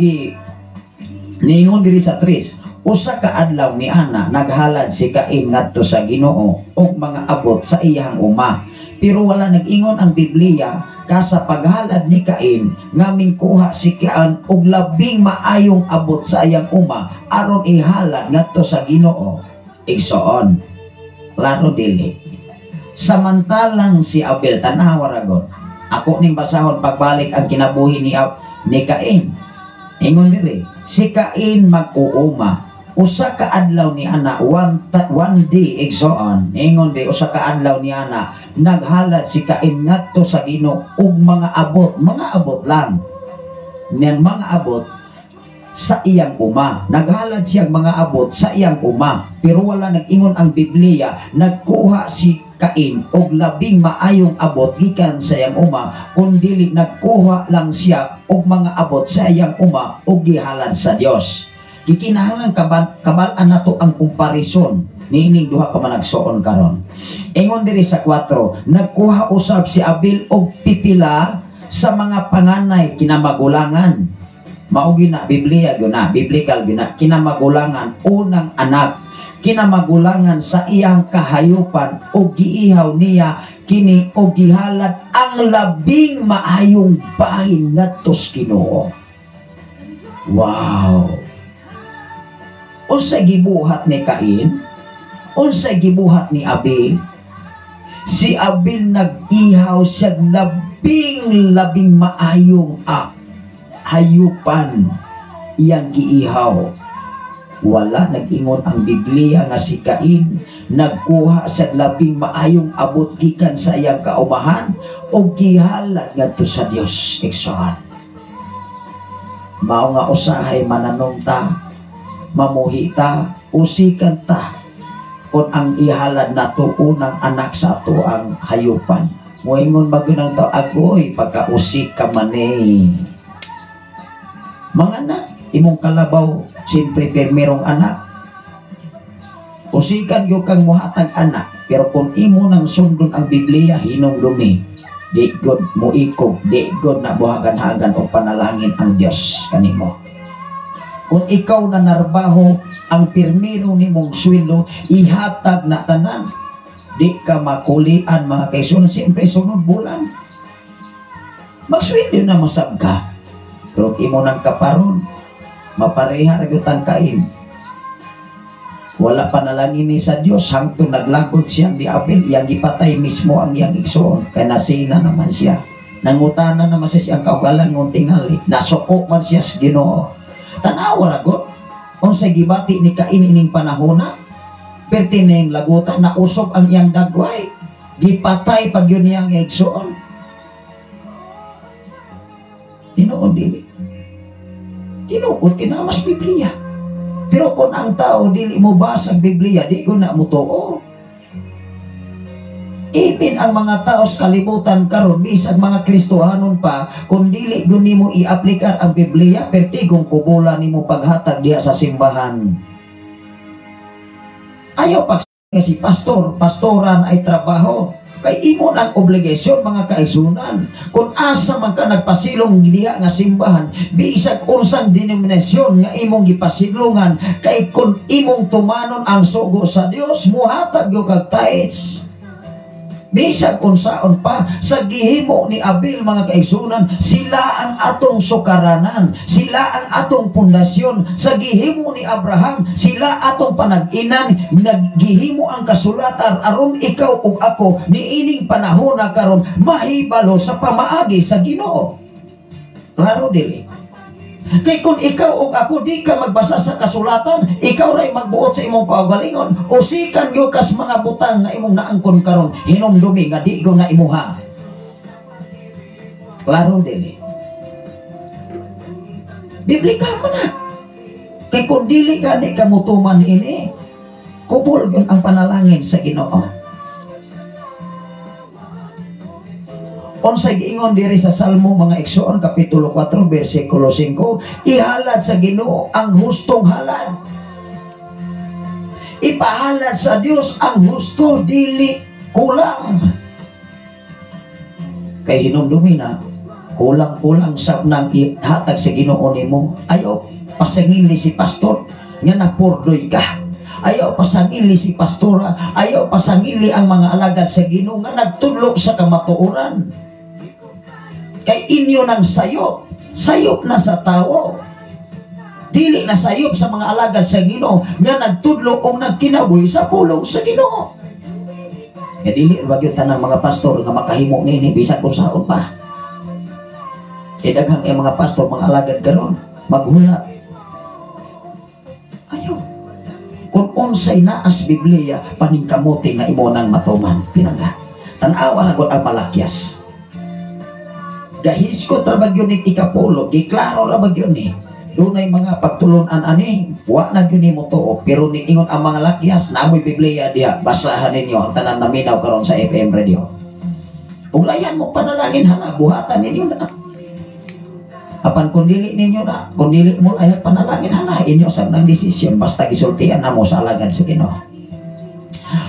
niingon diri sa 3, Usa ka adlaw ni ana naghalad si Cain ngadto sa Ginoo og mga abot sa iyang uma. Pero wala nag-ingon ang Biblia kasa paghalad ni Cain nga mingkuha si Cain og labing maayong abot sa iyang uma aron ihalad ngadto sa Ginoo. Igsoon. Klaro dili. Samantalang si Abel tanawa ragon. Ako ning basahon pagbalik ang kinabuhi ni Cain. Ingon diri, si Cain mag-uuma. Usa ka adlaw ni ana one day igsoon. Ingon di usa ka adlaw ni ana naghalad si Cain ngadto sa Ginoo og mga abot lang. Nen mga abot sa iyang uma. Naghalad siyang mga abot sa iyang uma. Pero wala nag-ingon ang Biblia, nagkuha si Cain og labing maayong abot gikan sa iyang uma, kundi nagkuha lang siya og mga abot sa iyang uma og gihalad sa Dios. Gikinahanglan kabalaan nato ang komparison niining duha ka managsuon karon. Ingon diri sa 4, nagkuha usab si Abel og pipila sa mga panganay kinamagulangan. Maugi na Biblia gyud na, biblical gyud na, kinamagulangan unang anak, kinamagulangan sa iyang kahayupan og giihaw niya kini og gihalad ang labing maayong bahin ngadto sa Ginoo. Wow. Unsay gibuhat ni Cain? Unsay gibuhat ni Abel? Si Abel nag-ihaw siya labing maayong hayupan iyang giihaw. Wala nag-ingon ang Biblia nga si Cain nagkuha sa labing maayong abot gikan sa iyang kaumahan o gihalad ngadto sa Dios. Igsoon. Mao nga usahay mananong ta, mamuhi ta, usikan ta kung ang ihalad nato unang anak sa ato ang hayupan. Moingon magunang ta agoy pagkausik ka manay. Mga anak, imong kalabaw, siyempre permerong anak. Usikan yung kang muhatag anak, pero kung imo nang sundon ang Biblia, hinumdumi, di god mo ikog, di god na buhagan-hagan o panalangin ang Diyos kanimo. Kung ikaw na narbaho, ang permero nimong sweldo, ihatag na tanan. Di ka makulian mga kaisunod, siyempre sunod bulan. Magsweldo na masab ka. Pero imo nang kaparon, mapareha ragutan Cain. Wala panalangin ni sa Dios hangtod naglagod siya di Abel, iyang gipatay mismo ang iyang igsoon. Kaya nasina naman siya. Nangutana naman siya siyang kaugalan ng tingali. Nasuko man siya sa Ginoo. Tanawa ragot. Unsay gibati ni Cain ining panahona, perti ning lagutan na usop ang iyang dagway. Gipatay pag yun iyang igsoon. Tinuod dili. Tinuod kinamas Biblia. Pero kung ang tao dili mo basa ang Biblia, di ko na mo tuo. Ipin ang mga tao sa kalibutan karon, bisag mga Kristohanon pa, kung dili ko nimo i-aplikar ang Biblia, pertigong kubulan nimo paghatag diya sa simbahan. Ayaw pag si pastor, pastoran ay trabaho. Kay imo ang obligasyon mga kaigsunan. Kung asa man ka nagpasilong diha nga simbahan, bisag unsang denominasyon nga imong gipasilungan, kay kung imong tumanon ang sugo sa Dios, muhatag yo kag tithes. Bisag unsaon pa sa gihimo ni Abel mga kaigsunan, sila ang atong sukaranan, sila ang atong pundasyon. Sa gihimo ni Abraham, sila atong panag-inan. Naggihimo ang kasulatan aron ikaw ug ako niining panahon na karon mahibalo sa pamaagi sa Ginoo. Klaro dili. Kay kung ikaw o ako di ka magbasa sa kasulatan, ikaw ray magbuot sa imong kaugalingon, usikan yo kas mga butang nga imong naangkon karon, hinumdumi nga di go na imuha. Klaro dili. Biblikal mo na. Kay kung dili gani ka mutuman ini, kubol yun ang panalangin sa Ginoo. Unsay giingon diri sa Salmo mga igsoon kapitulo 4 bersikulo 5, ihalad sa Ginoo ang hustong halad. Ipahalad sa Dios ang husto, dili kulang. Kay hinumdumi na kulang-kulang sa nang ihatag sa Ginoo nimo. Ayo pasangili si pastor. nga napurdoy ka. Ayaw pasangili si pastora, ayaw pasangili ang mga alagad sa Ginoo nga nagtudlo sa kamatuoran. Kay inyo nang sayop, sayop na sa tao. Dili na sayop sa mga alagad sa Ginoo nga nagtudlo o nagkinabuhi sa pulong sa Ginoo. Kaya dili ba yun tanang mga pastor nga makahimo nini bisan kung saan pa. Daghang mga pastor, mga alagad ganon, maghulat. Ayaw. Kung unsay naas Biblia, paningkamuti nga imo nang matuman. Pinangga. Tanawa na ang Malakyas. Gahis ko trabagyo ni ikapulo, giklaro trabagyo ni. Doon ay mga pagtulunan ani, wa na yun mo to. Pero ni ingon ang mga Lakyas, naamoy Biblia diya, basahan ninyo ang tanan na minaw karon sa FM radio. Ulayan mo panalangin hala, buhatan ninyo na. Apan kung dili ninyo na, kung dili mo ay panalangin hala, inyo sa nang desisyon, basta gisultian na mo sa alagad sa Ginoo.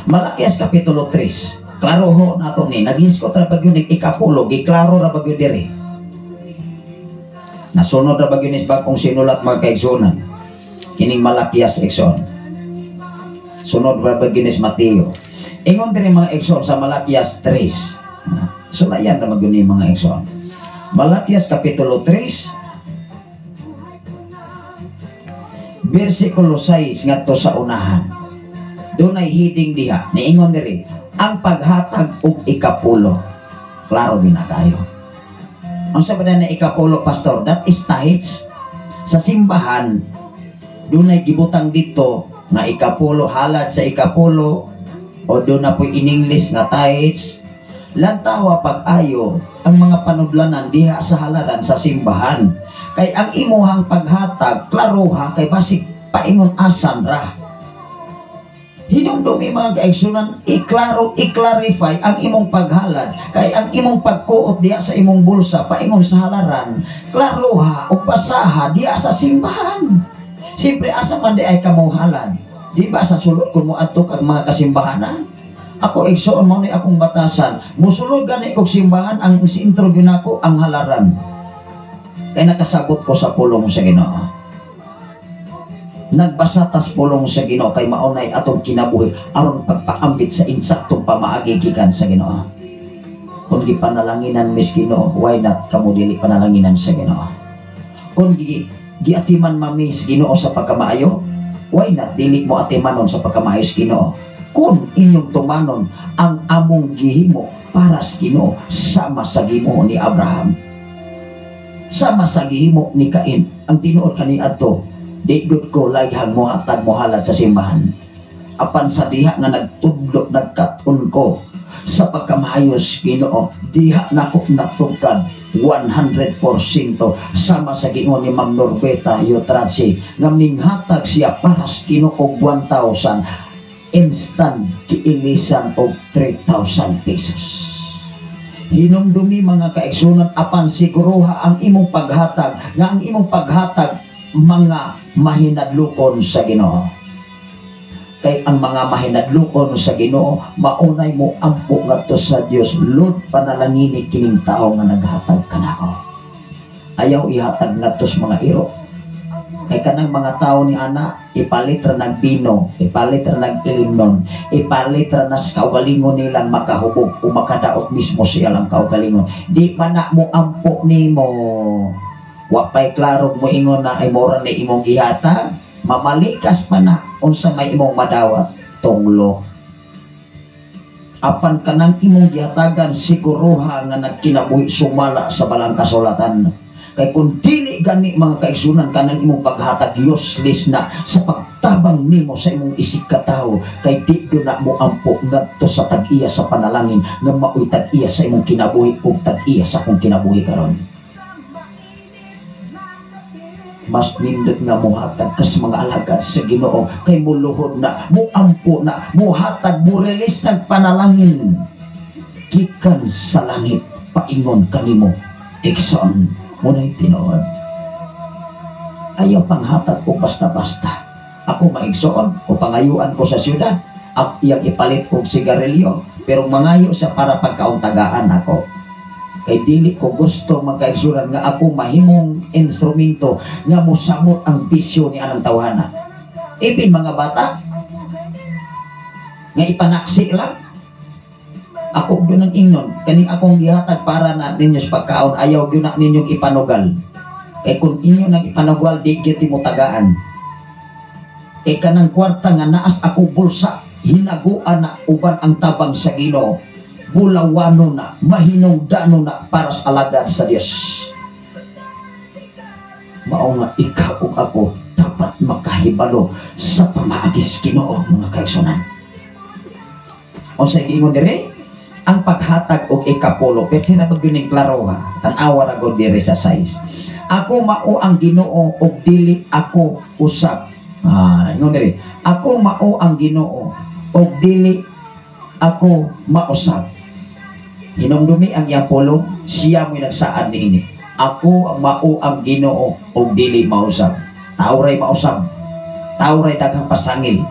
Malakyas Kapitulo 3, klaro ho nato ni, nagis ko trabagyo ni ikapulo, giklaro trabagyo diri. Nasunod trabagyo ni bagong sinulat mga kaigsunan, kining Malakyas Ekson. Sunod trabagyo ni Mateo. Ingon diri mga Ekson sa Malakyas 3. Sulayan trabagyo ni mga Ekson. Malakyas Kapitulo 3 versikulo 6 ngadto sa unahan. Doon ay hiding diha niingon diri ang paghatag og ikapulo. Klaro binakayo. Ang sabi na ikapulo, pastor, that is tithes. Sa simbahan doon ay gibutang dito nga ikapulo, halad sa ikapulo, o doon na po in English nga tithes. Lantawa pag-ayo ang mga panudlanan diha sa halaran sa simbahan. Kay ang imuhang paghatag, klaruha, kay basig paingon asan ra. Hinumdumi mga kaigsunan, iklaro, iklarify ang imong paghalad. Kay ang imong pagkuot diha sa imong bulsa, paingon sa halaran, klaruha o basaha diha sa simbahan. Siyempre, asa man di ay kamuhalad. Di ba sa sulod kung mo atok ang mga kasimbahanan? Ako igsoon mo ni akong batasan. Musulod gani kog simbahan ang intro ginako ang halaran. Kay nakasabot ko sa pulong sa Ginoo. Nagbasa tas pulong sa Ginoo kay maunay atong kinabuhi aron pagpaambit sa insaktong pamaagi gikan sa Ginoo. Kung di panalanginan mis Ginoo, why not kamo dili panalanginan sa Ginoo? Kung giatiman mamis Ginoo sa pagkamaayo, why not dili mo atimanon sa pagkamaayo sa Ginoo? Kung inyong tumanon ang among gihimo para sa Ginoo, sama sa gihimo ni Abraham, sama sa gihimo ni Cain, ang tinuod kaniadto, di gud ko layhang mo hatag mo halad sa simbahan. Apan sa diha nga nagtudlo nagkat-on ko sa pagkamayos Ginoo, diha nako natugkad 100% sama sa gingon ni Ma'am Norbeta Yotraci nga minghatag siya para sa Ginoo 1,000 instant kiilisan og 3,000 pesos. Hinumdumi mga kaigsunan, apan siguruha ang imong paghatag nga ang imong paghatag mga mahinadlukon sa Ginoo. Kay ang mga mahinadlukon sa Ginoo maunay mo ampo ngadto sa Dios, Lord, panalangini kining tao nga naghatag kanako. Ayaw ihatag ngadto sa mga iro. Kay kanang mga tao ni ana ipalit ra ng bino, ipalit ra ng ilimnon, ipalit ra na sa kaugalingon nilang makahubog o makadaot mismo siya lang kaugalingon. Di man na mo ampo nimo. Wa pay klaro mo ingon na ay mora ni imong gihatag, mamalikas pa na unsa may imong madawat tunglo. Apan kanang imong gihatagan siguruha nga nagkinabuhi sumala sa balang kasulatan. Kay kung dili gani mga kaigsunan kanang imong paghatag useless na sa pagtabang nimo sa imong isig katawo, kay di na mo ampo ngadto sa tag-iya sa panalangin nga maoy tag-iya sa imong kinabuhi ug tag-iya sa akong kinabuhi karon. Mas nindot nga muhatag kas mga alagad sa Ginoo kay muluhod na, muampo na, muhatag, murelease ng panalangin gikan sa langit paingon kanimo Ikson. Muna'y tinuod. Ayaw panghatag ko basta-basta. Ako maigsoon o pangayuan ko sa syudad. At iyang ipalit kong sigarilyo. Pero mangayo siya para pagkauntagaan ako. Kay dili ko gusto magkaigsuran nga ako mahimong instrumento nga mosamot ang bisyo ni anang tawhana. Ipin mga bata nga ipanaksi lang. Ako yun ang ingnon, kani akong gihatag para na ninyo sa pagkaon, ayaw yun na ninyong ipanugal. Kaya kung inyo nang ipanugal, di kiti mo tagaan. E kanang kwarta nga naas ako bulsa, hinaguan na uban ang tabang sa Ginoo, bulawano na, mahinungdano na para sa alagad sa Diyos. Mao nga ikaw ug ako dapat makahibalo sa pamaagis Ginoo, mga kaigsunan. O sa ingon dire, ang paghatag og ikapulo, pwede na pagbining klaro ha, tanawa ra gud dire sa size. Ako mao ang Ginoo og dili ako usab. Ingon dire, ako mao ang Ginoo og dili ako mausab. Hinumdumi ang iyang pulong, siya mo'y nagsaad niini. Ako mao ang Ginoo og dili mausab. Tauray mausab, tauray daghang pasangil.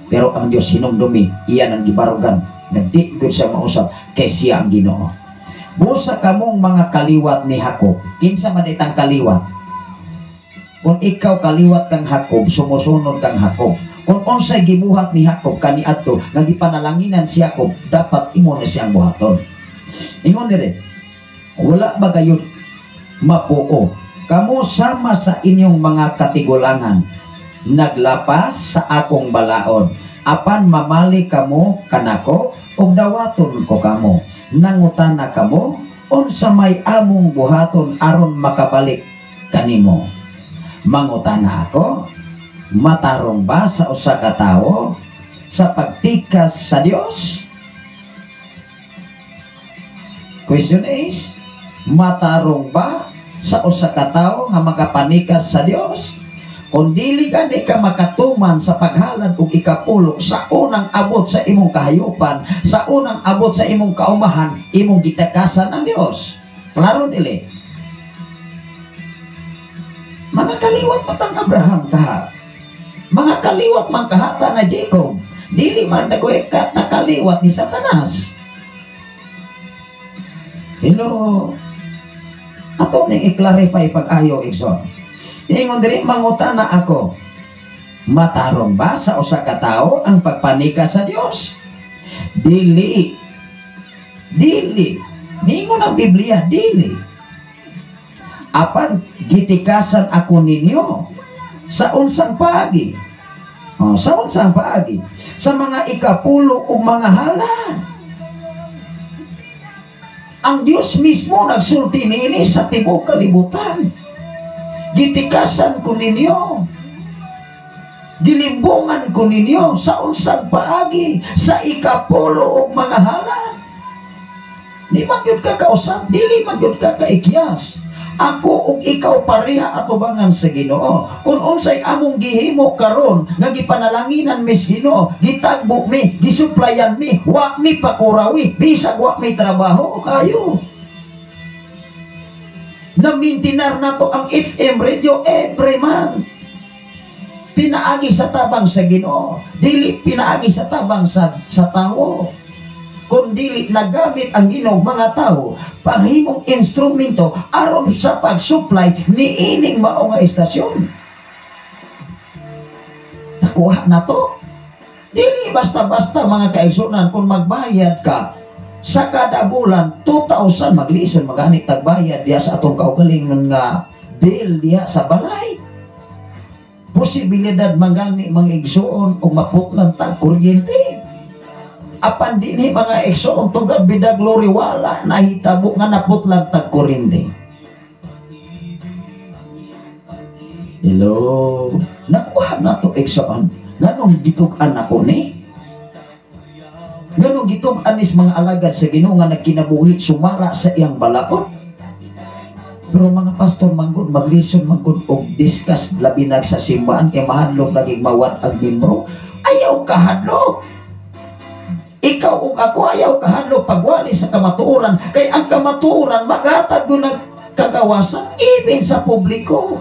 Pero ang Dios hinumdumi, iyan ang gibarugan. Nagdi gud siya mausab kay siya ang Ginoo. Busa kamong mga kaliwat ni Jacob. Kinsa man itang kaliwat? Kung ikaw kaliwat kang Jacob, sumusunod kang Jacob. Kung unsay gibuhat ni Jacob kaniadto nga gipanalanginan si Jacob, dapat imo na siyang buhaton. Ingon dire, wala ba kayo mapuo? Kamo sama sa inyong mga katigulangan, naglapas sa akong balaod. Apan mamali kamo kanako ug dawaton ko kamo. Nangutana kamo unsa may among buhaton aron makabalik kanimo. Mangutana ako, matarong ba sa usa ka tawo sa pagtikas sa Dios? Question is, matarong ba sa usa ka tawo nga makapanikas sa Dios? Kung dili gani ka makatuman sa paghalad ug ikapulo sa unang abot sa imong kahayupan, sa unang abot sa imong kaumahan, imong gitakasan ang Dios. Klaro dili. Mga kaliwat matang Abraham kaha. Mga kaliwat man kahata na Jacob. Dili man nagwekat na kaliwat ni Satanas. Hello. Ato ning i-clarify pag-ayo igsoon. Ingon diri mangutana ako, matarong ba sa usa ka tawo ang pagpanika sa Dios? Dili. Dili. Ningon ang Biblia, dili. Apan gitikasan ako ninyo sa unsang paagi. Sa unsang paagi? Sa mga ikapulo ug mga halad. Ang Dios mismo nagsulti niini sa tibuok kalibutan. Gitikasan ko ninyo, gilimbungan ko ninyo sa unsang paagi, sa ikapulo o mga halad. Di man yun ka kausap, dili man yun ka kaikyas. Ako ug ikaw pareha atubangan sa Ginoo. Kung unsay among gihimo karon nga gipanalanginan mis Ginoo, gitagbo mi, gisuplayan mi, wa mi pakurawi, bisag wa mi trabaho kayo. Namintinar na to ang FM radio every month. Pinaagi sa tabang sa Ginoo, dili pinaagi sa tabang sa tao. Kung dili nagamit ang Ginoo mga tao panghimong instrumento aron sa pag-supply ni ining mao nga istasyon. Nakuha na to. Dili basta-basta mga kaigsunan kung magbayad ka sa kada bulan 2,000 maglison magani tagbayad diya sa atong kaugalingon nga bill diya sa balay. Posibilidad magani mga igsuon o maputlan tag kuryente. Apan dinhi mga igsuon tugad bidag glory wala nahitabo nga naputlan tag kuryente. Hello, nakuha na to igsuon. Nganong gitug-an ako ni? Ganong gitong anis mga alagad sa Ginoo nga nagkinabuhi sumara sa iyang balaod. Pero mga pastor manggod maglison manggod og discuss labinag sa simbahan kay mahadlok lagi mawat ang membro. Ayaw kahadlok. Ikaw ug ako ayaw kahadlok pagwali sa kamatuoran kay ang kamatuoran maghatag do ng kagawasan even sa publiko.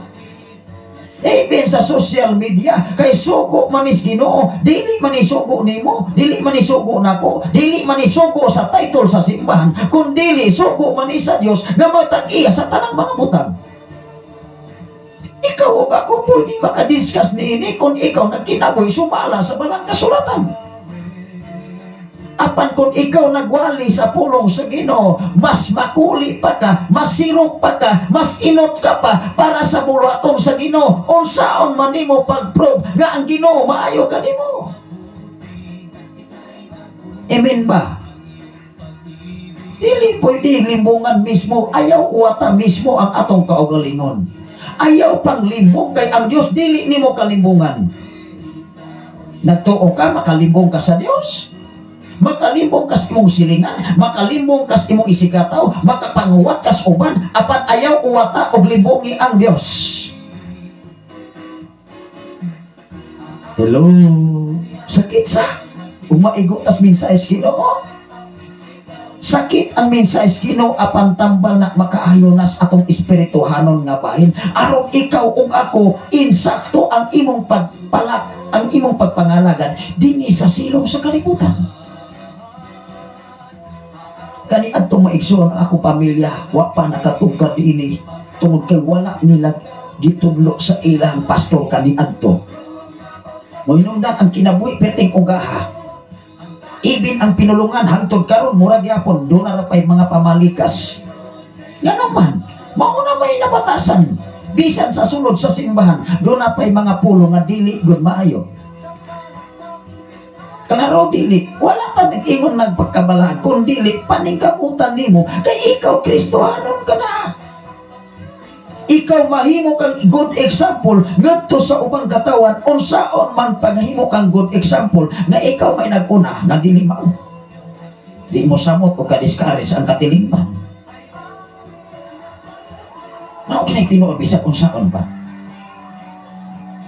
Even sa social media kay sugo manis Ginoo, dili man isugo nimo, dili man isugo nako, dili man isugo sa title sa simbahan, kun dili sugo man sa Dios nga matag-iya sa tanang mga butang. Ikaw o ako pwede makadiscuss ni ini kung ikaw nagkinaboy sumala sa balang kasulatan. Apan kung ikaw nagwali sa pulong sa Ginoo, mas makuli pa ka, mas sirok pa ka, mas inot ka pa para sa bulaton sa Ginoo. Unsaon man nimo pag-prove nga ang Ginoo maayo ka nimo. Amen ba? Dili pwede limbungan mismo, ayaw uwata mismo ang atong kaugalingon. Ayaw pang limbong kay ang Dios dili nimo kalimbungan. Nagtuo ka, makalimbong ka sa Dios. Makalimbong kas imong silingan, makalimbong kas imong isikataw, makapanguwat kas uban, apan ayaw uwata og limbongi ang Dios. Hello, sakit sa umaigot as minsayes Ginoo. Sakit ang minsayes Ginoo apan tambal na makaayo nas atong espirituhanon nga bahin. Aron ikaw ug ako insakto ang imong pagpalak, ang imong pagpangalagan dinhi sa silong sa kalibutan. Kani adto maigsoon ako pamilya, wa pa nakatugkad ini tungod kay wala nila gitudlo sa ilang pastor kani adto. Moinungdan ang kinabuhi perting ugaha. Ibin ang pinulungan hangtod karon mura gyapon do na ra pay mga pamalikas. Ngano man, mao na may nabatasan. Bisan sa sulod sa simbahan, do na pay mga pulong nga dili gud maayo. Klaro dili, wala ta nag-ingon nagpagkabalaan, kung dili paningkamutan nimo kay ikaw Kristohanon ka na. Ikaw mahimo kang good example ngadto sa ubang katawan, unsaon man paghimo kang good example na ikaw may naguna na dili mao. Di mo samot o ka-discourage ang katilingban. Mao kinay tinuod bisag unsaon pa.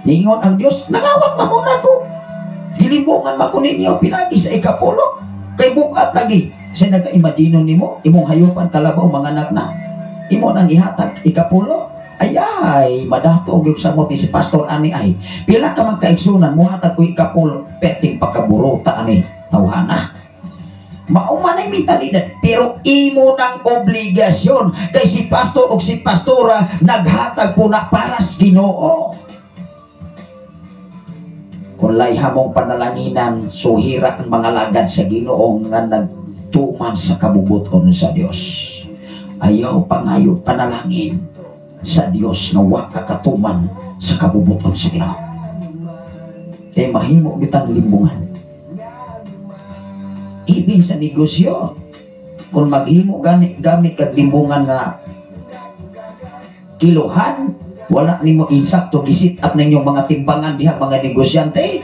Ningon ang Dios, nangawat na muna ko. Dilimbungan man ko ninyo pinagi sa ikapulo. Kay bukat lagi. Sa nagka-imagino nimo, imong hayupan kalabaw mga anak na. Imo nang ihatag ikapulo. Ay, madato og sa moti si Pastor ani ay. Pila ka man kaigsunan mo hatag ko ikapulo peting pagkaburuta ani tawhana. Mao man ay mentalidad, pero imo nang obligasyon kay si pastor o si pastora naghatag po na para sa Ginoo. Kung layhamong panalanginan, suhira ang mga lagad sa Ginoo nga nagtuman sa kabubuton sa Dios. Ayaw pangayo panalangin sa Dios na wa kakatuman sa kabubuton sa Ginoo. Kaya mahimo kitang limbungan. Ibig sa negosyo, kung maghimo gamit kag limbungan nga kilohan, wala nimo insakto gisit up ninyong mga timbangan diha mga negosyante,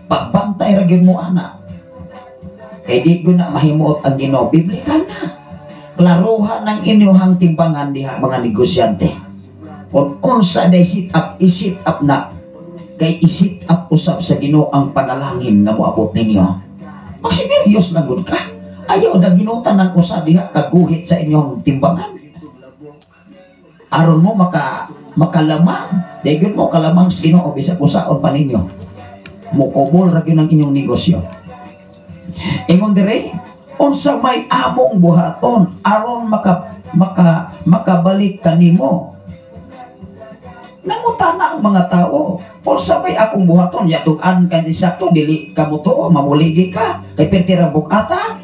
pagbantay ra gyud mo ana. Kay di ko na mahimuot ang Ginoo, biblikal na. Klaruhan ng inyong timbangan diha mga negosyante. Kung unsa day sit up, isit up na. Kay isit up usab sa Ginoo ang panalangin nga moabot ninyo. Magsineryos na gud ka. Ayaw na ginutan ng usa diha kaguhit sa inyong timbangan. Aron mo makalamang, dahil mo kalamang sa Ginoo bisag usaon pa ninyo. Mukobol ra gyud ang inyong negosyo. Ingon dire, unsa may among buhaton aron makabalik kanimo. Nangutana ang mga tao, unsa may akong buhaton yatug-an ka di sakto dili ka mo tuo mamuligi ka kay pertira bukata.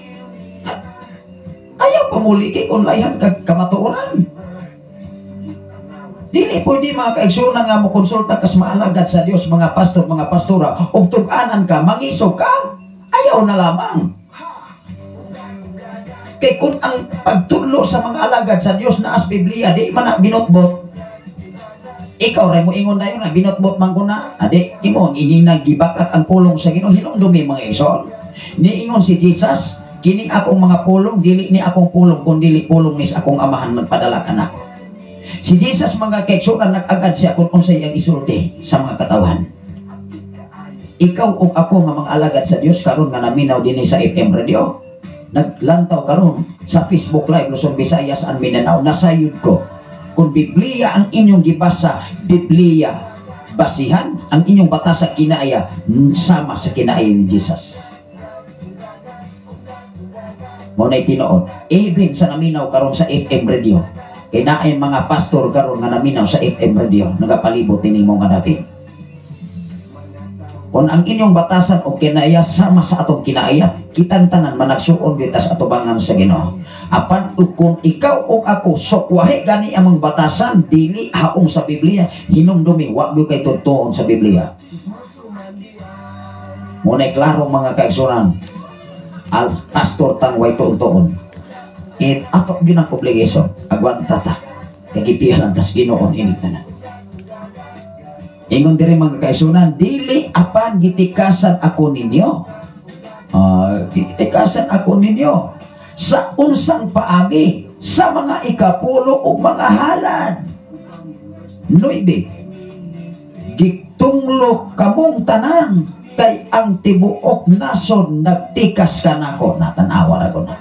Ayaw pamuligi kung layan ka kamatuoran. Dili pwede mga kaigsunan nga mo konsulta kas maalagad sa Dios mga pastor, mga pastora ug tug-anan ka, mangisog ka. Ayaw na lamang. Kay kung ang pagtudlo sa mga alagad sa Dios na as Biblia di man na binotbot, ikaw ray mo ingon dayon na binotbot man ko na adi imo ini nagibakat ang pulong sa Ginoo hinumdumi mga igsoon. Niingon si Jesus, kini akong mga pulong dili ni akong pulong kun dili pulong ni sa akong amahan magpadala kanako. Si Jesus mga kaigsunan nag-agad siya kung unsay iyang isulti sa mga katawan. Ikaw ug ako nga mga alagad sa Dios karon nga naminaw dinhi sa FM radio. Naglantaw karon sa Facebook Live Luzon, Visayas and Mindanao, nasayod ko kung Biblia ang inyong gibasa, Biblia basihan ang inyong batas sa kinaaya sama sa kinaaya ni Jesus. Mo nay tinuod even sa naminaw karon sa FM radio Kay naay mga pastor karon nga naminaw sa FM radio nagapalibot tinimo nga dati. Kung ang inyong batasan o kinaya sama sa atong kinaya, kitang tanan managsuon kita sa atubangan sa Ginoo. Apan kung ikaw o ako sukwahe gani among batasan dili haong sa Biblia, hinumdumi wa gyud kay tutuon sa Biblia. Muna'y klaro mga kaigsunan, al pastor tang way tuon-tuon. Ato yun ang obligation, agwanta ta, kagipihan ang tas Ginoon init na. Ingon diri mga kaisunan, dili apan gitikasan ako ninyo. Gitikasan ako ninyo sa unsang paagi, sa mga ikapulo o mga halad. Noyde, gitunglo kamong tanan, kay ang tibuok nason nagtikas ka na ko, natanawa na ko na.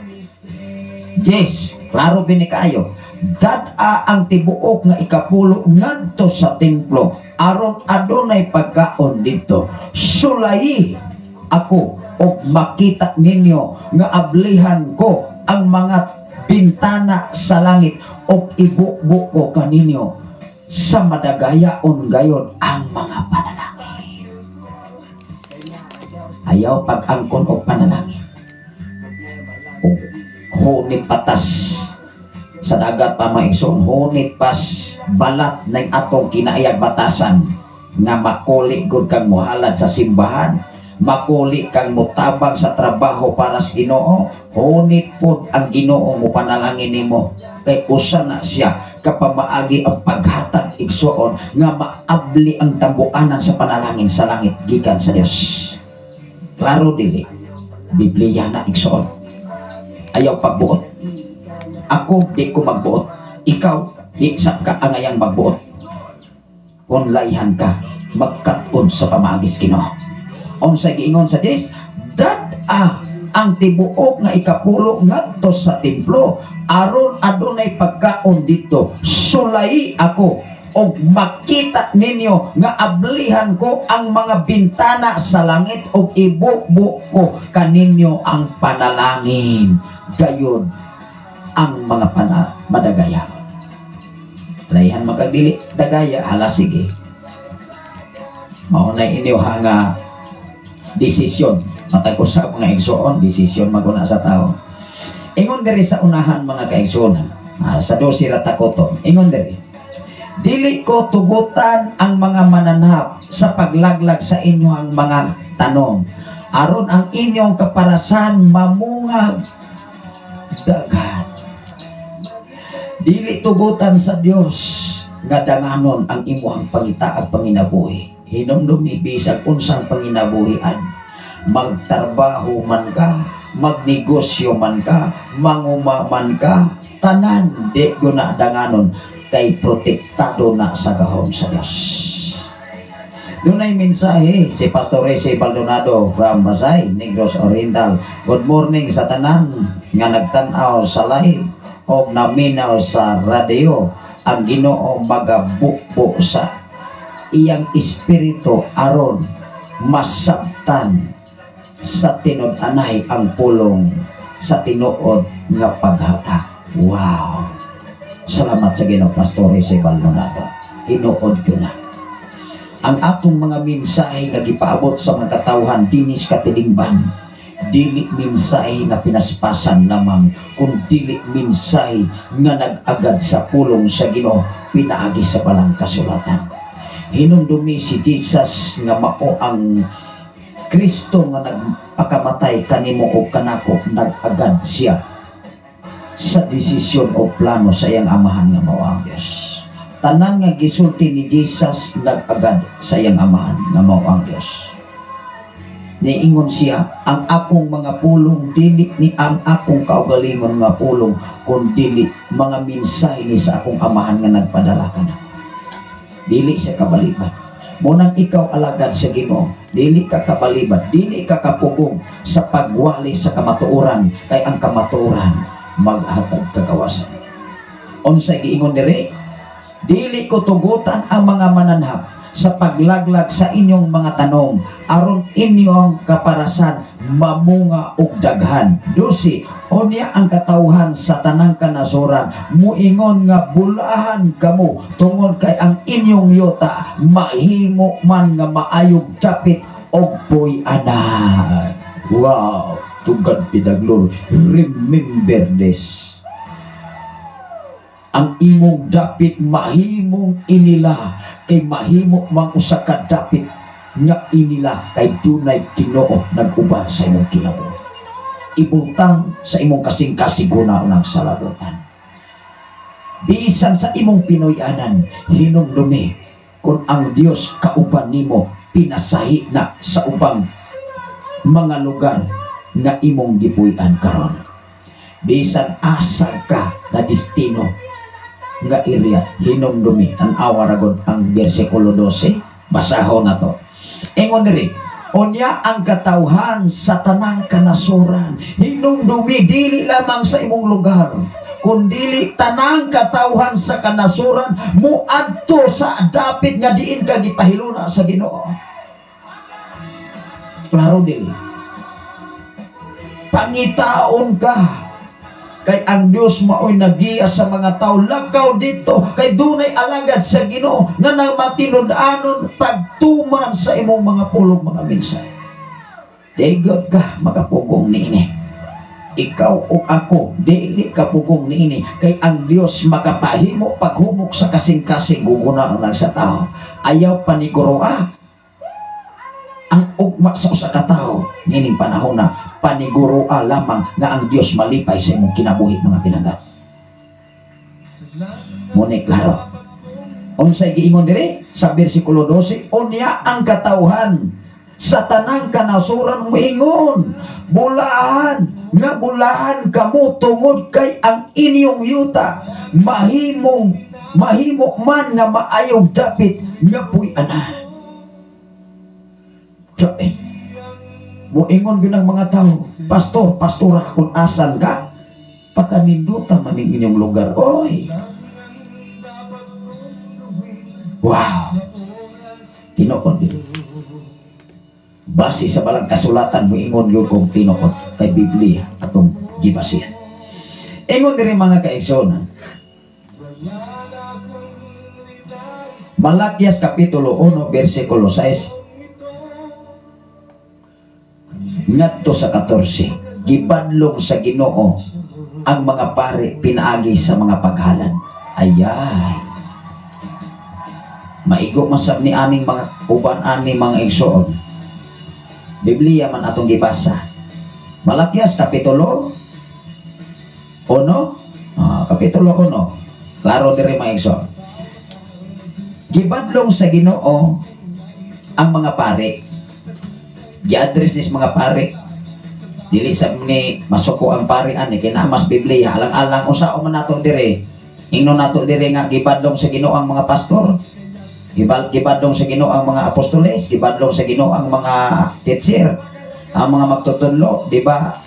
Yes, klaro bini kayo. Dad-a ang tibuok nga ikapulo ngadto sa templo aron adunay pagkaon dito. Sulayi ako o makita ninyo nga ablihan ko ang mga bintana sa langit o ibubo ko kaninyo sa madagayaon gayon ang mga panalangin. Ayaw pag-angkon o panalangin. Hunit patas sa dagat pa maigsoon, hunit pas balat ng atong kinayag batasan nga makuli gud kang muhalad sa simbahan, makuli kang mutabang sa trabaho para sa Ginoo, hunit pod ang Ginoo mo panalangin nimo kay usa na siya kapamaagi ang paghatag igsoon nga maabli ang tambuanan sa panalangin sa langit gikan sa Dios. Klaro dili Biblia na igsoon. Ayaw pagbuot. Ako di ko magbuot. Ikaw di sa kaangayang magbuot. Kung layhan ka, magkaton sa pamagis Ginoo. Unsay giingon sa Dios, dad-a ang tibuok nga ikapulo ngadto sa templo aron adunay pagkaon dito. Sulayi ako o makita ninyo nga ablihan ko ang mga bintana sa langit o ibubo ko kaninyo ang panalangin. Gayon ang mga madagaya. Layhan magagdili dagaya, hala sige. Maunay inyo nga desisyon. Matag ko sa mga igsoon, desisyon maguna sa tao. Ingon diri sa unahan mga kaigsoon, sa 12 ratakoton. Ingon diri, dili ko tugutan ang mga mananap sa paglaglag sa inyo ang mga tanong aron ang inyong kaparasan mamungag dagan. Dili tugutan sa Dios nga danganon ang imuhang pangita at panginabuhi. Hinumdumi bisag unsang panginabuhian, magtrabaho man ka, magnegosyo man ka, manguma man ka, tanan di guna danganon kay protektado na sa gahom sa Diyos. Dunay mensahe si Pastor Rese Baldonado from Basay, Negros Oriental. Good morning sa tanan nga nagtan-aw sa live o naminaw sa radio. Ang Ginoo magabukbo sa iyang espiritu aron masabtan sa tinud-anay ang pulong sa tinuod nga paghatag. Wow! Salamat sa Ginoo, Pastor Rese Baldonado. Hinuod ko na. Ang atong mga mensahe nga gipaabot sa mga katawhan dinis katilingban, dili mensahe nga pinaspasan lamang, kundi mensahe nga nag-agad sa pulong sa Ginoo pinaagi sa balang kasulatan. Hinumdumi si Jesus nga mao ang Kristo nga nagpakamatay kanimo o kanako, nag-agad siya sa desisyon o plano sa iyang amahan nga mao ang Dios. Tanan nga gisulti ni Jesus nag-agad sa iyang amahan nga mao ang Dios. Niingon siya, ang akong mga pulong dili ni ang akong kaugalingon nga pulong, kundi mga mensahe ni sa akong amahan nga nagpadala kanako. Dili siya kabaliban. Munang ikaw alagad sa Ginoo, dili ka kabaliban, dili ka kapugong sa pagwali sa kamatuoran, kay ang kamatuoran maghatag kagawasan. Unsay giingon diri? Dili ko tugutan ang mga mananhap sa paglaglag sa inyong mga tanom aron inyong kaparasan mamunga og daghan. 12. Unya ang katawhan sa tanang kanasuran muingon nga bulahan kamo tungod kay ang inyong yuta mahimo man nga maayog dapit og puy-anan. Wow, to God be the glory. Remember this. Ang imong dapit mahimong inila kay mahimo mang usa ka dapit nga inila kay dunay Ginoo nag-uban sa imong kinabuhi. Ibutang sa imong kasing-kasigunaon ng salabutan. Bisan sa imong pinoy-anan hinumdumi kung ang Dios kauban nimo pinasahi na sa ubang mga lugar nga imong gipuy-an karon. Bisan asa ka na destino nga area hinumdumi tan-awa ragod ang bersikulo 12. Basahon na to. Ingon diri, unya ang katawhan sa tanang kanasuran hinumdumi dili lamang sa imong lugar kundili tanang katawhan sa kanasuran muadto sa dapit nga diin ka gipahiluna sa Ginoo. Klaro dili. Pangitaon ka kay ang Dios maoy nagiya sa mga tao lakaw dito kay dunay alagad sa Ginoo nga namatinud-anon pagtuman sa imong mga pulong mga mensahe. Tigod ka makapugong niini. Ikaw o ako dili kapugong niini kay ang Dios makapahimo paghumok sa kasing-kasing gugunaon lang sa tao. Ayaw paniguroa ang ugma sa usa ka tawo nining panahon na paniguroa lamang nga ang Dios malipay sa imong kinabuhi mga pinanggat. Muni klaro. Unsay giingon diri sa bersikulo 12, unya ang katawhan sa tanang kanasuran moingon bulahan nga bulahan kamo tungod kay ang inyong yuta mahimo man nga maayong dapit nga puy-anan. Moingon yun ang mga tao, pastor, pastora, kung asan ka, patanindutan man ang inyong lugar. Oy! Wow! Tinokon din. Base sa balang kasulatan, moingon yun kung tinokon kay Biblia atong gibasihan. Ingon din mga kaigsoon. Malakias Kapitulo 1, versikulo 6, ngadto sa 14, gibadlong sa Ginoo ang mga pari pinaagi sa mga paghalan. Ayay, maigo masab ni aning mga uban ani mga igsoon. Biblia man atong gibasa. Malakias Kapitulo 1, Kapitulo 1, klaro diri mga igsoon. Gibadlong sa Ginoo ang mga pari. Gi-address nis mga pari. Dili sa ni masuko ang pari ani kinamas Biblia alang-alang usao man nato dire. Ingno nato dire nga gibadlong sa Ginoo ang mga pastor. Gibadlong sa Ginoo ang mga apostoles, gibadlong sa Ginoo ang mga teacher, ang mga magtutudlo, di ba?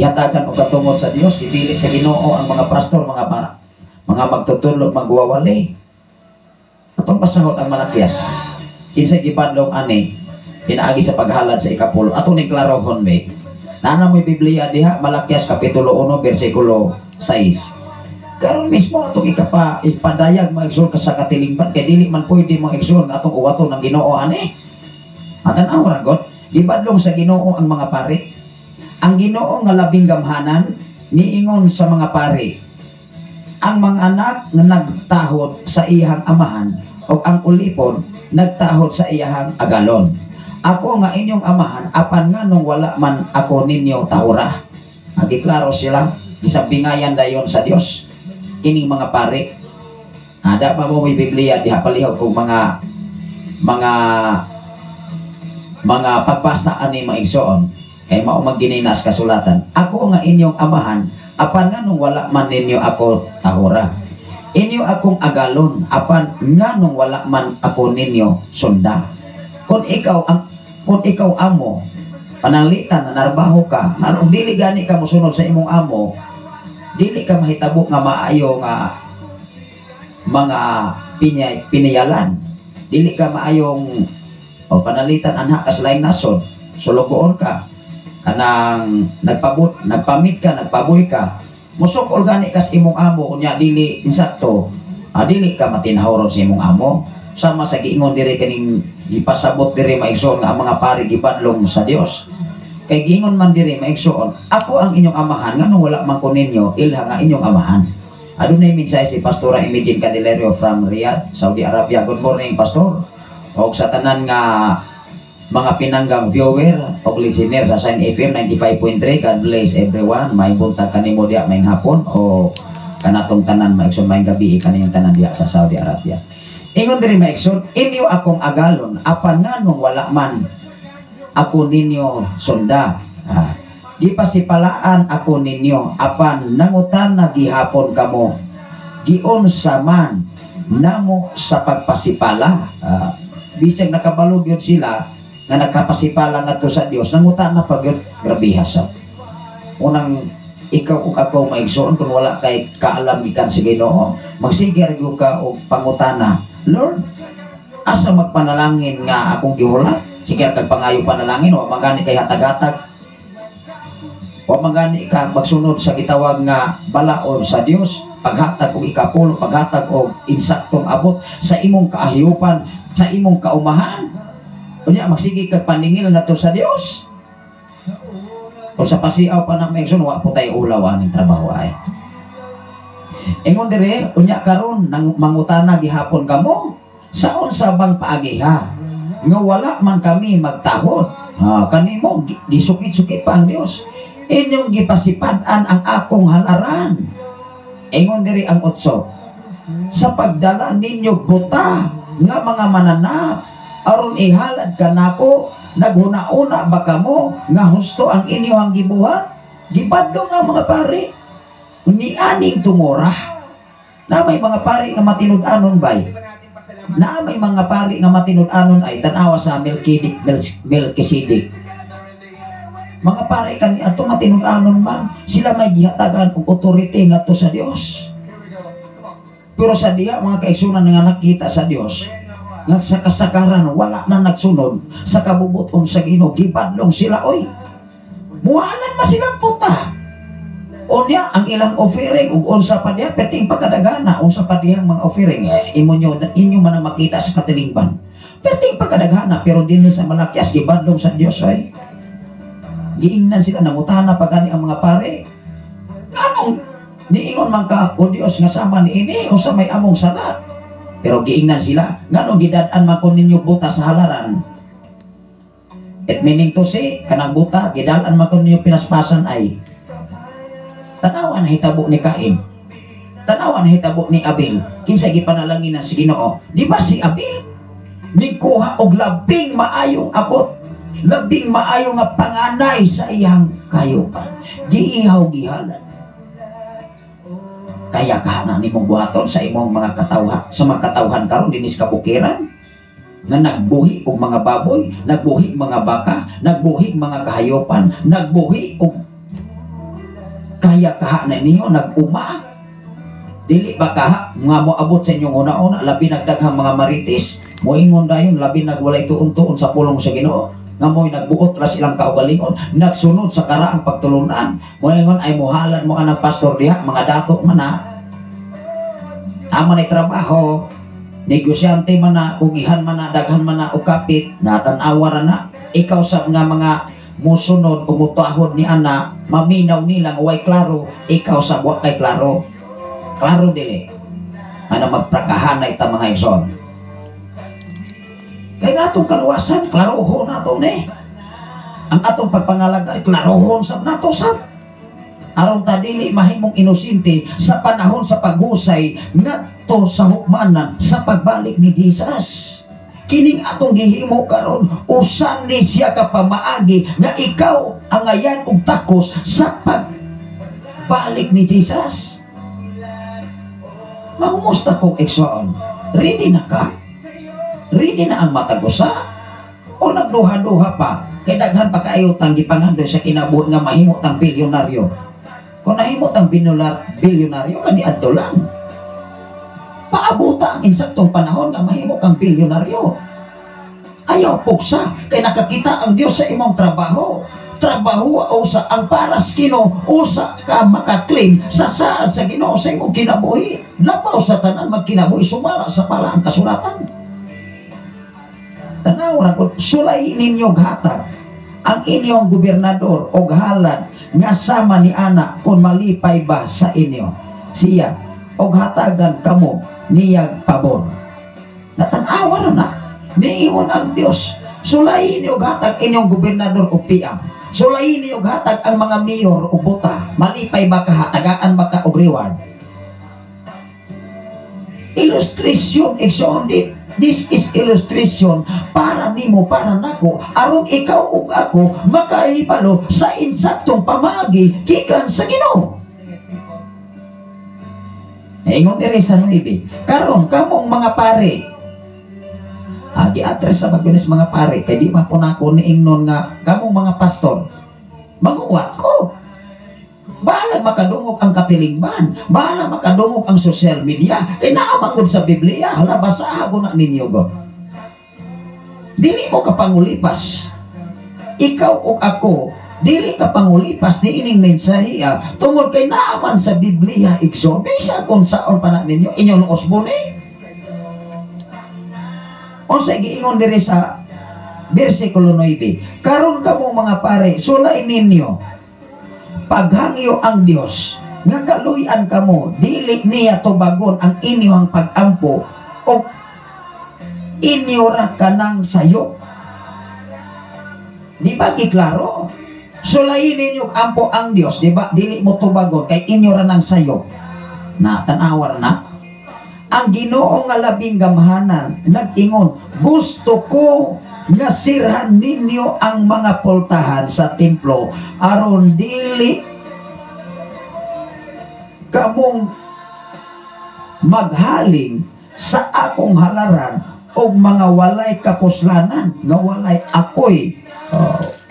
Ihatagan og katungod sa Dios, gipili sa Ginoo ang mga pastor, mga magtutudlo, magwawali. Atong pasahod ang Malakias. Kinsay gibadlong ani pinaagi sa paghalad sa ikapulo. Ato ni klarohon me. Nana mo Biblia diha Malakias Kapitulo 1 versikulo 6. Karon mismo atong ipadayag maigsoon ka sa katilingban kay dili man pwede maigsoon atong uwaton ng Ginoo ani. Atan-aw ra gud, gibadlong sa Ginoo ang mga pari. Ang Ginoo nga labing gamhanan niingon sa mga pari. Ang mga anak nga nagtahod sa iyang amahan o ang ulipon nagtahod sa iyang agalon. Ako nga inyong amahan, apan nga nung wala man ako ninyo tahura. Nagiklaro sila, isabingayan dayon sa Dios. Kining mga pari. Ada pa mo may Biblia, diha palihog kung mga pagbasa ani maigsoon. Kay mao magininas kasulatan. Ako nga inyong amahan, apan nga nung wala man ninyo ako tahura. Inyo akong agalon, apan nga nung wala man ako ninyo sunda. Kung ikaw amo pananglitan na narbaho ka aron dili gani ka mosunod sa imong amo, dili ka mahitabo nga maayo nga mga pinayalan, dili ka maayong o panalitan anha ka sa laing nasod, sulugoon ka kanang nagpamit ka, nagpaboy ka, musukol gani kas imong amo kunya dili insakto, dili ka matinahawron sa imong amo. Sama sa giingon diri kaning ipasabot diri maigsoon nga ang mga pari gipadlong sa Dios. Kay giingon man diri maigsoon, ako ang inyong amahan ngano wala man ko ninyo ilha nga inyong amahan. Adunay mensahe si Pastora Imogene Candelario from Riyadh, Saudi Arabia. Good morning, Pastor. O sa tanan nga mga pinanggang viewer o listener sa Shine FM 95.3, God bless everyone. May buntag kanimo diya may hapon o kanatong tanan maigsoon may gabi kaniyang tanan diya sa Saudi Arabia. Ingon diri maigsoon, inyo akong agalon apan nganong wala man ako ninyo sunda. Di pasipalaan ako ninyo apan nangutan na gihapon kamo giunsa man namo sa pagpasipala. Bisag nakabalog yun sila nga nagkapasipala ngadto sa Dios, nangutan na pag yun, grabihasa. Unang ikaw ug ako maigsoon kung wala kay kaalam gikan sa Ginoo, magsigir gyud ka og pangutana, Lord, asa magpanalangin nga akong giwala? Sige kag pangayo panalangin o magani kay hatag-hatag. O magani ka magsunod sa gitawag nga balaod sa Dios, paghatag og ikapulo, paghatag og insaktong abot sa imong kaahiyupan, sa imong kaumahan. Unya magsige kag paningil ngadto sa Dios. O sa pasiaw pa na maigsoon wa po tay ulaw aning trabaho ay. Ingon dire unya karon nang mangutana gihapon kamo saon sa bang paagiha nga wala man kami magtahod. Kanimo gisukit-sukit pa ang Dios. Inyong gipasipad-an ang akong halaran. Ingon diri ang 8. Sa pagdala ninyo buta nga mga mananap aron ihalad kanako, naghuna-una ba kamo nga husto ang inyong gibuhat? Gipadlo nga mga pari ni aning tumora na may mga pari nga matinud-anon bay, na may mga pari nga matinud-anon ay tanawa sa Melkisedek. Mga pari kani ato matinud-anon man, sila may gihatagan og authority ngadto sa Dios. Pero sa diha mga kaigsunan nga nakita sa Dios nga sa kasakaran wala na nagsunod sa kabubuton sa Ginoo, gipadlong sila oy. Muhalan ma silang puta. Unya ang ilang offering ug unsa pa diha perting pagkadagana, unsa pa dihang mga offering inyo man ang makita sa katilingban. Perting pagkadagana pero dinhi sa malakyas gipadlong sa Dios ay. Giingnan sila nangutana pagani ang mga pare. Anong niingon man ka o Dios nga sama niini unsa may among sala? Pero giingnan sila, nganong gidad-an man ko ninyo buta sa halaran. It meaning to say, kanang buta, gidal-an man ko ninyo pinaspasan ay. Tanawa na hitabo ni Cain. Tanawa na hitabo ni Abel. Kinsa gipanalangin na si Ginoo. Di ba si Abel? Nikuha og labing maayong abot. Labing maayong nga panganay sa iyang kayupan. Giihaw gihalan. Kaya ka na nimong buhaton sa imong mga katawhan, sa mga katawhan karon dinis kabukiran na nagbuhi og mga baboy, nagbuhi mga baka, nagbuhi mga kahayopan, nagbuhi og kaya kaha na ninyo naguma. Dili ba kaha nga moabot sa inyong una-una labi nagdaghang mga marites, moingon dayon labi nagwalay tuon-tuon sa pulong sa Ginoo. Nga mo'y nagbuot ra silang kaugalingon, nagsunod sa karaang pagtulunan. Moingon ay muhalan mo anang pastor diha, mga dato man na. Tama na trabaho, negosyante man na, kugihan man na, daghan man na, o kapit, natanawa na. Ikaw sa nga mga musunod, umutahod ni ana, maminaw nilang, way klaro, ikaw sa buwak kay klaro. Klaro dili. Ano magprakahanay ta mga ison. Kaya nga itong kaluwasan, klarohon na ito ang atong pagpangalagay, klarohon sa nato sab. Aron ta dili mahimong inosente sa panahon sa paghusay ngadto sa hukmanan sa pagbalik ni Jesus. Kining atong gihimo karon usan ni siya ka pamaagi nga ikaw ang ayan og takos sa pagbalik ni Jesus. Mamumusta kong eksoon, ready na ka? Ready na ang matagusa? O nagduha-duha pa? Kay daghan pa kayo tang gipangandoy sa kinabuhi nga mahimo tang bilyonaryo. Kung nahimo tang bilyonaryo kani adto lang. paabuta ang insaktong panahon nga mahimo kang bilyonaryo. Ayaw pugsa kay nakakita ang Dios sa imong trabaho. Trabaho usa ang paras Ginoo, usa ka makaklaim sa saad sa Ginoo sa imong kinabuhi. Labaw sa tanan magkinabuhi sumala sa pala ang kasulatan. Tanaw ra ko, sulay ninyo hatag ang inyong gobernador o halad nga sama ni ana kung malipay ba sa inyo siya o hatagan kamo niyang pabor. Natanawa na niingon ang Dios, sulayin niyo hatag inyong gobernador o piyam, sulayin niyo hatag ang mga mayor o buta, malipay ba kahatagaan ba ka og reward. Illustration exondit. This is illustration para nimo, para nako, aron ikaw ug ako makahibalo sa insaktong pamagi gikan sa Ginoo. Ingon diri sa 9. Karon kamong mga pare, gi-address sa pagkunis mga pare kay di man po nako niingnon nga kamong mga pastor. Maguwat ko. Bahala makadungog ang katilingban, bahala makadungog ang social media, kay naamangod sa Biblia, hala basaha ko na ninyo go. Dili mo kapangulipas. Ikaw o ako, dili kapangulipas ni ining mensahe tungod kay naaman sa Biblia ikso. Bisa kung saon pa na ninyo, inyong usbon O sa giingon diri sa versikulo 9, karon kamo mga pare, sulay ninyo paghangyo ang Dios nga kaluy-an kamo, dili niya tubagon ang inyong pag-ampo o inyo ra kanang sayo. Di ba giklaro? Sulayin ninyo ampo ang Dios, di ba? Dili mo tubagon kay inyo ra nang sayo. Na tanawar na ang Ginoo nga labing gamhanan nag-ingon, gusto ko nga sirhan ninyo ang mga pultahan sa templo aron dili kamong maghaling sa akong halaran og mga walay kapuslanan nga walay ako'y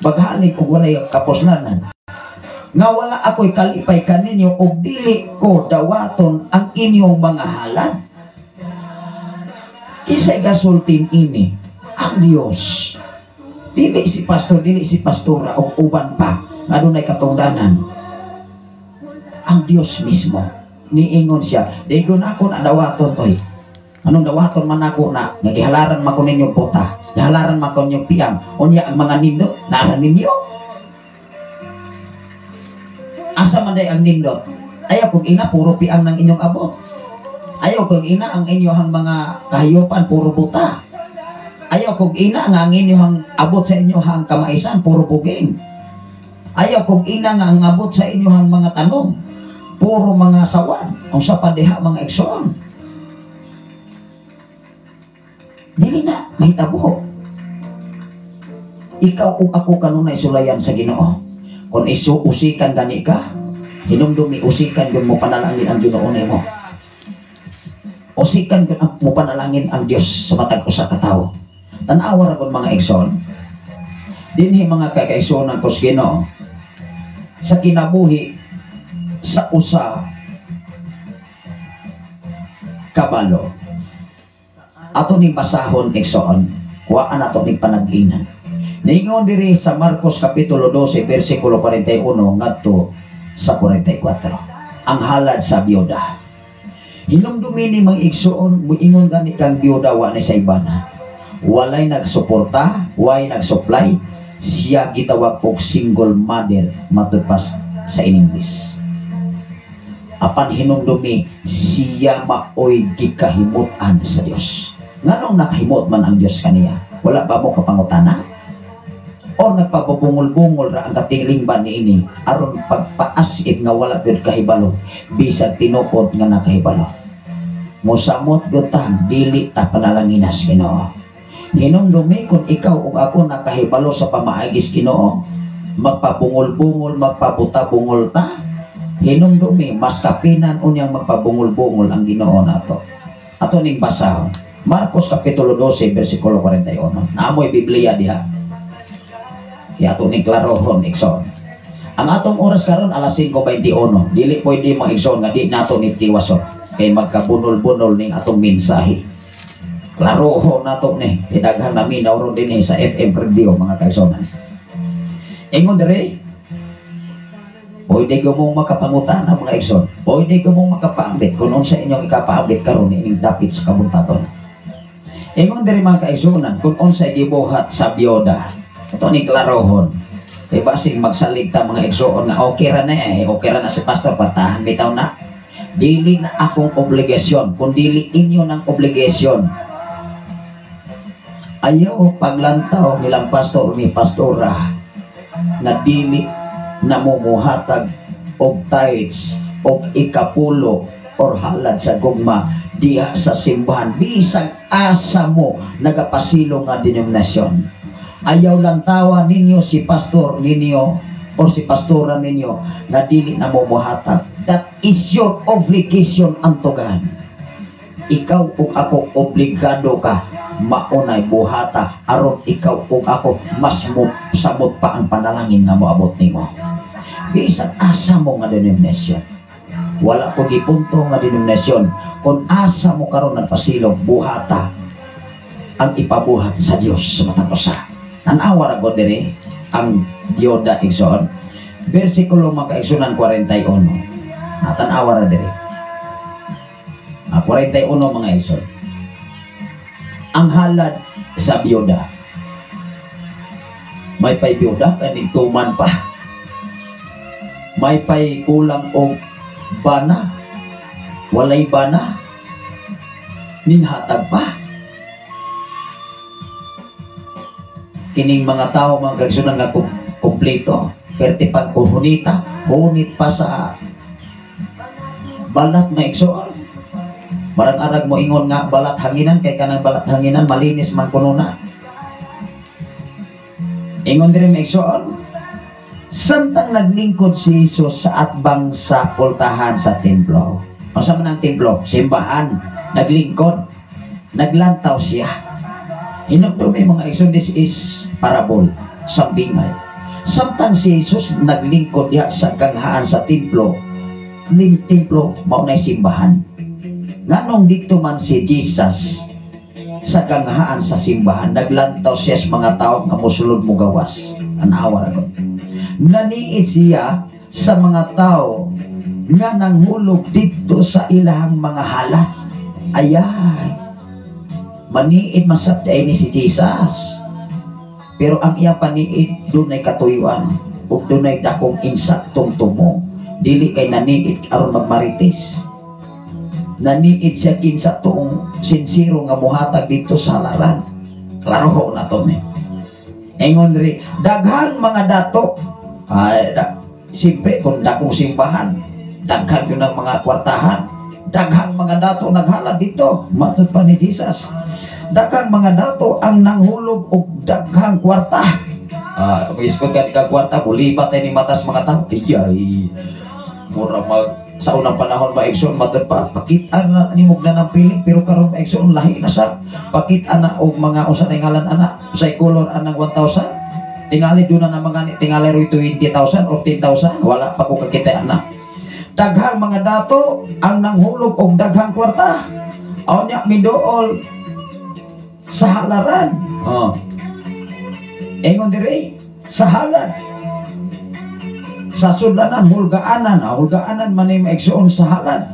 maghaling og walay kapuslanan nga wala ako'y kalipay kaninyo og dili ko dawaton ang inyong mga halad. Kisay gasultin ini ang Dios, dili si pastor, dili si pastora o uban pa nga dunay katungdanan. Ang Dios mismo niingon siya, digon ako na dawaton oy. Anong dawaton man ako na nagihalaran man ko ninyo puta, gihalaran man ko ninyo piyang, unya ang mga nindot nara ninyo. Asa man day ang nindot? Ayaw kung ina puro piyang ng inyong abot. Ayaw kung ina ang inyong mga kahayupan puro buta. Ayaw kong ina nga ang inyong abot sa inyong kamaisan, puro puging. Ayaw kong ina nga ang abot sa inyong mga tanong, puro mga sawan, ang sa padeha mga ekson. Dili na, may tabo. Ikaw o ako kanunay sulayan sa Ginoo. Kung usikan gani ka, hinumdumi usikan yun mo panalangin ang Ginoo mo. Usikan yun mo panalangin ang Diyos sa matag usa ka tawo. Tanawar akong mga ekson, dinhi mga kakaigsonan ko sa Ginoo, sa kinabuhi sa usa kabalo. Ato ning basahon ekson, kuhaan ato ning panag-inan. Niingon diri sa Marcos kapitulo 12 versikulo 41 ngadto sa 44. Ang halad sa biyuda. Hinumdumi ni mga igsoon, muingon gani kang biyuda wa ni sa ibana. Walay nagsuporta, walay nagsupply, siya gitawag og single mother matudpas sa English. Apan hinumdumi, siya maoy gikahimutan sa Dios. Nganong nakahimot man ang Dios kaniya? Wala ba mo kapangutana? O nagpapabungol-bungol ra ang katilingban ni ini aron pagpaasib nga wala gyud kahibalo bisag tinupod nga nakahibalo. Mosamot gyud ta dili ta panalanginas Ginoo. Hinumdumi kung ikaw o ako nakahibalo sa pamaagis Ginoo, magpabungol-bungol, magpabuta-bungol ta, hinumdumi, mas kapinan unyang magpabungol-bungol ang Ginoo nato. Ato ning basahon, Marcos kapitulo 12, versikulo 41. Naamoy Biblia diha. Kaya ato ning klarohon, ikson. Ang atong oras karon alas 5:21, dili pwede mo ikson nga di nato ni tiwason. kay magkabunol-bunol ning atong mensahe. Klaro ho nato ni idaghan namin ron din sa FM radio mga kaisonan. Ingon dire, pwede ko mong makapangutan ang mga igsoon, pwede ko mong makapaambit kung sa inyong ikapaambit karon ining dapit sa kabuntaton. Ingon dire mga kaisonan kung unsay gibuhat sa byoda. Ito ni klarohon. Kay basig magsalig ta mga igsoon nga okay ra na si pastor patahan bitaw na. Dili na akong obligasyon, kundi inyo ng obligasyon. Ayaw paglantaw nilang pastor ni pastora na dili namumuhatag og tithes og ikapulo or halad sa gugma diha sa simbahan bisag asa mo nagapasilong nga denominasyon. Ayaw lantawa ninyo si pastor ninyo o si pastora ninyo na dili namumuhatag. That is your obligation antugan. Ikaw ug ako obligado ka maunay buhata aron ikaw ug ako mas samot pa ang panalangin na moabot nimo. Bisan asa mo nga denominasyon. Wala ko gipunto nga denominasyon kung asa mo karon nagpasilong buhata ang ipabuhat sa Dios sa matang usa. Tanawa ra gud diri ang Yoda igsoon. Bersikulo makaigsunan 41. Tanawa ra diri. 41 mga igsoon. Ang halad sa biyuda. May pay biyuda kaning tuman pa. May pay kulang og bana. Walay bana. Minhatag pa. Kining mga tao mga kagsunan nga kompleto. Perti pag kuhunita, hunit pa sa balat na igsoon. Marang arag mo ingon nga balat hanginan kay kanang balat hanginan malinis man kuno na. Ingon diri maigsoon. Samtang naglingkod si Jesus sa atbang sa pultahan sa templo. Unsa man ang templo? Simbahan. Naglingkod. Naglantaw siya. Hinugdo may mga igsoon, this is parable, sambingay. Samtang si Jesus naglingkod diha sa kanghaan sa templo. Templo maunay simbahan. Nganong dito man si Jesus sa kanghaan sa simbahan, naglantaw siya sa mga tao nga mosulod mo gawas. Anawa ra. Naniit siya sa mga tao nga nanghulog dito sa ilahang mga hala. Ayay. Maniit masabday ni si Jesus. Pero ang iya paniit dunay katuyuan ug dunay dakong insaktong tumo. Dili kay naniit aron magmarites. Naniit siya kinsa tuong sinsiro nga muhatag dito sa halaran. Klaro ho na to ni. Engon ri daghang mga dato. Siyempre kung dakong simbahan, daghan yun ang mga kwartahan. Daghang mga dato naghalad dito. Matod pa ni Jesus. Daghang mga dato ang nanghulog og daghang kwarta. Kung ispod ka di ka kwarta, bulipat ni matas mga tao. Iyay. Mura sa unang panahon maigsoon matod pa pakita na nimog na ng piling pero karon maigsoon lahi na sa pakita na og mga usa na ngalan ana usay color anang 1,000 tingali do na mga tingali ro 20,000 or 10,000 wala pa ko kakita ana. Daghang mga dato ang nanghulog og daghang kwarta aw nya midool sa halaran. Engon dire sa halad sa sudlanan hulgaanan man ni maigsoon sa halad.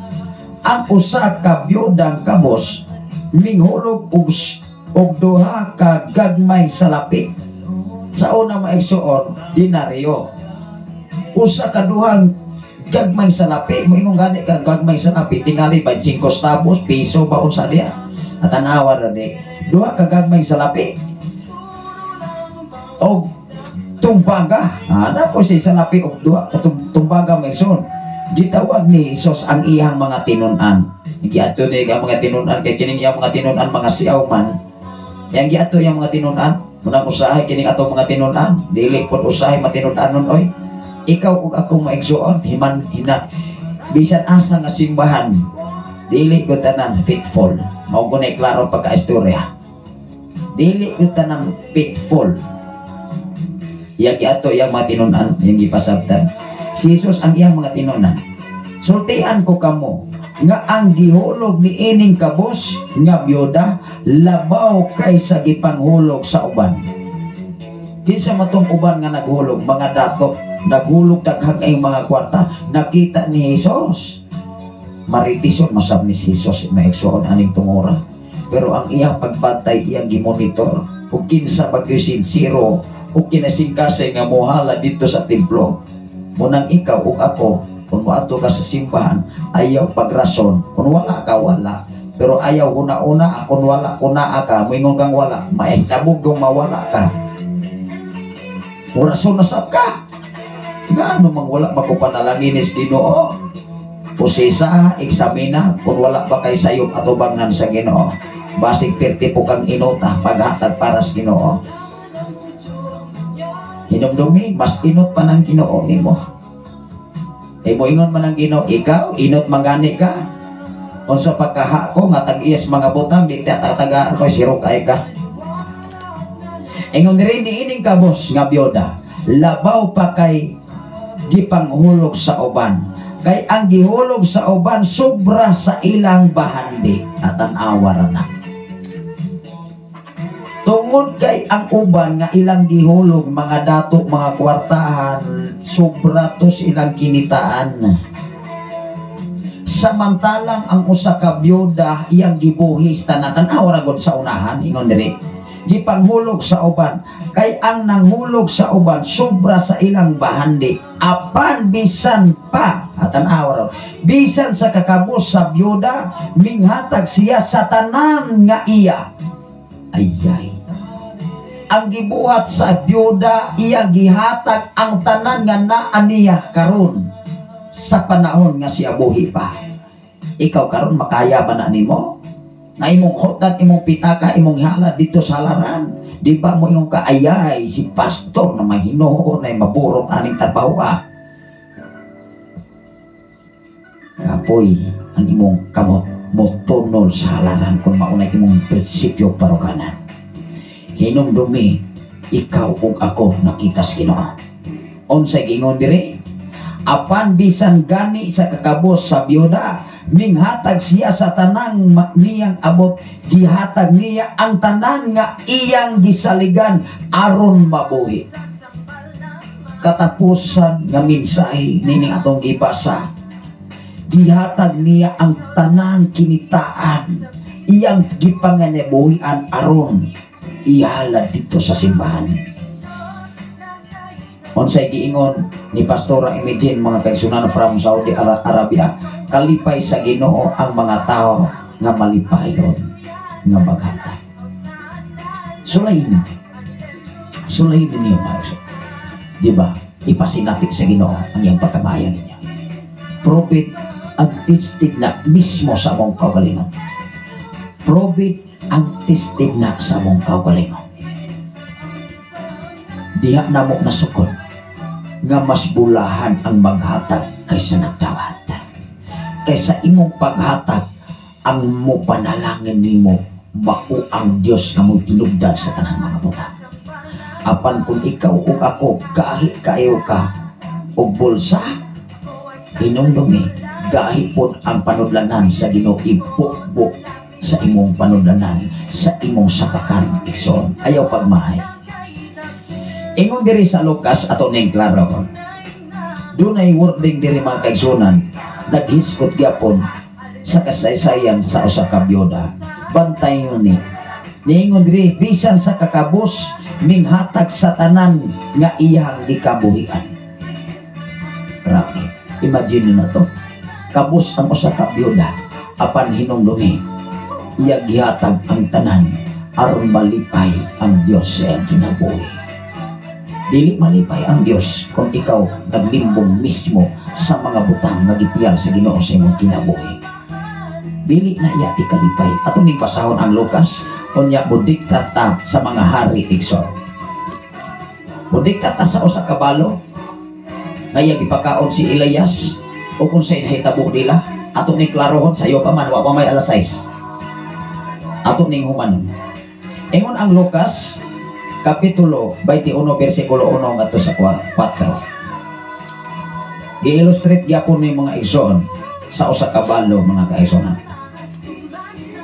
Ang usa ka biyudang kabos minghulog og duha ka gagmay salapi. Sa una maigsoon dinaryo. Usa ka duhang gagmay salapi, moingon gani ka gagmay salapi tingali 25 centavos piso ba unsa diya. At anawa ra ni duha ka gagmay salapi. Og tumbaga, po si salapi og duha tumbaga maigsoon. Gitawag ni Jesus ang iyang mga tinunan. Giato ni ang mga tinunan kay kining iyang mga tinunan mga siaw man. Yang giato yang mga tinunan, munang usahay kining ato mga tinunan, dili pod usahay matinud-anon oy. Ikaw ug ako maigsoon himan hina bisan asa nga simbahan. Dili ko tanan faithful. Mao ko na klaro pagka-istorya. Dili ko tanan faithful. Yang ato yang mga tinunan, yang ipasabtan. Si Jesus ang iyang mga tinunan. Sultian ko kamo nga ang gihulog ni ining kabos nga byuda labaw kaysa gipanghulog sa uban. Kinsa matong uban nga naghulog, mga dato, naghulog daghang ay mga kwarta, nakita ni Jesus. Maritison masab ni Jesus maigsoon aning tungora. Pero ang iyang pagbantay iyang gimonitor ug kinsa bagyo sincero ug kinasingkasay nga mohala dito sa templo. Munang ikaw ug ako kung moadto ka sa simbahan, ayaw pagrason. Kung wala ka, wala. Pero ayaw una-una, kung wala, kuna ka, moingon kang wala, maihtabog kung mawala ka. Rason na sab ka. Gaano mang wala makupanalaginis Ginoo? Pusisa, eksamina, kung wala pa kay sayop atubangan sa Ginoo. Basig perti po kang inota, paghatag para sa Ginoo. Hinumdumi, mas inot pa ng Ginoo nimo. Mo ingon man ang Ginoo, ikaw inot mangani ka. Unsa pagkaha ko nga tag-iyas mga butang di tatagaan ko siro kay ka. Ingon diri ni ining kabos nga byuda, labaw pa kay gipanghulog sa uban. Kay ang gihulog sa uban sobra sa ilang bahandi at an-awar na. Tungod kay ang uban nga ilang gihulog mga dato mga kwartahan sobra to ilang kinitaan. Samantalang ang usa ka byuda iyang gibuhis tanatan awra gud sa unahan ingon diri. Gipanghulog sa uban kay ang nanghulog sa uban sobra sa ilang bahandi apan bisan pa atan-awra bisan sa kakabus sa byuda minghatag siya sa tanan nga iya. Ayay. Ang gibuhat sa byuda iya gihatag ang tanan nga naa niya karon sa panahon nga siya buhi pa. Ikaw karon makaya ba na nimo? Na imong hotat, imong pitaka, imong hala dito sa halaran. Di ba mo yung kaayay si pastor na may hinuho na maburot aning trabaho ka? Kapoy ang imong kamot mo tunol sa halaran kung maunay imong prinsipyo parokanan. Hinumdumi, ikaw ug ako nakita sa Ginoo. Unsay gingon diri? Apan bisan gani sa kakabos sa byuda, minghatag siya sa tanang niyang abot, gihatag niya ang tanan nga iyang gisaligan aron mabuhi. Katapusan nga mensahe nini atong gibasa, gihatag niya ang tanang kinitaan iyang gipanganibuhian aron ihalad dito sa simbahan. Unsay giingon ni Pastora Imagine mga kaigsunan from Saudi Arabia, kalipay sa Ginoo ang mga tao nga malipayon nga maghata. Sulayin niyo mga. Di ba? Ipasinatik sa Ginoo ang iyang pagkabayan niya. Prophet ang tistig na mismo sa mong kaugalingon. Prophet ang tistig na sa mong kaugalingon. Diha na mo nasukod nga mas bulahan ang maghatag kaysa nagtawad. Kaysa imong paghatag ang mo panalangin nimo mao ang Dios nga mo'y tinubdan sa tanang mga butang. Apan kung ikaw ug ako gahi kayo ka og bulsa, hinumdumi gahi pod ang panudlanan sa Ginoo, ibukbuk sa imong panudlanan sa imong sapakan igsoon. Ayaw pagmahay. Ingon diri sa Lucas ato ning klaro. Dunay wording diri mga kaigsunan, naghiskot gyapon sa kasaysayan sa usa ka byuda. Bantayon ni. Niingon diri bisan sa kakabus minghatag sa tanan nga iyang gikabuhian. Grabe. Imagine na to. Kabus ang usa ka byuda apan hinumdumi iya gihatag ang tanan aron malipay ang Dios sa iyang kinabuhi. Dili malipay ang Dios kung ikaw naglimbong mismo sa mga butang nga gipiyang sa Ginoo sa imong kinabuhi. Dili na iya ikalipay. Ato ning basahon ang Lucas unya budikta ta sa mga hari igsoon. Budikta ta sa usa ka balo nga gipakaon si Elias o kung sa inahitabo nila ato ning klarohon sayo pa man wa pa may alas 6. Ato ning humanon. Ingon ang Lucas Kapitulo 21 versikulo 1 ngadto sa 4. Gi-illustrate gyapon ni mga igsoon sa usa ka balo mga kaigsoon.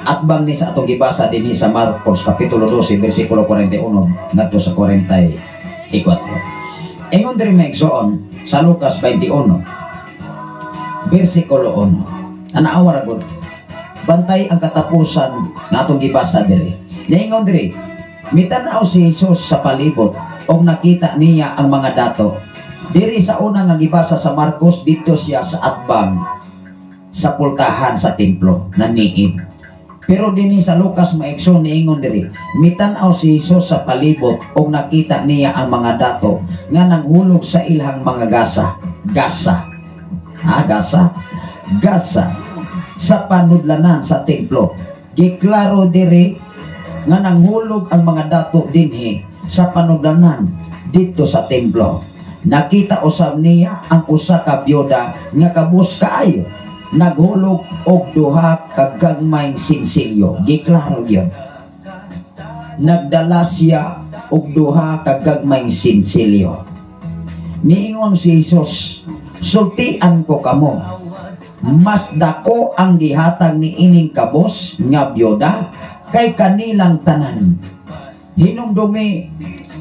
At bang ni sa atong gibasa dinhi sa Marcos kapitulo 12 bersikulo 41 ngadto sa 44. Ingon diri mga kaigsoon sa Lucas 21 bersikulo 1. Anaawa ra gud. Bantay ang katapusan nga atong gibasa diri. Ingon diri, mitanaw si Jesus sa palibot og nakita niya ang mga dato. Diri sa una nga gibasa sa Marcos, dito siya sa atbang sa pultahan sa templo naniib. Pero dinhi sa Lucas maigsoon niingon diri, mitanaw si Jesus sa palibot og nakita niya ang mga dato nga nanghulog sa ilhang mga gasa. Gasa sa panudlanan sa templo. Giklaro diri nga nanghulog ang mga dato dinhi sa panudlanan dito sa templo. Nakita usab niya ang usa ka byuda nga kabus kaayo naghulog og duha ka gagmayng sinsilyo. Giklaro gyud. Nagdala siya og duha ka gagmayng sinsilyo. Niingon si Jesus, sultian ko kamo, mas dako ang gihatag ni ining kabus nga byuda kay kanilang tanan. Hinumdumi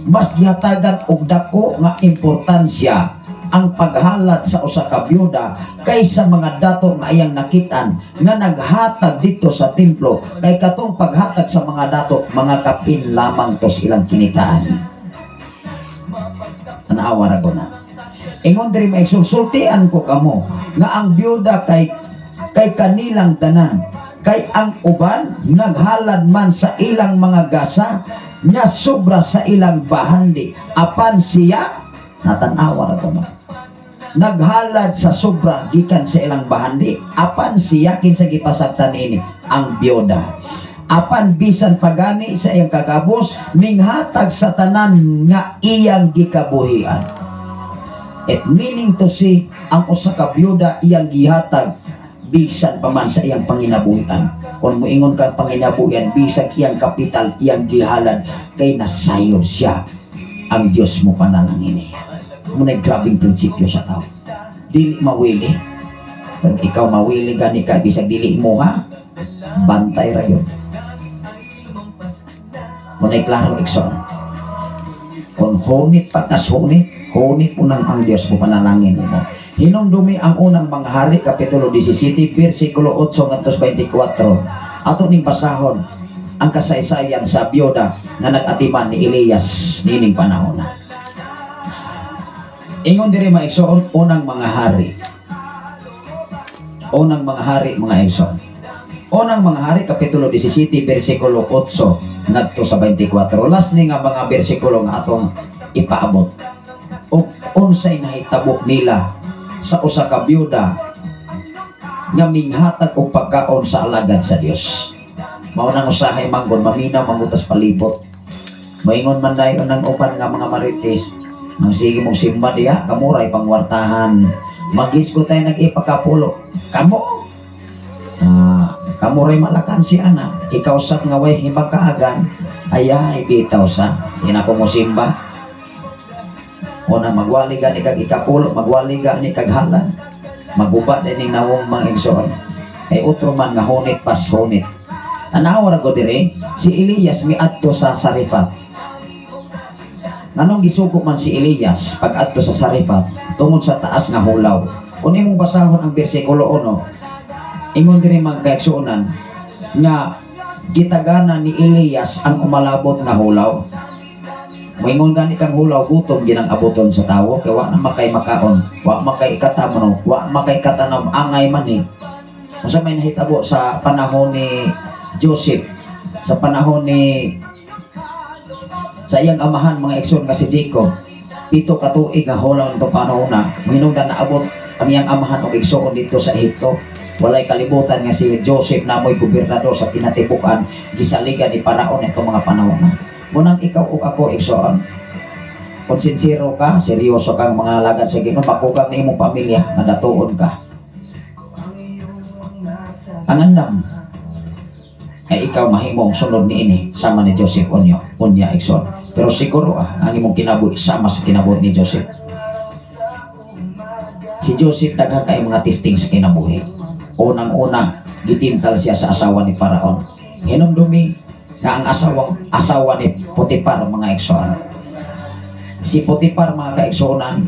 mas gihatagan og dako nga importansya ang paghalat sa usa ka byuda kaysa mga dato nga iyang nakitan nga naghatag dito sa templo, kay katong paghatag sa mga dato mga kapin lamang to silang kinitaan. Tanawa ra ko na. Ingon diri may sultian ko kamo nga ang byuda kay kanilang tanan, kay ang uban naghalad man sa ilang mga gasa nya sobra sa ilang bahandi, apan siya natanawa ra ko na. Naghalad sa sobra gikan sa ilang bahandi, apan siya kinsa gipasabtan ini ang byuda. Apan bisan pagani sa iyang kakabos minghatag sa tanan nga iyang gikabuhian. It meaning to say, ang usa ka byuda iyang gihatag bisan pa man sa iyang panginabuhian. Kung moingon ka panginabuhian, bisan iyang kapital iyang gihalad, kay nasayod siya ang Dios mo pananangini. Muna'y grabing prinsipyo sa tao. Dili mawili. Kung ikaw mawili gani ka, bisag dili mo ha, bantay ra yun. Muna'y klaro ikson. Kung hunit patas hunit unang ang Diyos mo panalangin mo. Hinumdumi ang unang mga hari, kapitulo 17, versikulo 8 ngantos 24. Ato ning basahon ang kasaysayan sa byuda na nag-atiman ni Elias nining panahon. Ingon diri maigsoon unang mga hari. Unang mga hari mga igsoon. Unang mga hari, kapitulo 17, versikulo 8 ngadto sa 24. Last ni nga mga bersikulo nga atong ipaabot. O unsay nahitabo nila sa usa ka byuda nga minghatag og pagkaon sa alagad sa Dios. Mao nang usahay manggon maminaw mangutas palibot. Moingon man dayon nang upan nga mga marites, nang sige mong simba diha kamuray pangwartahan. Magis ko tayo nag-ipakapulo. Kamuray malakan si anak. Ikaw sak nga way himagkaagan. Ayay bitaw sa. Ina ko mo simba. Una magwaliga ni kag ikapulo, magwaliga ni kag halan, magubat ni nawong mga igsoon. Ay utro man nga hunit pas hunit. Tanawa ra ko dire, si Elias miadto sa Sarifat. Nganong gisugo man si Elias pag adto sa Sarifat tungod sa taas nga hulaw. Kung imong basahon ang bersikulo 1, ingon dire mga kaigsuonan nga gitagana ni Elias ang umalabot nga hulaw. Moingon gani kang hulaw gutom ginang abuton sa tawo, kay wa na makay makaon, wa makay katamno, wa makay katanom angay man ni. Unsa may nahitabo sa panahon ni Joseph, sa panahon ni sa iyang amahan mga igsoon nga si Jacob, 7 ka tuig nga hulaw nito panahon na hinungdan naabot ang iyang amahan og igsoon dito sa Ehipto. Walay kalibutan nga si Joseph na mo'y gobernador sa kinatibukan, gisaligan ni Paraon itong mga panahon na. Munang ikaw o ako igsoon, kung sincero ka, seryoso kang mga alagad sa Ginoo, makugang na imong pamilya, nadatuon ka. Ang andam, ay ikaw mahimong sunod ni ini, sama ni Joseph unya igsoon. Pero siguro ang imong kinabuhi sama sa kinabuhi ni Joseph. Si Joseph daghan kay mga testing sa kinabuhi. unang-una gitintal siya sa asawa ni Paraon. Hinumdumi nga ang asawa ni Potiphar, mga igsoon. Si Potiphar, mga kaigsuonan,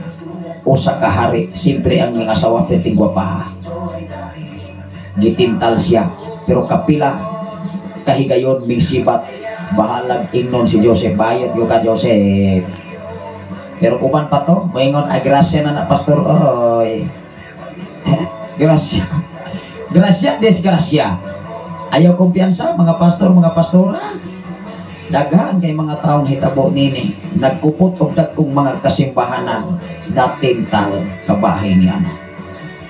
usa ka hari, siyempre ang mga asawa perting gwapaha. Gitintal siya, pero kapila kahigayon ming sibat, bahalag ingnon si Joseph, bayot yung ka Joseph. Pero uban pa to, moingon ay grasya na pastor, oy. Grasya. Grasya, desgrasya. Ayaw kumpiyansa, mga pastor, mga pastora. Daghan kay mga taong hitabo nini, nagkupot og dagkong mga kasimbahanan na tintal kabahay niya.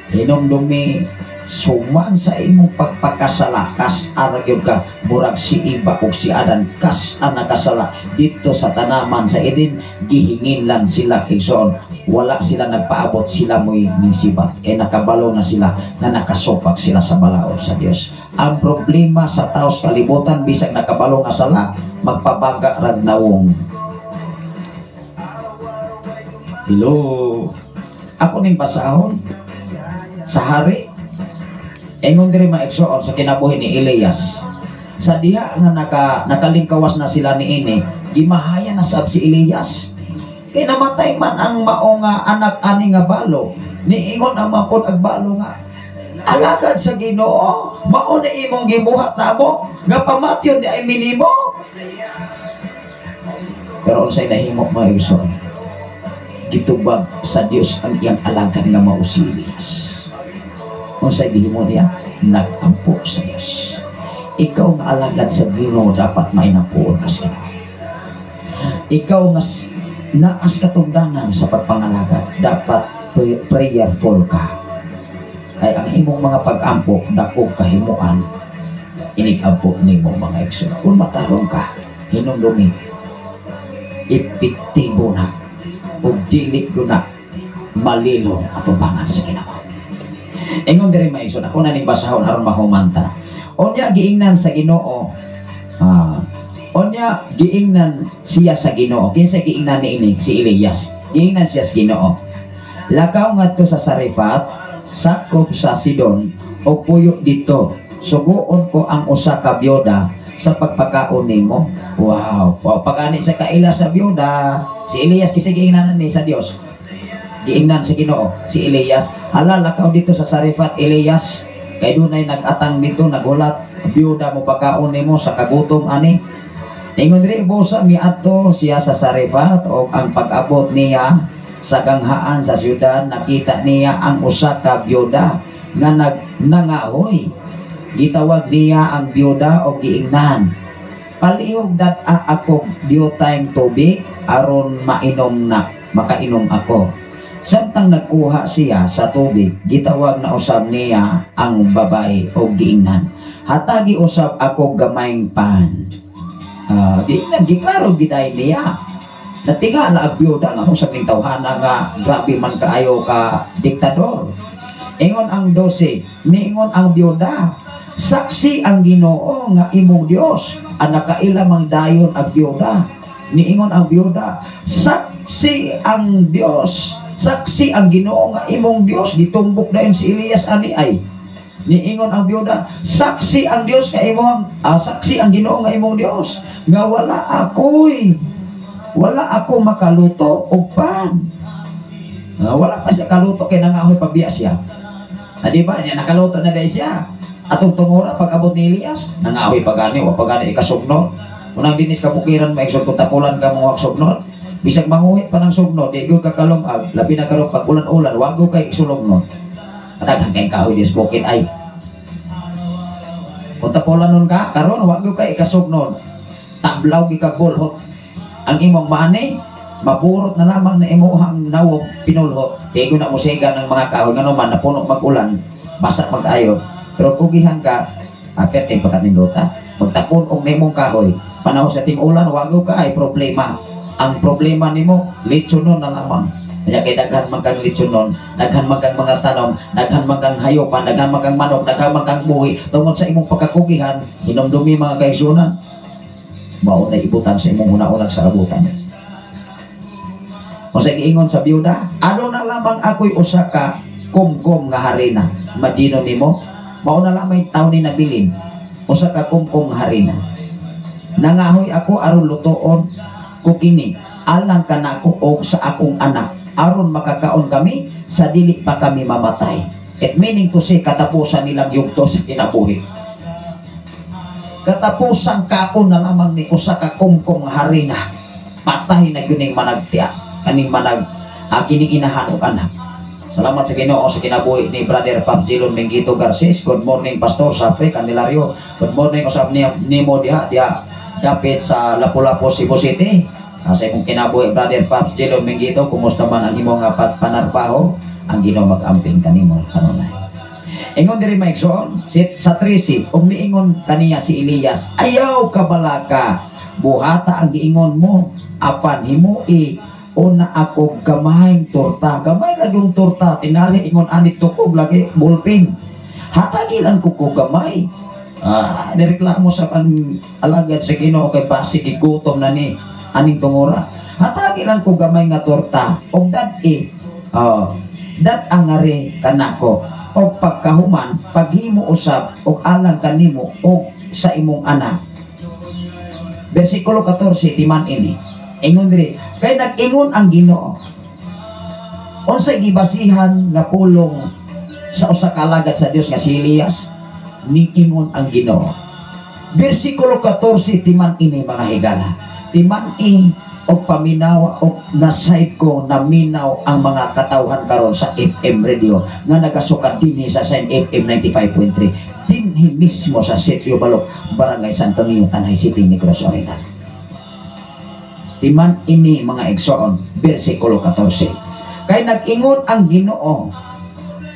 Hinumdumi suman sa imong pagpakasala, kas aragyo ka murag si iba o si Adan, kas ang nakasala dito sa tanaman sa Eden, gihingin lang sila igsoon, wala sila nagpaabot, sila mo'y nisibat, nakabalo na sila na nakasopak sila sa balaod sa Dios. Ang problema sa tao sa kalibutan, bisag nakabalo nga sala, magpabaga rag nawong. Hello, ako ning basahon sa hari. Engon diri maigsoon sa kinabuhi ni Elias. Sa diha nga nakalingkawas na sila ni ini, gimahaya na sab si Elias. Kay namatay man ang mao nga anak ani nga balo. Niingon ang mapod ag balo nga, alagad sa Ginoo, mao na imong gibuhat namo nga pamatyon di ay minimo. Pero unsay nahimo maigsoon? Gitubag sa Dios ang iyang alagad nga mao si Elias. Kung sa mo niya, nag-ampo sa Diyos. Ikaw nga alagad sa Ginoo, dapat mainapuon ka siya. Ikaw nga naas katungdanan sa pagpangalagad, dapat prayerful ka. Ay ang imong mga pag-ampo, dakog kahimuan, inig-ampo nimo mga igsoon. Kung matarong ka, hinumdumi, epektibo na, o dili ko na, malilo at ubangan sa Ginoo. Engon diri maigsoon, ako na ning basahon aron mahumanta. Onya giingnan sa Ginoo. Onya giingnan siya sa Ginoo. Kinsa giingnan ni ini si Elias. Giingnan siya sa Ginoo. Lakaw ngadto sa Sarefat, sakop sa Sidon, o puyo dito. Suguon ko ang usa ka byuda sa pagpakaon nimo. Wow, pagani sa kaila sa byuda. Si Elias kisa giingnan ni sa Dios. Giingnan si Ginoo, si Elias. Hala, lakaw dito sa Sarefat, Elias. Kay dunay nag-atang dito, nagulat. Byuda mo pagkaon nimo sa kagutom ani. Ingon diri busa miadto siya sa Sarefat, o ang pag-abot niya sa ganghaan sa syudad, nakita niya ang usa ka byuda nga nangahoy. Gitawag niya ang byuda o giingnan. Palihog dat ako diyo time tubig aron mainom na, makainom ako. Samtang nagkuha siya sa tubig, gitawag na usab niya ang babae o giingnan. Hatagi usab ako gamayng pan. Giingnan, giklaro giday niya. Natinga na ang byuda nga usab ning tawhana nga grabe man kaayo ka diktador. Ingon ang 12, niingon ang byuda, saksi ang Ginoo nga imong Dios, ang nakailamang dayon ang byuda. Niingon ang byuda, saksi ang Dios, saksi ang Ginoo nga imong Dios, gitumbok dayon si Elias ani ay. Niingon ang byuda, saksi ang Dios nga imong saksi ang Ginoo nga imong Dios, nga wala ako makaluto og pan. Wala pa siya kaluto kay nangahoy pabiya siya. Di ba niya nakaluto na dahil siya. Atong tungura pag-abot ni Elias, nangahoy pagani o pagani ikasugno. Unang dinis kabukiran maigsod kung tapulan ka mga sugnod. Bisag manguhit pa ng sugnod, di gyud ka kalungag, labi na karon pag ulan-ulan, wag go kay sulogno. Kadaghan kay kahoy dis bukid ay. Kung tapulan nun ka, karon wag go kay ikasugnod. Tablaw gikagbolhot. Ang imong mani, maburot na lamang na imuhang nawog pinulhot. Di gyud na musega ng mga kahoy ngano man napuno mag-ulan, basa mag-ayo. Pero kugihan ka, aperting pagkatinduta. Magtapon og nimong kahoy, panahon sa ting-ulan, wag go ka ay problema. Ang problema nimo litsunon na lamang. Kaya kay daghan man kang litsunon, daghan man kang mga tanom, daghan man kang hayopan, daghan man kang manok, daghan man kang buhi, tungod sa imong pagkakugihan, hinumdumi mga kaigsunan. Mao na ibutan sa imong una-unang sarabutan. O sa giingon sa byuda, ano na lamang ako'y usa ka kumkum nga harina. Imagino nimo, Mauna lang may taon ni nabilin usa ka kumkum harina. Nangahoy ako aron lutoon ko kini alang kanako og sa akong anak aron makakaon kami sa dili pa kami mamatay. It meaning to say katapusan nilang yugto sa kinabuhi. Katapusan kako na lamang ni usa ka kumkum harina. Patay na yun yung managtiya kaning manag kining inahan og anak. Salamat sa Ginoo sa kinabuhi ni Brother Pabjilon Mengito Garces. Good morning Pastor sa Africa Candelario. Good morning usab nimo diha dapit sa Lapu-Lapu Cebu City. Sa imong kinabuhi Brother Pabjilon Mengito, kumusta man ang imong panarbaho? Ang Ginoo mag-amping kanimo kanunay. Ingon diri maigsoon sa 13 ug niingon kaniya si Elias, ayaw ka balaka, buhata ang giingon mo apan himui una ako gamayng torta. Gamay lagi yung torta, tinali ingon anit tukog lagi bulpin. Hatagilan ko gamay. Nireklamo sa kan alagad sa Ginoo kay basi igutom na ni aning tungora. Hatagilan ko gamay nga torta og dat angare kanako og pagkahuman paghimo usab og alang kanimo og sa imong anak. Bersikulo 14 timan ini. Ingon diri kay nag-ingon ang Ginoo unsay gibasihan nga pulong sa usa ka alagad sa Dios nga si Elias, niingon ang Ginoo. Bersikulo 14 timan ini mga higala. Timan og paminaw og nasayt ko na minaw ang mga katawhan karon sa FM radio nga nagasukat dinhi sa Sign FM 95.3 dinhi mismo sa Sitio Balok, Barangay Santo Niño, Tanay City, Negros Oriental. Timan ini mga igsoon, bersikulo 14. Kay nag-ingon ang Ginoo,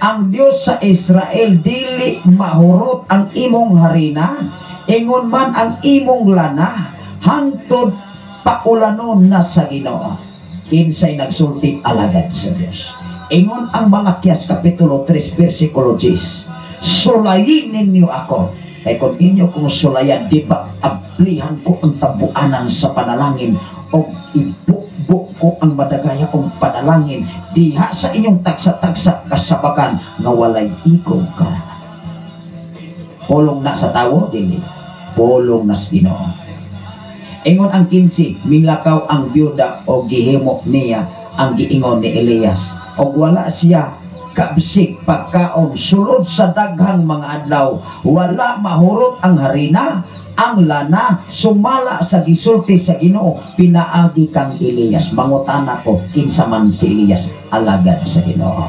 ang Dios sa Israel dili mahurot ang imong harina, ingon man ang imong lana, hangtod paulanon na sa Ginoo. Kinsay nagsulti alagad sa Dios. Ingon ang Malakias kapitulo 3 bersikulo 10. Sulayin ninyo ako. Kay kung inyo kung sulayan, di ba ablihan ko ang tabuanan sa panalangin o ibukbuk ko ang madagaya kong panalangin diha sa inyong tagsa-tagsa kasabakan nga walay ikog ka. Pulong na sa tawo, dili. Pulong na sa Ginoo. Ingon ang 15, milakaw ang byuda o gihimo niya ang giingon ni Elias. O wala siya kabsik pagkaon sulod sa daghang mga adlaw, wala mahurot ang harina, ang lana, sumala sa gisulti sa Ginoo, pinaagi kang Elias. Mangutana ko, kinsa man si Elias, alagad sa Ginoo.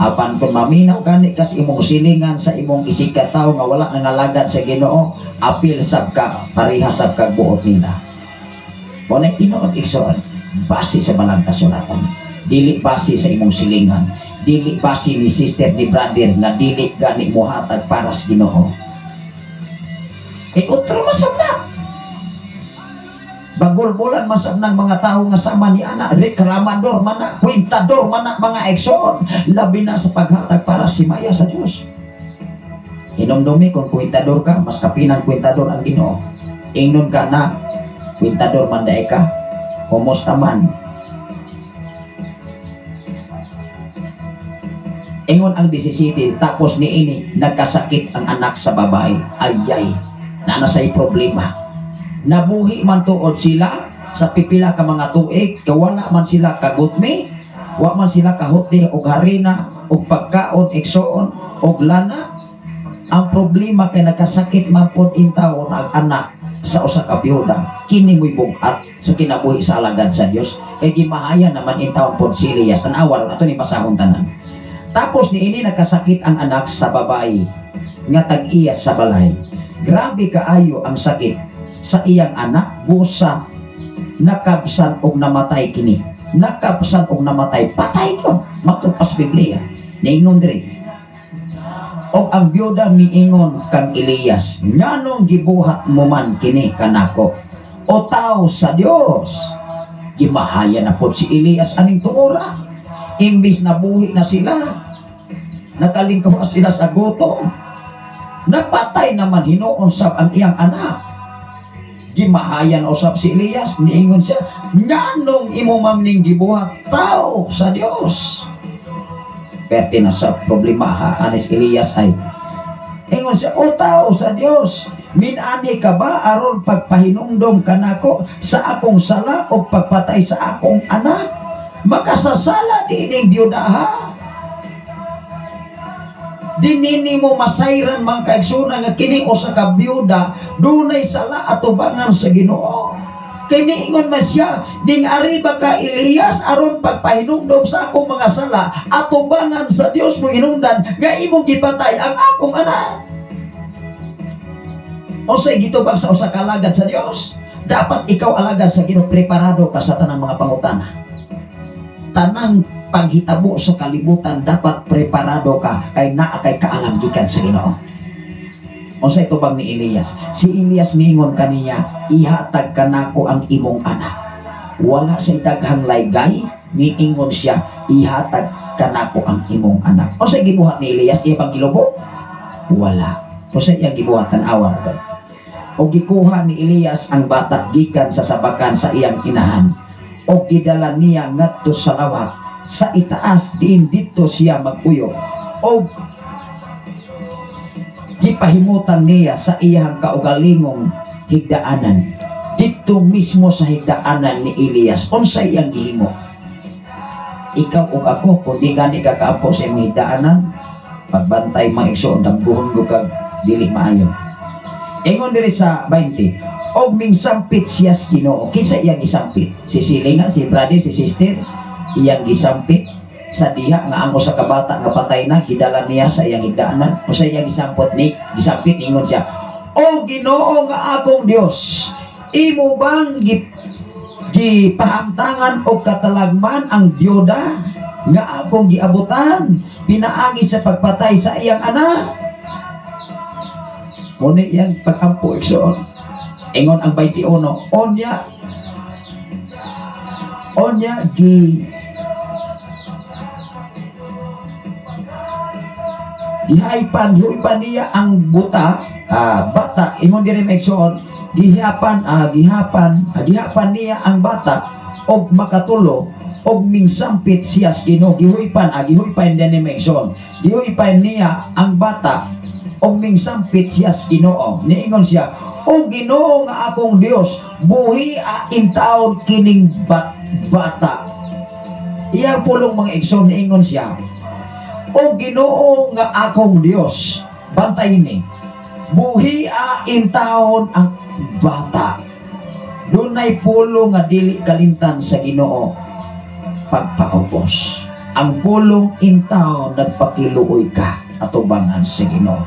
Apan kung maminaw gani kas imong silingan sa imong isikataw nga wala nang alagad sa Ginoo, apil sab ka, parihas sab kag buot nila. Mo na tinuod igsoon, base sa balang kasulatan, dili base sa imong silingan, dili base ni sister ni brother nga dili gani mohatag para sa Ginoo. Utro masab na. Bagol-bolan masab ng mga tao nga sama ni ana, reklamador man na, kwintador man na mga ekson, labi na sa paghatag para si Maya sa Dios. Inomdumi kung kwintador ka, mas kapinang kwintador ang Ginoo. Ingnon ka na kwintador man dae ka, kumusta man. Ingon ang 17, tapos ni ini nagkasakit ang anak sa babae. Ayay, na nasay problema. Nabuhi man tuod sila sa pipila ka mga tuig, kawala man sila kagutmi, wa man sila kahuti og harina og pagkaon igsoon og lana. Ang problema kay nagkasakit man pod intawon ang anak sa usa ka byuda, kini mo'y bugat sa kinabuhi sa alagad sa Dios. Kay gimahayan naman intawon pod si Elias, tan-awal ato ni pasahon tanan. Tapos ni ini nagkasakit ang anak sa babae nga tag-iya sa balay. Grabe kaayo ang sakit sa iyang anak, busa nakabsan og namatay kini. Nakabsan og namatay, patay ko. Matupas Biblia. Ningon diri. Og ang byuda miingon kang Elias, nganong gibuhat mo man kini kanako? O tao sa Dios. Gimahaya na pod si Elias aning tuora. Imbis na buhi na sila, nakalingkaw sila sa gutom, napatay naman hinuon sab ang iyang anak. Gimahayan usab si Elias, niingon siya, nganong imo mamning gibuhat tao sa Dios. Perti na sa problema ha, anis Elias ay Ingon siya, o tao sa Dios, minani ka ba aron pagpahinumdom ka nako sa akong sala o pagpatay sa akong anak? Makasasala dining biyuda ha? Dinini mo masayran mga kaigsunan nga kini o sa kabiyuda dunay sala atubangan sa Ginoo. Kini ingon man siya, ding ari ba ka Elias aron pagpahinumdom sa akong mga sala atubangan sa Dios mo hinungdan nga imong gipatay ang akong anak. O say gitubag sa usa ka alagad sa Dios, dapat ikaw alagad sa Ginoo, preparado ka sa tanang mga pangutana. Tanang paghitabo sa kalibutan dapat preparado ka kay naa kay kaalam gikan sa Ginoo. O sa itubag ni Elias, si Elias niingon kaniya, ihatag ka nako ang imong anak. Wala sa daghang laygay, niingon siya, ihatag ka nako ang imong anak. O sa gibuhat ni Elias, iya pang gilubo? Wala. O sa iya gibuhat tan-awa na. O gikuha ni Elias ang bata gikan sa sabakan sa iyang inahan. O gidala niya ngadto sa lawak sa itaas diin dito siya magpuyo. O gipahimutan niya sa iyang kaugalingong higdaanan dito mismo sa higdaanan ni Elias. Unsa iyang gihimo? Ikaw ug ako kung di gani ka kaapo sa iyang higdaanan, pagbantay maigsoon dambuhon ko kag dili maayo. Ingon diri sa 20, og mingsampit siya sa Ginoo. Kinsa iyang gisampit? Si silingan, si brother, si sister, iyang gisampit sa diha nga ang usa ka bata nga patay na gidala niya sa iyang higdaanan. O sa iyang gisampit ingon siya, o Ginoo nga akong Dios, imo bang gipahamtangan o katalagman ang byuda nga akong giabutan pinaagi sa pagpatay sa iyang anak? Muni iyang pag-ampo igsoon. Ingon ang 21, onya gihaypan niya ang bata. Ingon diri megsoon, gihapan niya ang bata og makatulo og mingsampit siya sa Ginoo. Gihuypan din ni megsoon, gihuypan niya ang bata og mingsampit siya sa Ginoo. Niingon siya, o Ginoo nga akong Dios, buhi in taon kining bata. Iyang pulong mga igsoon, niingon siya, o Ginoo nga akong Dios, bantay ni, buhi in taon ang bata. Dunay pulong nga dili kalimtan sa Ginoo, pagpaubos. Ang pulong in taon nagpakiluoy ka atubangan sa Ginoo.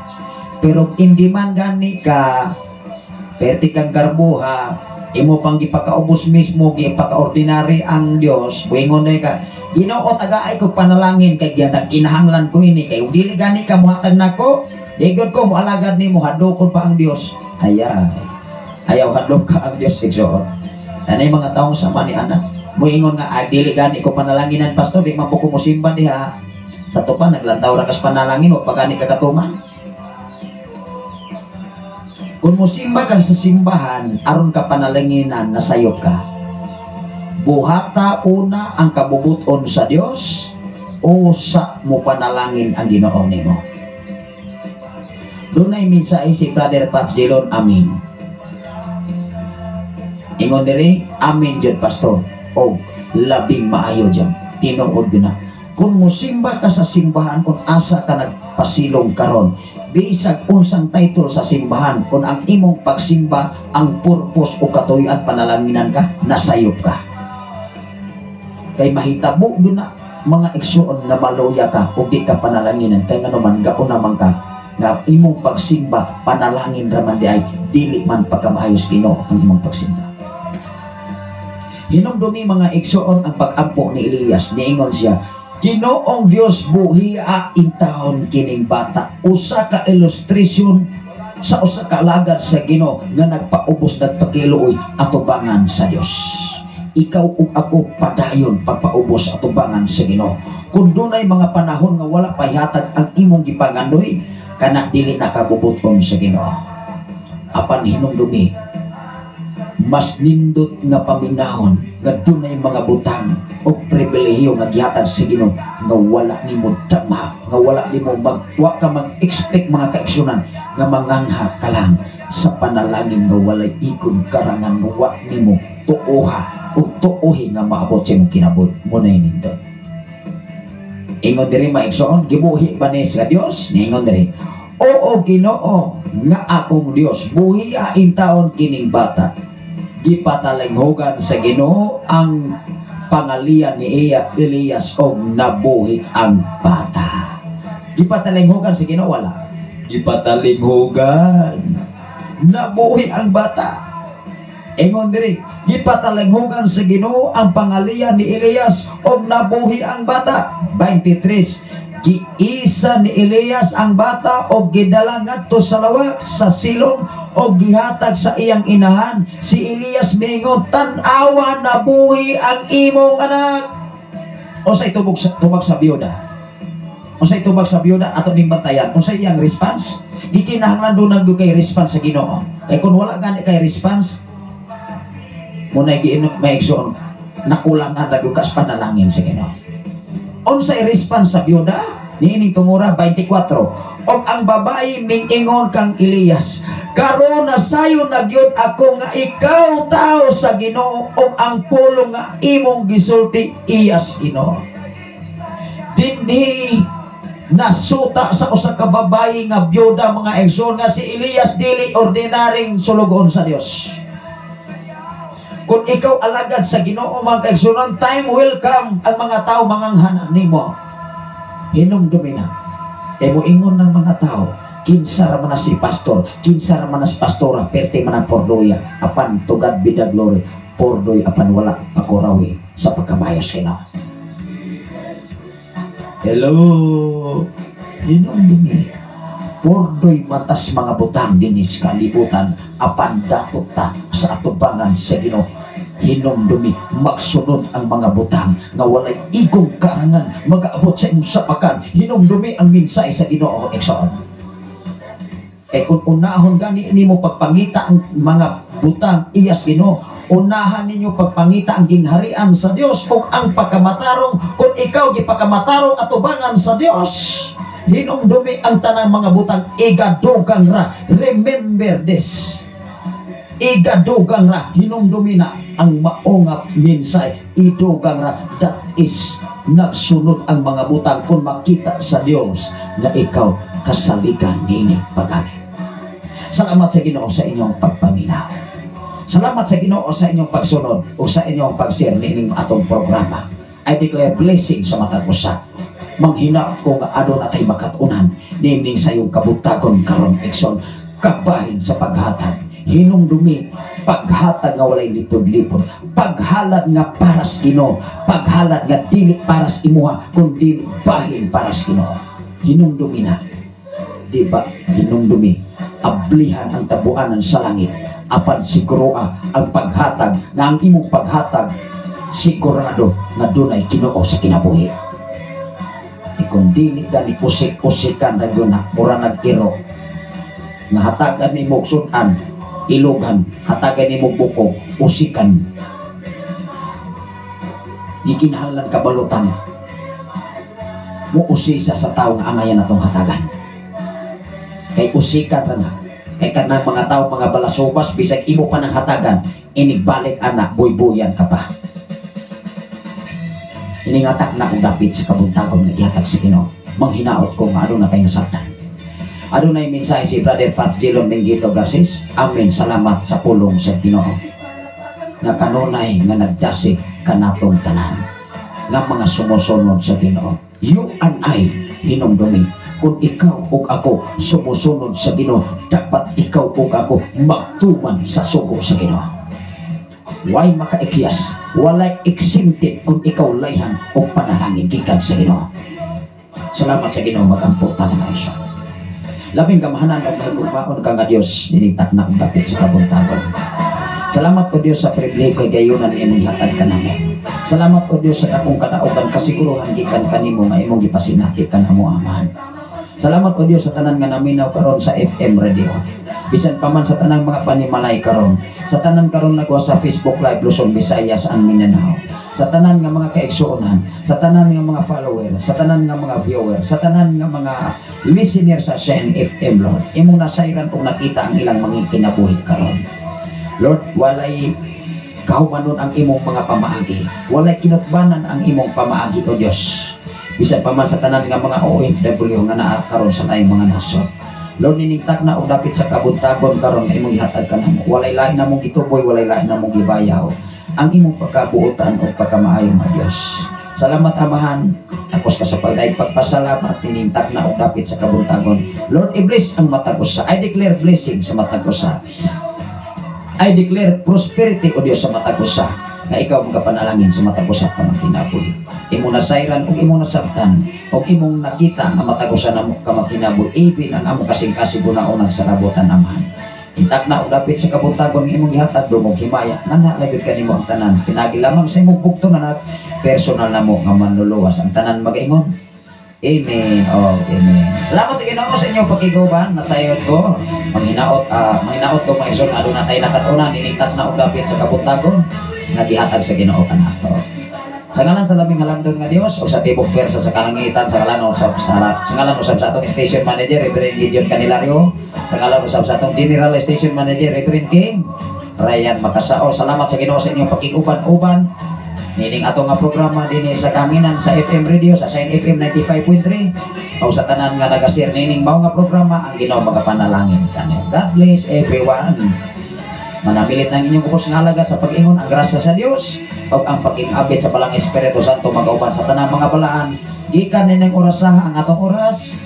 Pero hindi man gani ka perti kang karbuha, imo pang gipakaubos mismo, gipaka-ordinary ang Dios, buingon na ka, Ginoo tagaay ko panalangin kay kinahanglan ko ini, kay dili gani ka muhatag nako, digod ko mualagad nimo, hadlokon pa ang Dios. Ayaw hadlok ka ang Dios, sigsoon. Anay mga taong sama ni anak, buingon nga, dili gani ko panalanginan, pastor, di man po ko musimba diha. Sa tupan, naglantaw ra kas panalangin, o pagani ka katuman. Kung musimba ka sa simbahan, aron ka panalanginan, nasayop ka. Buhata una ang kabubuton sa Dios o sa mo panalangin ang Ginoo nimo. Dunay mensahe si Brother Pops Jelon, amin. Ingon diri, amin jud pastor. O labing maayo diyan. Tinuod na. Kung musimba ka sa simbahan, kung asa ka nagpasilong karon, bisag unsang title sa simbahan, kung ang imong pagsimba ang purpose o katuyan panalanginan ka, nasayop ka. Kay mahitabo yun na mga igsoon na maluya ka o di ka panalanginan, kay nga naman gaon naman ka nga imong pagsimba panalangin raman di ay dili man pagkamaayos Ginoo ang imong pagsimba. Hinumdumi mga igsoon ang pag-ampo ni Elias, niingon siya, Ginoong Dios buhia in taon kining bata. Usa ka illustration sa usa ka alagad sa Ginoo nga nagpaubos nagpakiluoy atubangan sa Dios. Ikaw ug ako padayon pagpaubos atubangan sa Ginoo. Kung dunay mga panahon nga wala pahihatag ang imong gipangandoy, kana dili nakabubuton sa Ginoo. Apan hinumdumi mas nindot nga paminahon nga dunay mga butang o pribilehiyo nga gihatag sa Ginoo nga wala nimo tama, nga wala nimo wa ka mag-expect mga kaigsunan nga mangangha ka lang sa panalangin nga walay ikon karangan nga wa nimo tuoha o tuohi nga maabot sa imong kinabut mo na nindot. Ingon diri maigsoon, gibuhi ba ni sa Dios? Ningon diri, oo Ginoo, nga akong Dios, buhiain taon kining bata. Gipatalinghogan sa Ginoo ang pangalian ni Elias og nabuhi ang bata. Gipatalinghogan sa Ginoo wala? Gipatalinghogan. Nabuhi ang bata. Ingon diri, gipatalinghogan sa Ginoo ang pangalian ni Elias og nabuhi ang bata. 23. Giisa ni Elias ang bata og gidala ngadto sa lawak sa silong og gihatag sa iyang inahan. Si Elias mingon, tan-awa nabuhi ang imong anak. Unsay tubag sa biyuda? Unsay tubag sa biyuda ato ning bantayan? Unsay iyang response? Gikinahanglan do nang kay response sa Ginoo. Kay kun wala gani kay response, muna giinok maigsoon nakulang na dagukas panalangin sa Ginoo. Unsay response sa biyuda? Niining tungura 24. Og ang babae mingingon kang Elias, karon na sayo nagyud ako nga ikaw tao sa Ginoo og ang pulong nga imong gisulti iyas Ginoo. Dinhi nasuta sa usa ka babae nga biyuda mga igsoon nga si Elias dili ordinaryong sulugon sa Dios. Kung ikaw alagad sa Ginoo mga kaigsunan, time will come ang mga tao manganghanan nimo. Hinumdumi na. Kaya mo ingon ng mga tao, kinsa ra man na si pastor, kinsa ra man na si pastora, perte man ang pordoya, apan to God be the glory, pordoy apan wala pakurawi sa pagkabayas kina. Hello, hinumdumi. Pordoy matas mga butang dinis kalibutan, apan datot ta sa atubangan sa Ginoo. Hinumdumi magsunod ang mga butang nga walay igong karangan magaabot sa imong sapakan. Hinumdumi ang minsay sa Ginoo igsoon. Kung unahon gani nimo pagpangita ang mga butang iyas Ginoo, unahan ninyo pagpangita ang gingharian sa Dios ug ang pagkamatarong. Kung ikaw gipakamatarong atubangan sa Dios, hinumdumi ang tanang mga butang igadugang ra. Remember this. Igadugang ra, hinumdumi na ang maong minsay, idugang ra, that is nagsunod ang mga butang kung makita sa Dios na ikaw kasaligan niining pagani. Salamat sa Ginoo sa inyong pagpaminaw. Salamat sa Ginoo sa inyong pagsunod o sa inyong pag-share niining atong programa. I declare blessing sa matag usa. Manghina ko nga adon atay makatunan niining sa iyong kabutagon karon ikson kabahin sa paghatag. Hinumdumi paghatag nga walay lipod-lipod, paghalad nga para sa Ginoo, paghalad nga dili para sa imuha kundi bahin para sa Ginoo. Hinumdumi na, di ba? Hinumdumi ablihan ang tabuanan sa langit apan siguro ang paghatag nga ang imong paghatag sigurado nga dunay Ginoo sa kinabuhi. Kung dili gani usik-usikan ra gyud na mura nagkiro nga hatagan nimo sudan ilugan, hatagan nimo bukog, usikan. Di kinahanglan kabalutan mo usisa sa tao nga angayan atong hatagan. Kay usikan ra na. Kay kanang mga tao mga balasubas bisag imo pa ng hatagan, inigbalik anak buy-buyan ka pa. Iningatak na kung dapit sa kabuntagon nga ihatag sa Ginoo. Manghinaot ko nga ano na kay nasabtan. Adunay mensahe si Brother Pat Jelon Mengito Garces. Amen. Salamat sa pulong sa Ginoo nga kanunay nga nagdasig kanatong tanan nga mga sumusunod sa Ginoo. You and I hinumdumi kung ikaw ug ako sumusunod sa Ginoo, dapat ikaw ug ako magtuman sa sugo sa Ginoo. Why makaikyas? Walay exempted kung ikaw layhan o panalangin gikan sa Ginoo. Salamat sa Ginoo magampo ta mga isyo. Labing kamahanan at mahigugmaon ka nga Diyos, niligtak na ang dapit sa kabuntagon. Salamat o Diyos sa pribilege kay gayunan imong hatag ka namin. Salamat o Diyos sa akong kadaogan kasiguruhan gikan kanimo nga imong gipasinati ka namo amahan. Salamat o Dios sa tanan nga naminaw karon sa FM radio. Bisan pa man sa tanang mga panimalay karon. Sa tanan karon nagwa sa Facebook Live Luzon, Visayas and Mindanao. Sa tanan nga mga kaigsuonan, sa tanan nga mga follower, sa tanan nga mga viewer, sa tanan nga mga listener sa Shine FM, Lord. Imong nasayran kung nakita ang ilang mga kinabuhi karon. Lord, walay kahumanon ang imong mga pamaagi. Walay kinutbanan ang imong pamaagi o Dios. Bisan pa man sa tanan nga mga OFW nga naa karon sa tayong mga nasod. Lord, niningtag na og dapit sa kabuntagon karon imong ihatag kanamo. Walay lain namong gituboy, walay lain namong gibayaw. Ang imong pagkabuotan o pagkamaayong nga Dios. Salamat Amahan. Tapos ka sa pagpasalamat, niningtag na og dapit sa kabuntagon. Lord, i-bless ang matag usa. I declare blessing sa matag usa. I declare prosperity o Dios sa matag usa. Nga ikaw magapanalangin sa matag usa ka makinabuhi. Imong nasayran ug imong nasabtan ug imong nakita ang matag usa namo ka makinabuhi. Even ang amo kasing-kasing una-unang sa labotan Amahan. Intak na og dapit sa kabuntagon nga imong gihatag dumog himaya nana lagid kanimo ang tanan. Pinagi lamang sa imong bugtong anak personal namo nga manluluwas ang tanan magaingon. Amen. Oh, amen. Salamat sa Ginoo sa inyong pakiguban. Nasayod ko. Manghinaot ko mga isyon. Alo na tayo nakatuna. Niningtak na og dapit sa kabuntagon. Nagihatag sa Ginoo kanato. Sa ngalan sa labing halangdon nga Dios o sa tibok pwersa sa kalangitan, sa ngalan usab sa atong station manager Reverend Gideon Canilario, sa ngalan usab sa atong general station manager Reverend King Ryan Makasao. Salamat sa Ginoo sa inyong pakiguban-uban. Nining ato nga programa dinhi sa kanginan sa FM radio sa Shine FM 95.3 o sa tanan nga nagasir nining mao nga programa ang Ginoo magapanalangin kanyo. God bless everyone. Manamilit ng inyong kupos nga halaga sa pag-ingon ang grasya sa Dios o ang pag-ingabit sa palang Espiritu Santo magauban sa tanang mga balaan. Gikan nining oras ang atong oras.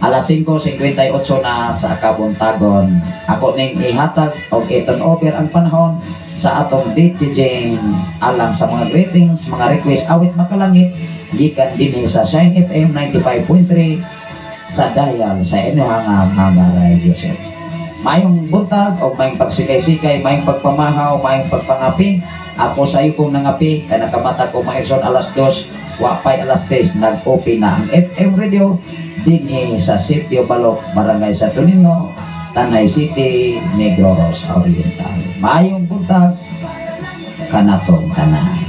Alas 5:58 na sa kabuntagon. Ako ning ihatag og i-turn over ang panahon sa atong DJ alang sa mga greetings, mga request awit makalangit gikan dinhi sa Shine FM 95.3 sa dial sa inyong mga radio set. Mayong buntag o mayong pagsikay-sikay, mayong pagpamahaw, mayong pagpangapi. Ako sa iyo kong nangapi, kaya nakamata ko maison alas 2, wapay alas 3, nag-open na ang FM radio dinhi sa Sitio Balok, Barangay Santo Niño, Tanay City, Negros Oriental. Mayong buntag, kanatong tanan.